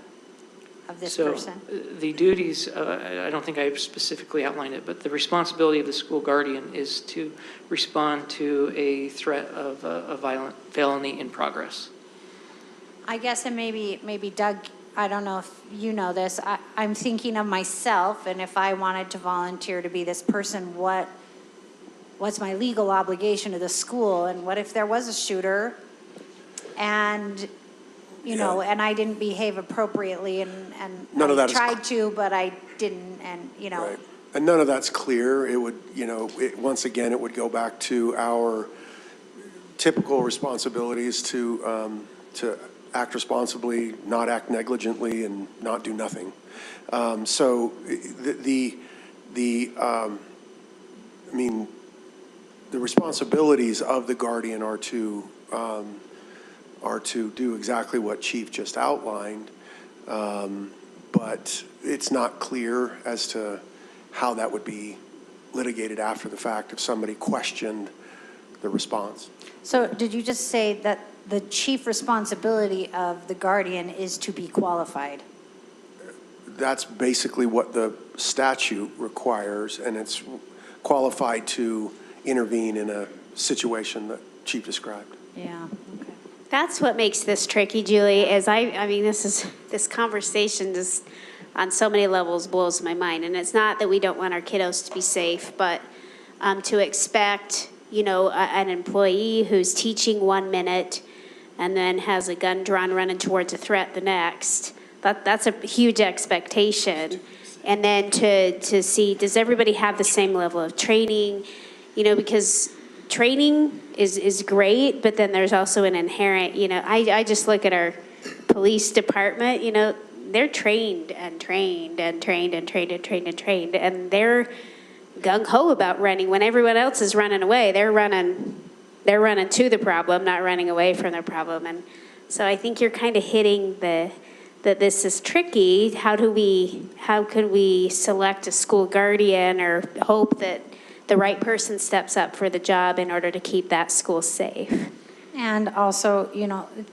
of this person? The duties, I don't think I specifically outlined it, but the responsibility of the school guardian is to respond to a threat of a violent felony in progress. I guess, and maybe Doug, I don't know if you know this, I'm thinking of myself, and if I wanted to volunteer to be this person, what's my legal obligation to the school? And what if there was a shooter and, you know, and I didn't behave appropriately and None of I that is tried to, but I didn't, and, you know. Right. And none of that's clear. It would, once again, it would go back to our typical responsibilities to act responsibly, not act negligently, and not do nothing. So the responsibilities of the guardian are to do exactly what Chief just outlined, but it's not clear as to how that would be litigated after the fact if somebody questioned the response. So did you just say that the chief responsibility of the guardian is to be qualified? That's basically what the statute requires, and it's qualified to intervene in a situation that Chief described. Yeah, okay. That's what makes this tricky, Julie, is I mean, this conversation just on so many levels blows my mind. And it's not that we don't want our kiddos to be safe, but to expect, an employee who's teaching 1 minute and then has a gun drawn running towards a threat the next, that's a huge expectation. And then to see, does everybody have the same level of training? Because training is great, but then there's also an inherent, I just look at our police department, they're trained and trained and trained and trained and trained and trained, and they're gung-ho about running. When everyone else is running away, they're running to the problem, not running away from the problem. And so I think you're kind of hitting that this is tricky. How could we select a school guardian or hope that the right person steps up for the job in order to keep that school safe. And also,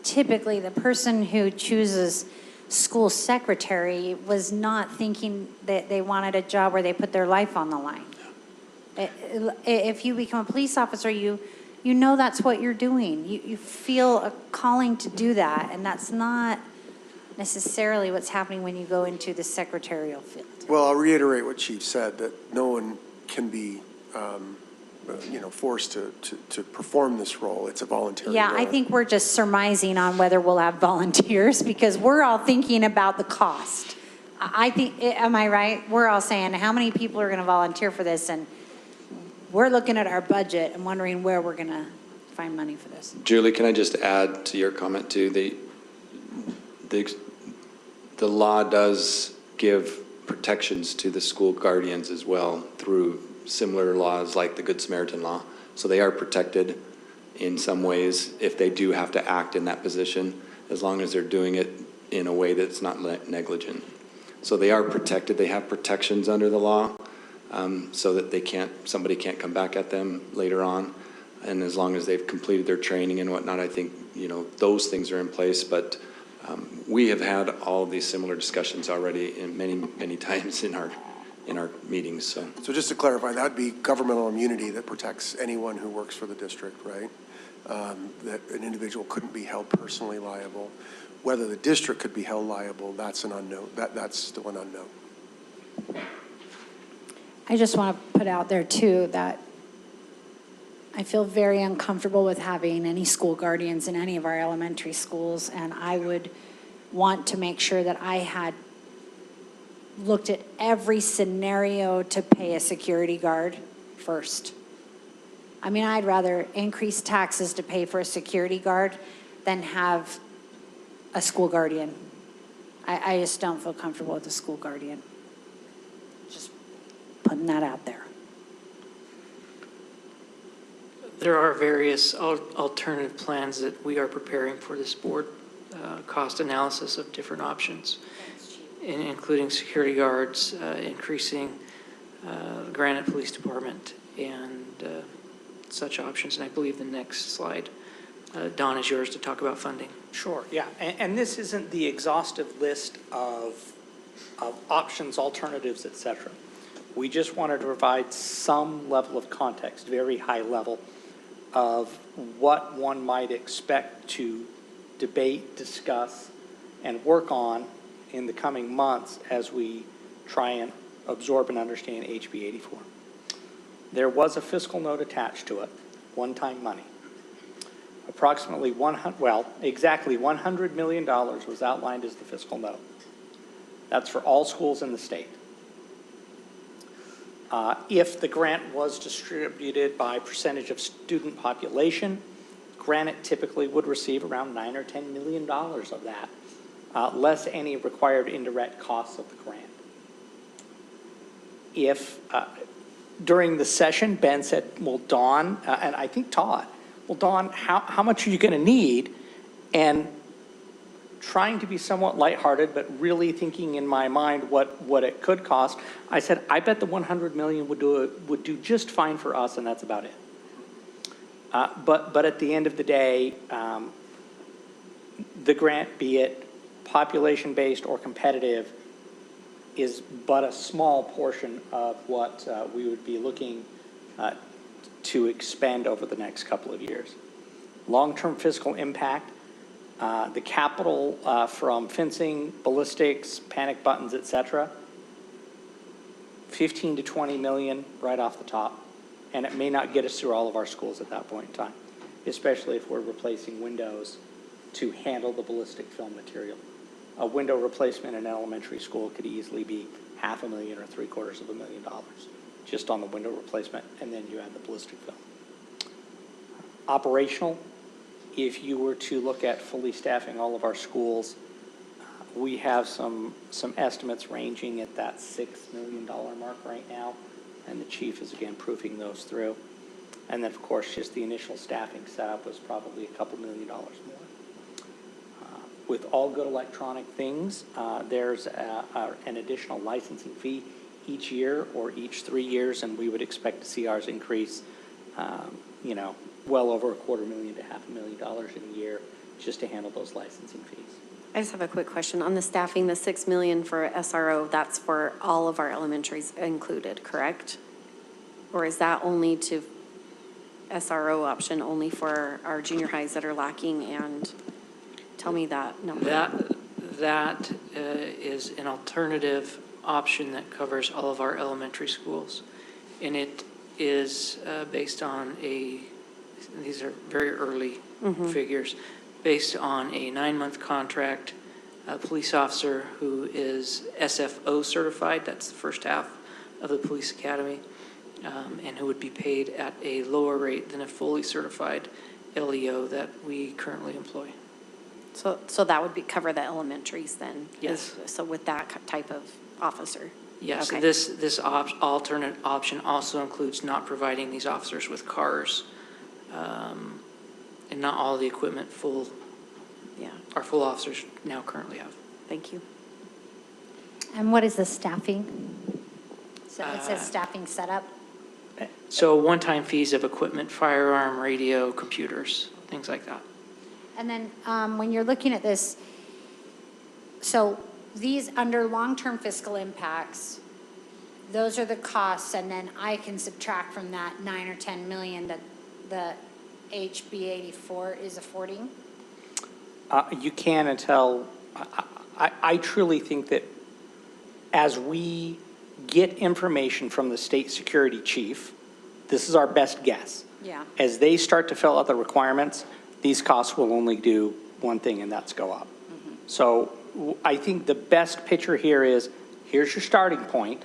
typically the person who chooses school secretary was not thinking that they wanted a job where they put their life on the line. If you become a police officer, you know that's what you're doing. You feel a calling to do that, and that's not necessarily what's happening when you go into the secretarial field. Well, I'll reiterate what Chief said, that no one can be, forced to perform this role. It's a voluntary Yeah, role. I think we're just surmising on whether we'll have volunteers because we're all thinking about the cost. I think, am I right? We're all saying, how many people are going to volunteer for this? And we're looking at our budget and wondering where we're going to find money for this. Julie, can I just add to your comment too? The law does give protections to the school guardians as well through similar laws like the Good Samaritan law. So they are protected in some ways if they do have to act in that position, as long as they're doing it in a way that's not negligent. So they are protected. They have protections under the law, so that somebody can't come back at them later on. And as long as they've completed their training and whatnot, I think, those things are in place. But we have had all of these similar discussions already in many times in our meetings. So just to clarify, that'd be governmental immunity that protects anyone who works for the district, right? That an individual couldn't be held personally liable. Whether the district could be held liable, that's an unknown. That's still an unknown. I just want to put out there too that I feel very uncomfortable with having any school guardians in any of our elementary schools, and I would want to make sure that I had looked at every scenario to pay a security guard first. I mean, I'd rather increase taxes to pay for a security guard than have a school guardian. I just don't feel comfortable with a school guardian. Just putting that out there. There are various alternative plans that we are preparing for this board, cost analysis of different options, including security guards, increasing Granite Police Department, and such options. And I believe the next slide, Don, is yours to talk about funding. Sure, yeah. And this isn't the exhaustive list of options, alternatives, et cetera. We just wanted to provide some level of context, very high level, of what one might expect to debate, discuss, and work on in the coming months as we try and absorb and understand HB 84. There was a fiscal note attached to it, one-time money. Approximately exactly $100 million was outlined as the fiscal note. That's for all schools in the state. If the grant was distributed by percentage of student population, Granite typically would receive around $9 or $10 million of that, less any required indirect costs of the grant. If during the session, Ben said, well, Dawn, and I think Todd, well, Dawn, how much are you going to need? And trying to be somewhat lighthearted, but really thinking in my mind what it could cost, I said, I bet the $100 million would do just fine for us, and that's about it. But at the end of the day, the grant, be it population-based or competitive, is but a small portion of what we would be looking to expend over the next couple of years. Long-term fiscal impact, the capital from fencing, ballistics, panic buttons, et cetera, 15 to 20 million right off the top. And it may not get us through all of our schools at that point in time, especially if we're replacing windows to handle the ballistic film material. A window replacement in an elementary school could easily be $500,000 or $750,000 just on the window replacement, and then you add the ballistic film. Operational, if you were to look at fully staffing all of our schools, we have some estimates ranging at that $6 million mark right now, and the chief is again proofing those through. And then, of course, just the initial staffing setup was probably a couple $1 million more. With all good electronic things, there's an additional licensing fee each year or each 3 years, and we would expect to see ours increase, well over $250,000 to $500,000 in a year just to handle those licensing fees. I just have a quick question. On the staffing, the 6 million for SRO, that's for all of our elementaries included, correct? Or is that only to SRO option only for our junior highs that are lacking? And tell me that number. That is an alternative option that covers all of our elementary schools. And it is based on these are very early figures, based on a 9-month contract, a police officer who is SFO certified, that's the first half of the police academy, and who would be paid at a lower rate than a fully certified LEO that we currently employ. So that would cover the elementaries then? Yes. So with that type of officer? Yes, Okay. this alternate option also includes not providing these officers with cars, and not all the equipment our full officers now currently have. Thank you. And what is the staffing? So it says staffing setup. So one-time fees of equipment, firearm, radio, computers, things like that. And then when you're looking at this, so these under long-term fiscal impacts, those are the costs, and then I can subtract from that 9 or 10 million that the HB 84 is affording? You can until, I truly think that as we get information from the state security chief, this is our best guess. Yeah. As they start to fill out the requirements, these costs will only do one thing, and that's go up. So I think the best picture here is, here's your starting point.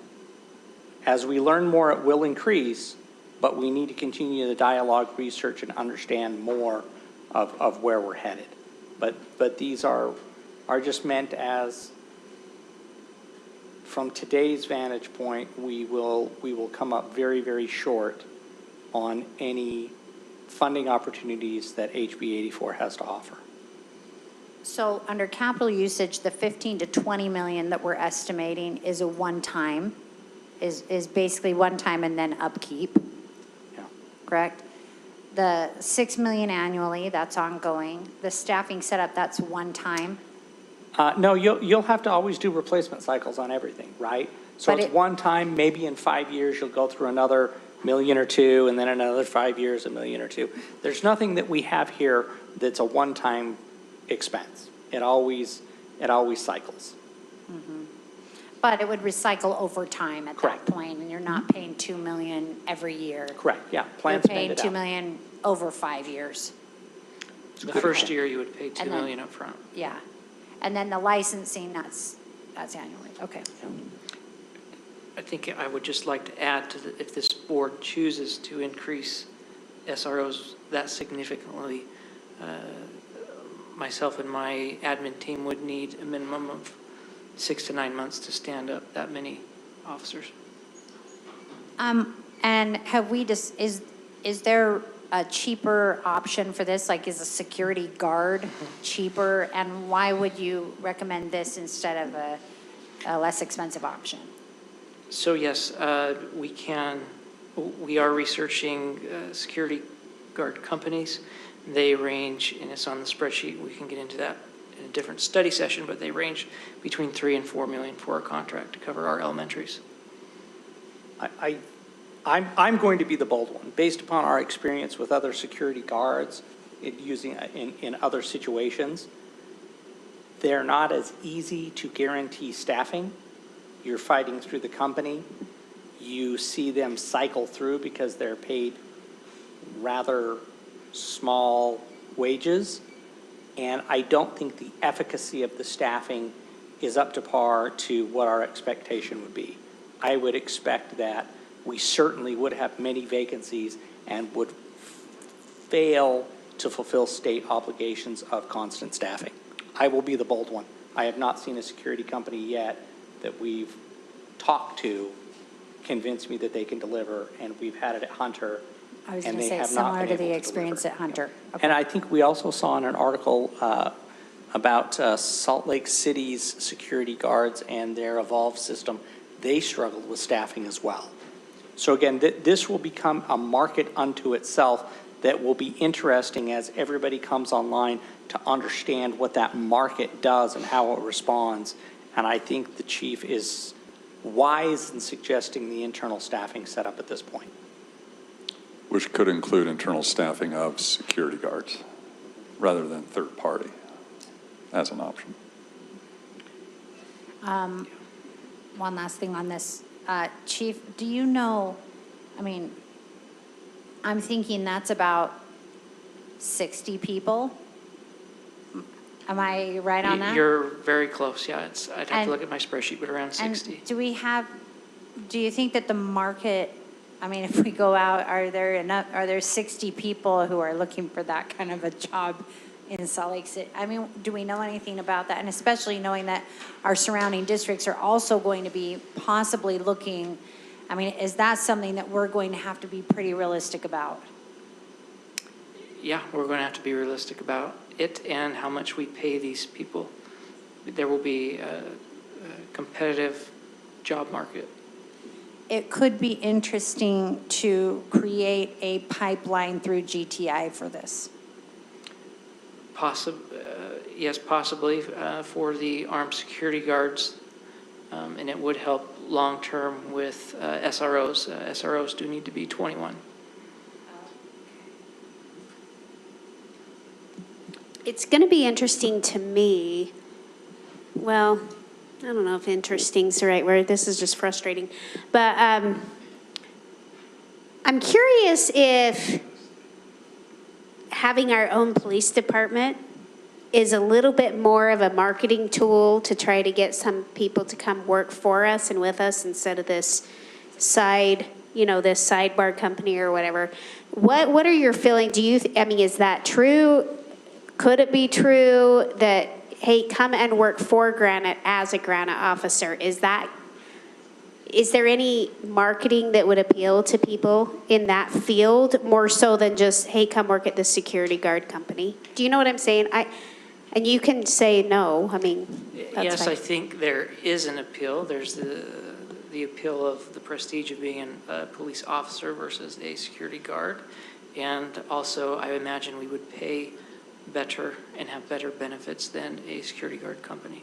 As we learn more, it will increase, but we need to continue the dialogue, research, and understand more of where we're headed. But these are just meant as, from today's vantage point, we will come up very, very short on any funding opportunities that HB 84 has to offer. So under capital usage, the 15 to 20 million that we're estimating is a one-time, is basically one-time and then upkeep. Yeah. Correct? The 6 million annually, that's ongoing. The staffing setup, that's one-time. No, you'll have to always do replacement cycles on everything, right? So But it's one time, maybe in 5 years, you'll go through another million or two, and then another 5 years, $1 million or $2 million. There's nothing that we have here that's a one-time expense. It always cycles. But it would recycle over time at that Correct. point, and you're not paying 2 million every year. Correct, yeah. You're Plan spend paying it 2 out. million over 5 years. The first year, you would pay $2 And then- million upfront. Yeah. And then the licensing, that's annually. Okay. I think I would just like to add to the, if this board chooses to increase SROs that significantly, myself and my admin team would need a minimum of 6 to 9 months to stand up that many officers. And have we just, is there a cheaper option for this? Like, is a security guard cheaper? And why would you recommend this instead of a less expensive option? So yes, we are researching security guard companies. They range, and it's on the spreadsheet, we can get into that in a different study session, but they range between 3 and 4 million for a contract to cover our elementaries. I'm going to be the bold one. Based upon our experience with other security guards in other situations, they're not as easy to guarantee staffing. You're fighting through the company. You see them cycle through because they're paid rather small wages. And I don't think the efficacy of the staffing is up to par to what our expectation would be. I would expect that we certainly would have many vacancies and would fail to fulfill state obligations of constant staffing. I will be the bold one. I have not seen a security company yet that we've talked to convince me that they can deliver, and we've had it at Hunter. I was and going to they say have not similar been to able the to experience deliver. at Hunter. And I think we also saw in an article about Salt Lake City's security guards and their Evolve system. they struggled with staffing as well. So again, this will become a market unto itself that will be interesting as everybody comes online to understand what that market does and how it responds. And I think the chief is wise in suggesting the internal staffing setup at this point. Which could include internal staffing of security guards rather than third party as an option. One last thing on this. Chief, do you know, I mean, I'm thinking that's about 60 people. Am I right on that? You're very close, yeah. I'd have And- to look at my spreadsheet, but around 60. And do you think that the market, I mean, if we go out, are there 60 people who are looking for that kind of a job in Salt Lake City? I mean, do we know anything about that? And especially knowing that our surrounding districts are also going to be possibly looking, I mean, is that something that we're going to have to be pretty realistic about? Yeah, we're going to have to be realistic about it and how much we pay these people. There will be a competitive job market. It could be interesting to create a pipeline through GTI for this. Yes, possibly for the armed security guards, and it would help long-term with SROs. SROs do need to be 21. It's going to be interesting to me. Well, I don't know if interesting's the right word. This is just frustrating. But I'm curious if having our own police department is a little bit more of a marketing tool to try to get some people to come work for us and with us instead of this side, this sidebar company or whatever. What are your feelings? I mean, is that true? Could it be true that, hey, come and work for Granite as a Granite officer? Is there any marketing that would appeal to people in that field more so than just, hey, come work at the security guard company? Do you know what I'm saying? And you can say no. I mean, that's Yes, fine. I think there is an appeal. There's the appeal of the prestige of being a police officer versus a security guard. And also, I imagine we would pay better and have better benefits than a security guard company.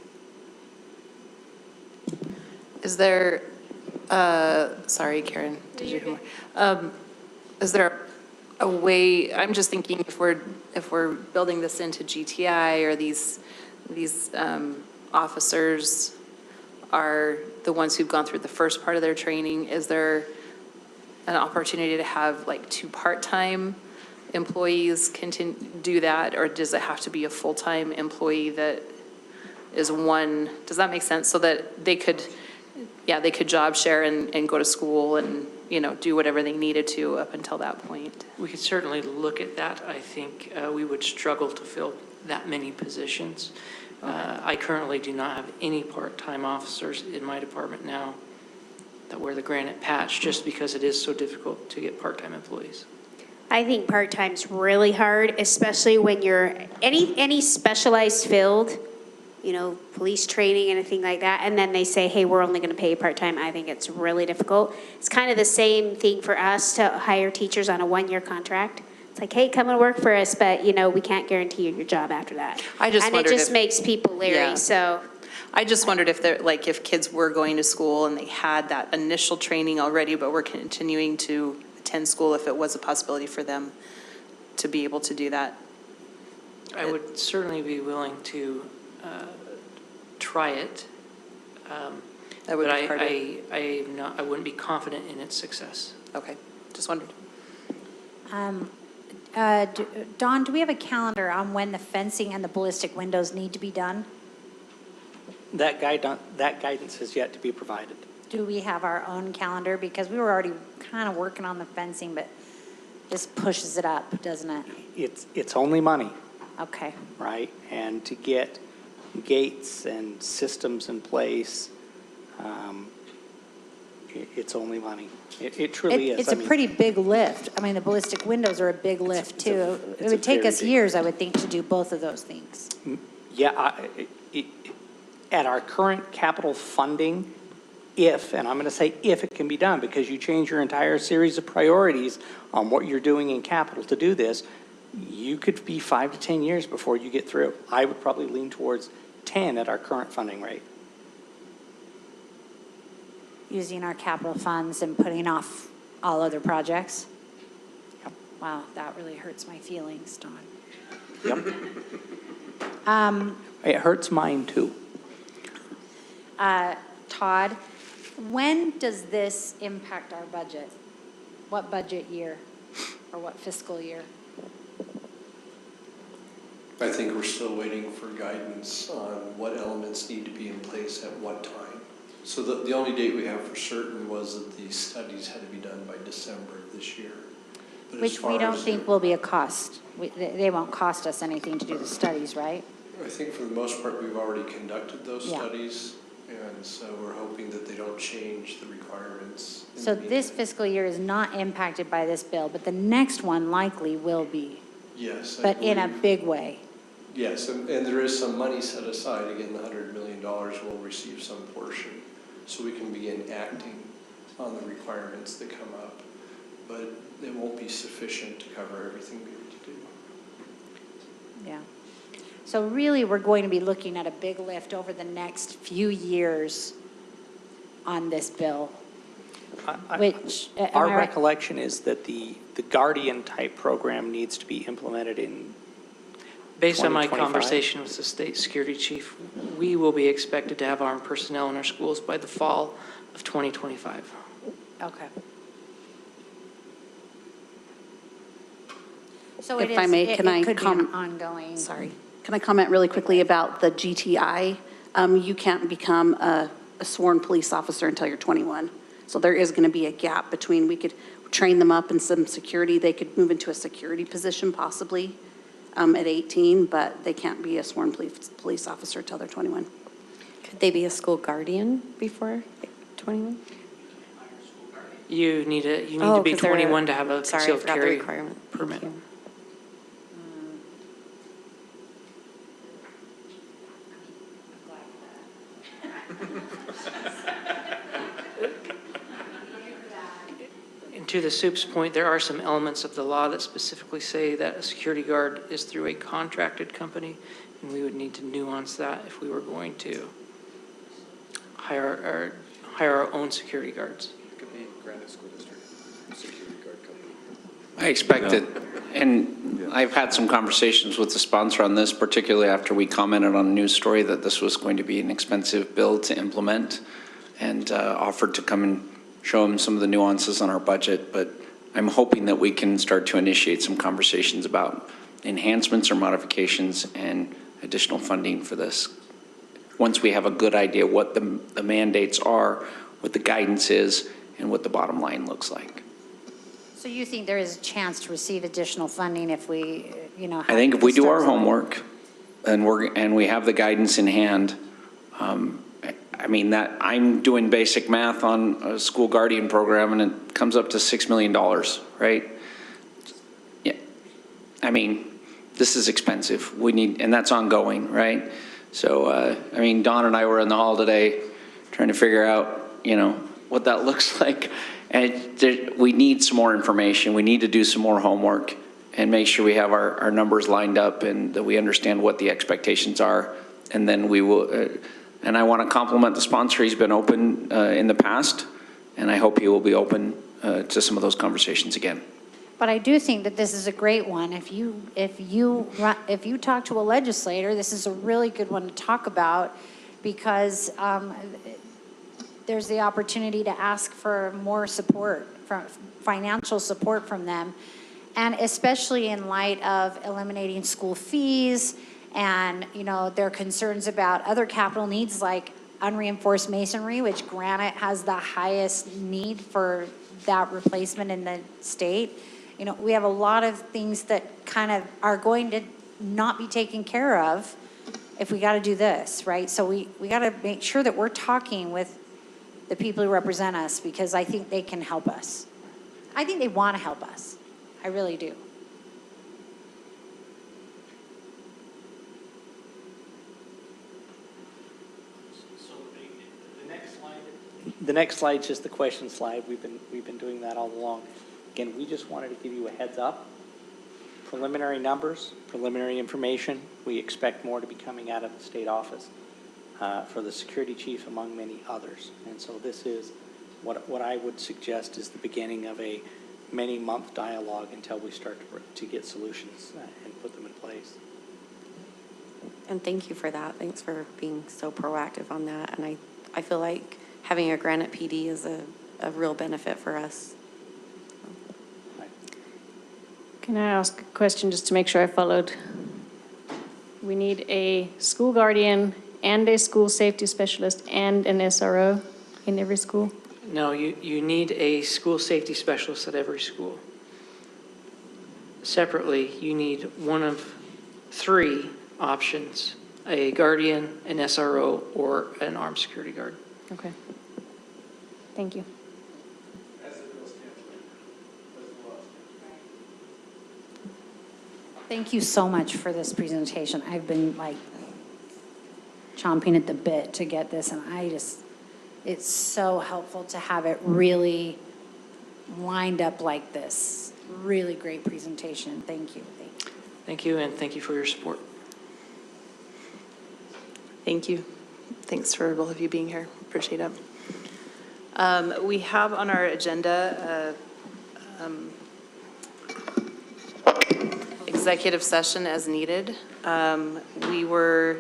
Is there, sorry, Karen, did you hear? Is there a way, I'm just thinking if we're building this into GTI or these officers are the ones who've gone through the first part of their training, is there an opportunity to have like 2 part-time employees do that, or does it have to be a full-time employee that is one? Does that make sense? So that they could job share and go to school and, do whatever they needed to up until that point. We could certainly look at that. I think we would struggle to fill that many positions. I currently do not have any part-time officers in my department now that wear the Granite patch, just because it is so difficult to get part-time employees. I think part-time's really hard, especially when you're any specialized field, police training, anything like that, and then they say, hey, we're only going to pay you part-time. I think it's really difficult. It's kind of the same thing for us to hire teachers on a 1-year contract. It's like, hey, come and work for us, but, we can't guarantee you your job after that. I just and it wondered just if- makes people leery, Yeah. so. I just wondered if if kids were going to school and they had that initial training already, but were continuing to attend school, if it was a possibility for them to be able to do that. I would certainly be willing to try it. That would but be harder. I wouldn't be confident in its success. Okay, just wondered. Dawn, do we have a calendar on when the fencing and the ballistic windows need to be done? That guidance has yet to be provided. Do we have our own calendar? Because we were already kind of working on the fencing, but this pushes it up, doesn't it? It's only money, Okay. right? And to get gates and systems in place, it's only money. It truly is. It's a pretty big lift. I mean, the ballistic windows are a big lift, too. It would take us years, I would think, to do both of those things. Yeah, at our current capital funding, if, and I'm going to say if it can be done, because you change your entire series of priorities on what you're doing in capital to do this, you could be 5 to 10 years before you get through. I would probably lean towards 10 at our current funding rate. Using our capital funds and putting off all other projects? Wow, that really hurts my feelings, Don. Yep. It hurts mine too. Todd, when does this impact our budget? What budget year or what fiscal year? I think we're still waiting for guidance on what elements need to be in place at what time. So the only date we have for certain was that the studies had to be done by December of this year. But as Which we far don't as- think will be a cost. They won't cost us anything to do the studies, right? I think for the most part, we've already conducted those Yeah. studies, and so we're hoping that they don't change the requirements. in So the this meantime. fiscal year is not impacted by this bill, but the next one likely will be, Yes. I but in a believe- big way. Yes, and there is some money set aside. Again, the $100 million will receive some portion, so we can begin acting on the requirements that come up. But it won't be sufficient to cover everything we need to do. Yeah. So really, we're going to be looking at a big lift over the next few years on this bill, which, am Our I right? recollection is that the Guardian type program needs to be implemented in Based on my 2025? conversation with the state security chief, we will be expected to have armed personnel in our schools by the fall of 2025. Okay. So If it I is, may, it can I could be an comment? ongoing. Sorry. Can I comment really quickly about the GTI? You can't become a sworn police officer until you're 21. So there is going to be a gap between, we could train them up in some security. They could move into a security position possibly at 18, but they can't be a sworn police officer until they're 21. Could they be a school guardian before 21? You need to Oh, be 'cause they're- 21 to have a sorry, I concealed forgot the carry requirement. permit. Thank you. And to the soup's point, there are some elements of the law that specifically say that a security guard is through a contracted company, and we would need to nuance that if we were going to hire our own security guards. It could be Granite School District, security guard company. I expected, and I've had some conversations with the sponsor on this, particularly after we commented on a news story that this was going to be an expensive bill to implement, and offered to come and show them some of the nuances on our budget. But I'm hoping that we can start to initiate some conversations about enhancements or modifications and additional funding for this. Once we have a good idea what the mandates are, what the guidance is, and what the bottom line looks like. So you think there is a chance to receive additional funding if we, I think if we do our stars align? homework and we have the guidance in hand, I mean, that I'm doing basic math on a school guardian program and it comes up to $6 million, right? Yeah. I mean, this is expensive. We need, and that's ongoing, right? So, I mean, Don and I were in the hall today trying to figure out, what that looks like. And we need some more information. We need to do some more homework and make sure we have our numbers lined up and that we understand what the expectations are. And then we will, and I want to compliment the sponsor. He's been open in the past, and I hope he will be open to some of those conversations again. But I do think that this is a great one. If you talk to a legislator, this is a really good one to talk about because there's the opportunity to ask for more support, financial support from them, and especially in light of eliminating school fees and their concerns about other capital needs like unreinforced masonry, which Granite has the highest need for that replacement in the state. We have a lot of things that kind of are going to not be taken care of if we got to do this, right? So we got to make sure that we're talking with the people who represent us because I think they can help us. I think they want to help us. I really do. So the next slide The next slide's just the question slide. We've been doing that all along. Again, we just wanted to give you a heads up. Preliminary numbers, preliminary information. We expect more to be coming out of the state office for the security chief, among many others. And so this is what I would suggest is the beginning of a many-month dialogue until we start to get solutions and put them in place. And thank you for that. Thanks for being so proactive on that. And I feel like having a Granite PD is a real benefit for us. Can I ask a question just to make sure I followed? We need a school guardian and a school safety specialist and an SRO in every school? No, you need a school safety specialist at every school. Separately, you need one of 3 options: a guardian, an SRO, or an armed security guard. Okay. Thank you. Thank you so much for this presentation. I've been like chomping at the bit to get this, and it's so helpful to have it really lined up like this. Really great presentation. Thank you. Thank you, and thank you for your support. Thank you. Thanks for both of you being here. Appreciate it. We have on our agenda executive session as needed. We were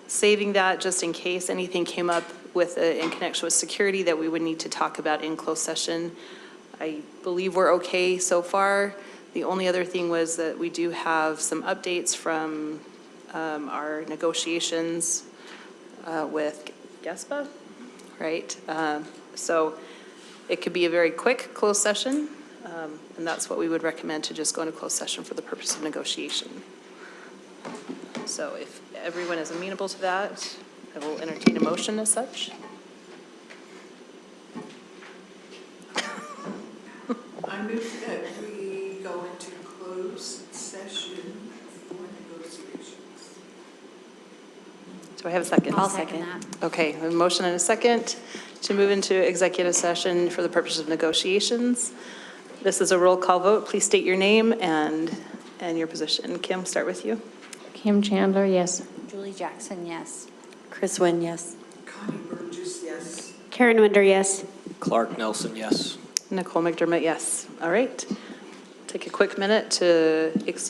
saving that just in case anything came up in connection with security that we would need to talk about in closed session. I believe we're okay so far. The only other thing was that we do have some updates from our negotiations with GESPA, right? So it could be a very quick closed session, and that's what we would recommend, to just go into closed session for the purpose of negotiation. So if everyone is amenable to that, I will entertain a motion as such. I move that we go into closed session for negotiations. Do I have a second? I'll second that. Okay, a motion and a second to move into executive session for the purpose of negotiations. This is a roll call vote. Please state your name and your position. Kim, start with you. Kim Chandler, yes. Julie Jackson, yes. Chris Nguyen, yes. Connie Burgess, yes. Karen Winder, yes. Clark Nelson, yes. Nicole McDermott, yes. All right. Take a quick minute to excuse